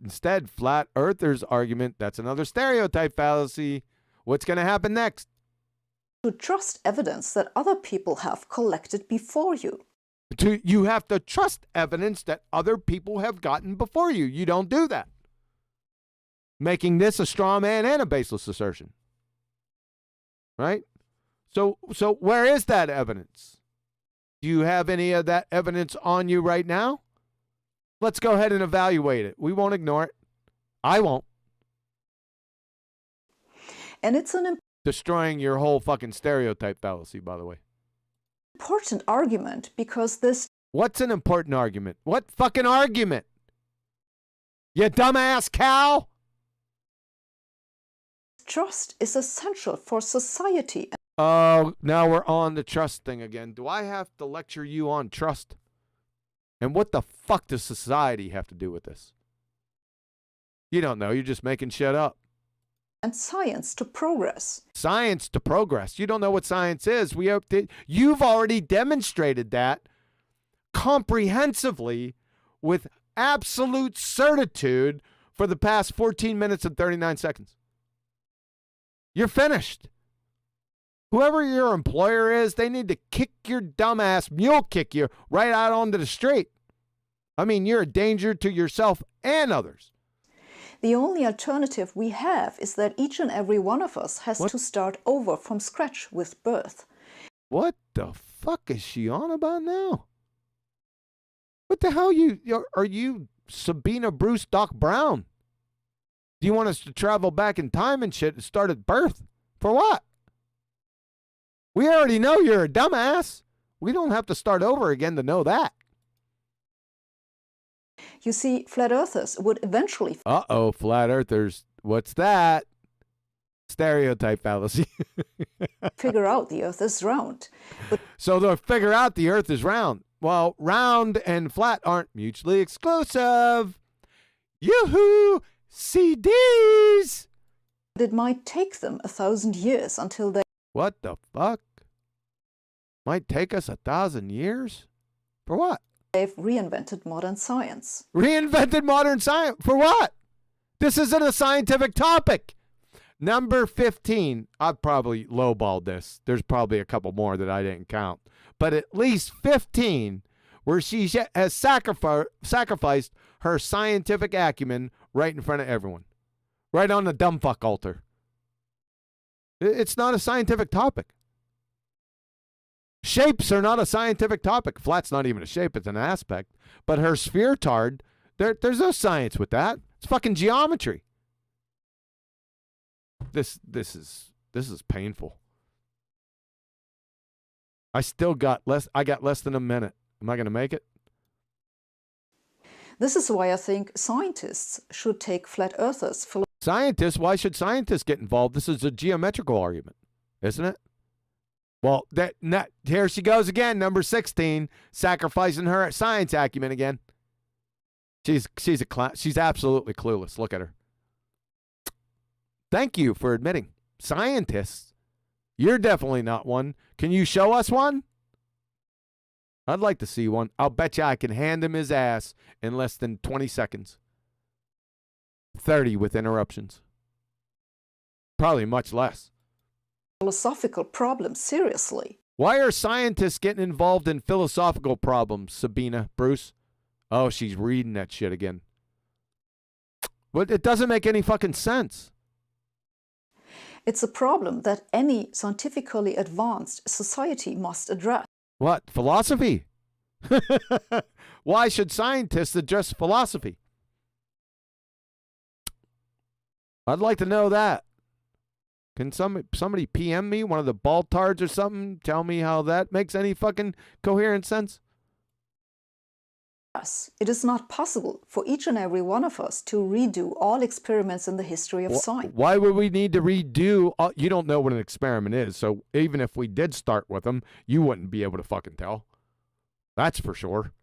Instead, flat earthers' argument, that's another stereotype fallacy. What's going to happen next? you should trust evidence that other people have collected before you. You have to trust evidence that other people have gotten before you. You don't do that. Making this a straw man and a baseless assertion. Right? So where is that evidence? Do you have any of that evidence on you right now? Let's go ahead and evaluate it. We won't ignore it. I won't. And it's an Destroying your whole fucking stereotype fallacy, by the way. important argument because this What's an important argument? What fucking argument? You dumbass cow? trust is essential for society. Oh, now we're on the trust thing again. Do I have to lecture you on trust? And what the fuck does society have to do with this? You don't know. You're just making shit up. And science to progress. Science to progress. You don't know what science is. You've already demonstrated that comprehensively with absolute certitude for the past 14 minutes and 39 seconds. You're finished. Whoever your employer is, they need to kick your dumbass, mule kick you right out onto the street. I mean, you're a danger to yourself and others. The only alternative we have is that each and every one of us has to start over from scratch with birth. What the fuck is she on about now? What the hell are you Sabina Bruce Doc Brown? Do you want us to travel back in time and shit and start at birth? For what? We already know you're a dumbass. We don't have to start over again to know that. You see, flat earthers would eventually Uh-oh, flat earthers. What's that? Stereotype fallacy. figure out the earth is round. But So they'll figure out the earth is round. Well, round and flat aren't mutually exclusive. Yoo-hoo! CDs! it might take them 1,000 years until What the fuck? Might take us 1,000 years? For what? they've reinvented modern science. Reinvented modern science? For what? This isn't a scientific topic. Number 15. I've probably lowballed this. There's probably a couple more that I didn't count. But at least 15 where she has sacrificed her scientific acumen right in front of everyone. Right on the dumbfuck altar. It's not a scientific topic. Shapes are not a scientific topic. Flat's not even a shape, it's an aspect. But her sphere-tard, there's no science with that. It's fucking geometry. This is painful. I got less than a minute. Am I going to make it? This is why I think scientists should take flat earthers' Scientists? Why should scientists get involved? This is a geometrical argument, isn't it? Well, here she goes again, number 16, sacrificing her science acumen again. She's a clown. She's absolutely clueless. Look at her. Thank you for admitting. Scientists? You're definitely not one. Can you show us one? I'd like to see one. I'll bet you I can hand him his ass in less than 20 seconds. 30 with interruptions. Probably much less. philosophical problems seriously. Why are scientists getting involved in philosophical problems, Sabina, Bruce? Oh, she's reading that shit again. But it doesn't make any fucking sense. It's a problem that any scientifically advanced society must address. What? Philosophy? Why should scientists address philosophy? I'd like to know that. Can somebody PM me, one of the baltards or something, tell me how that makes any fucking coherent sense? It is not possible for each and every one of us to redo all experiments in the history of science. Why would we need to redo? You don't know what an experiment is, so even if we did start with them, you wouldn't be able to fucking tell. That's for sure.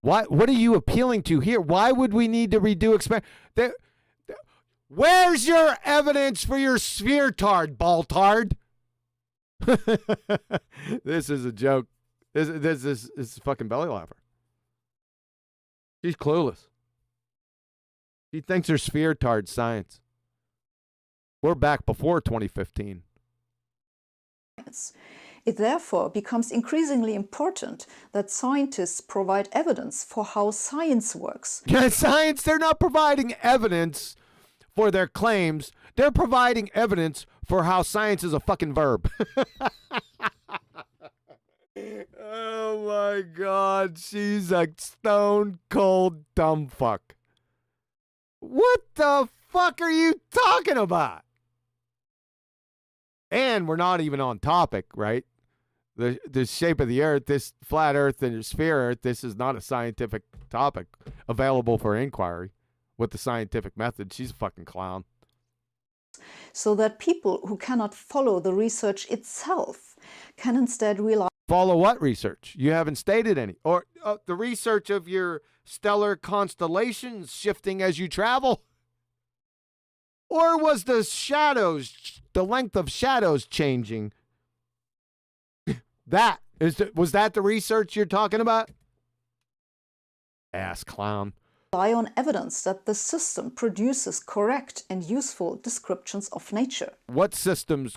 What are you appealing to here? Why would we need to redo experiment? Where's your evidence for your sphere-tard, baltard? This is a joke. This is a fucking belly laugher. She's clueless. She thinks her sphere-tard science. We're back before 2015. It therefore becomes increasingly important that scientists provide evidence for how science works. Science, they're not providing evidence for their claims. They're providing evidence for how science is a fucking verb. Oh my God, she's a stone cold dumb fuck. What the fuck are you talking about? And we're not even on topic, right? The shape of the earth, this flat earth and sphere earth, this is not a scientific topic available for inquiry with the scientific method. She's a fucking clown. So that people who cannot follow the research itself can instead rely. Follow what research? You haven't stated any. Or the research of your stellar constellations shifting as you travel? Or was the length of shadows changing? Was that the research you're talking about? Ass clown. Rely on evidence that the system produces correct and useful descriptions of nature. What systems?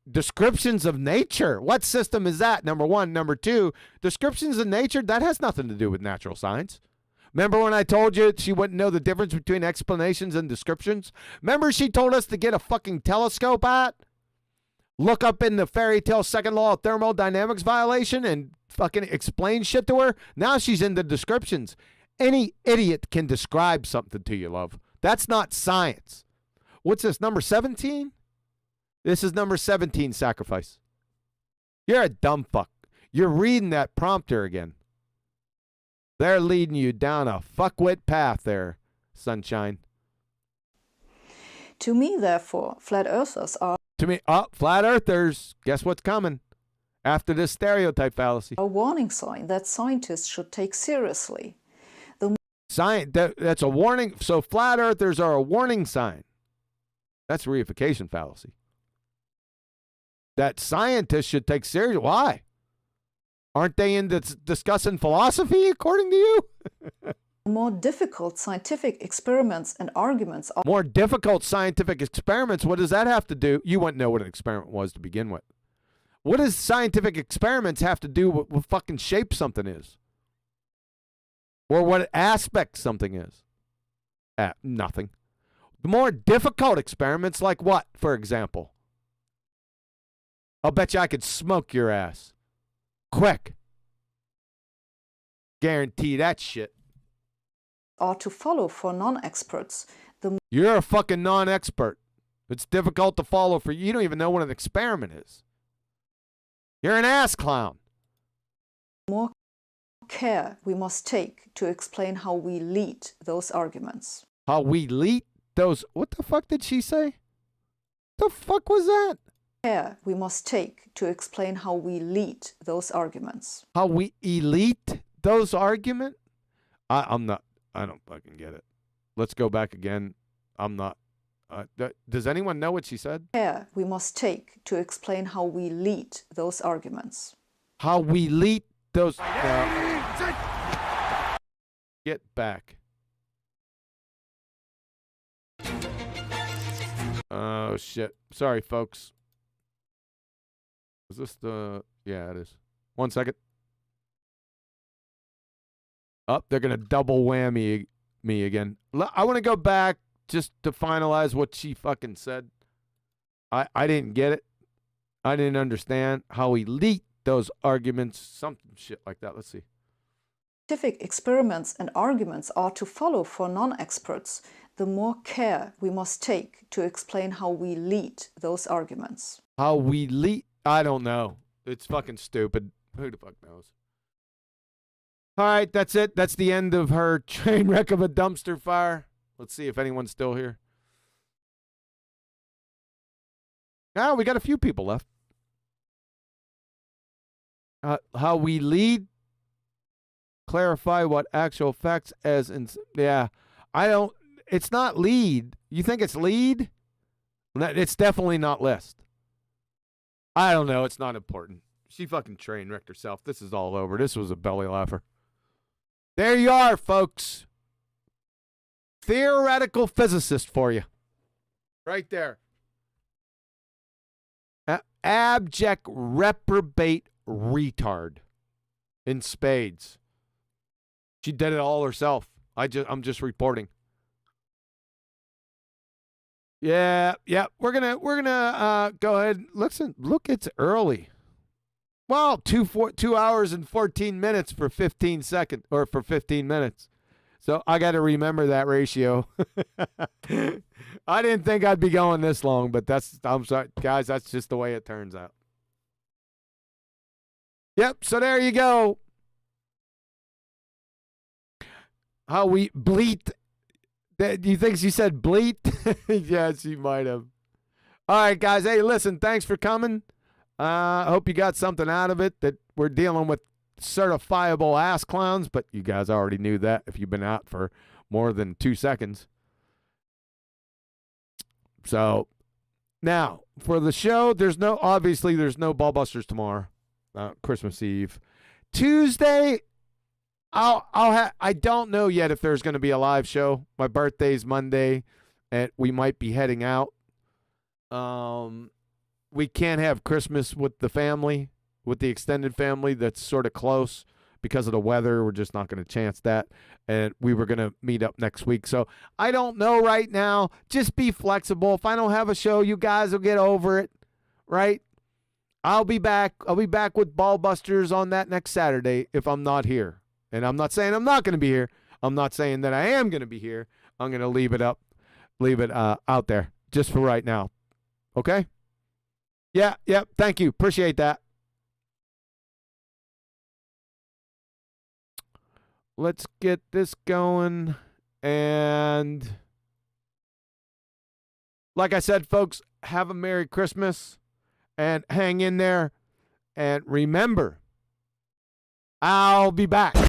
Descriptions of nature? What system is that? Number one. Number two, descriptions of nature, that has nothing to do with natural science. Remember when I told you she wouldn't know the difference between explanations and descriptions? Remember she told us to get a fucking telescope out? Look up in the fairy tale second law of thermodynamics violation and fucking explain shit to her? Now she's into descriptions. Any idiot can describe something to you, love. That's not science. What's this, number 17? This is number 17, sacrifice. You're a dumb fuck. You're reading that prompter again. They're leading you down a fuckwit path there, sunshine. To me, therefore, flat earthers are To me, flat earthers, guess what's coming after this stereotype fallacy? a warning sign that scientists should take seriously. That's a warning. So flat earthers are a warning sign. That's reification fallacy. That scientists should take seriously. Why? Aren't they into discussing philosophy, according to you? More difficult scientific experiments and arguments are More difficult scientific experiments? What does that have to do? You wouldn't know what an experiment was to begin with. What does scientific experiments have to do with what fucking shape something is? Or what aspect something is? Nothing. The more difficult experiments, like what, for example? I'll bet you I could smoke your ass. Quick. Guarantee that shit. are to follow for non-experts. You're a fucking non-expert. It's difficult to follow for you. You don't even know what an experiment is. You're an ass clown. More care we must take to explain how we lead those arguments. How we lead those... What the fuck did she say? The fuck was that? Care we must take to explain how we lead those arguments. How we elite those arguments? I'm not... I don't fucking get it. Let's go back again. I'm not... does anyone know what she said? Care we must take to explain how we lead those arguments. How we lead those... Get back. Oh, shit. Sorry, folks. Is this the... Yeah, it is. 1 second. Oh, they're going to double whammy me again. I want to go back just to finalize what she fucking said. I didn't get it. I didn't understand how elite those arguments, some shit like that. Let's see. Scientific experiments and arguments are to follow for non-experts. The more care we must take to explain how we lead those arguments. How we lead? I don't know. It's fucking stupid. Who the fuck knows? All right, that's it. That's the end of her train wreck of a dumpster fire. Let's see if anyone's still here. Ah, we got a few people left. How we lead? Clarify what actual facts as in... Yeah, I don't... It's not lead. You think it's lead? It's definitely not list. I don't know. It's not important. She fucking train wrecked herself. This is all over. This was a belly laugher. There you are, folks. Theoretical physicist for you. Right there. Abject reprobate retard. In spades. She did it all herself. I'm just reporting. Yeah. We're gonna go ahead. Listen, look, it's early. Well, 2 hours and 14 minutes for 15 seconds, or for 15 minutes. So I got to remember that ratio. I didn't think I'd be going this long, but I'm sorry, guys, that's just the way it turns out. Yep, so there you go. How we bleat. Do you think she said bleat? Yeah, she might have. All right, guys. Hey, listen, thanks for coming. I hope you got something out of it, that we're dealing with certifiable ass clowns, but you guys already knew that if you've been out for more than 2 seconds. So, now, for the show, obviously there's no Ballbusters tomorrow, Christmas Eve. Tuesday, I don't know yet if there's going to be a live show. My birthday's Monday, and we might be heading out. We can't have Christmas with the family, with the extended family that's sort of close because of the weather. We're just not going to chance that. And we were going to meet up next week. So I don't know right now. Just be flexible. If I don't have a show, you guys will get over it, right? I'll be back. I'll be back with Ballbusters on that next Saturday if I'm not here. And I'm not saying I'm not going to be here. I'm not saying that I am going to be here. I'm going to leave it out there just for right now. Okay? Yeah, thank you. Appreciate that. let's get this going. And like I said, folks, have a Merry Christmas and hang in there. And remember, I'll be back.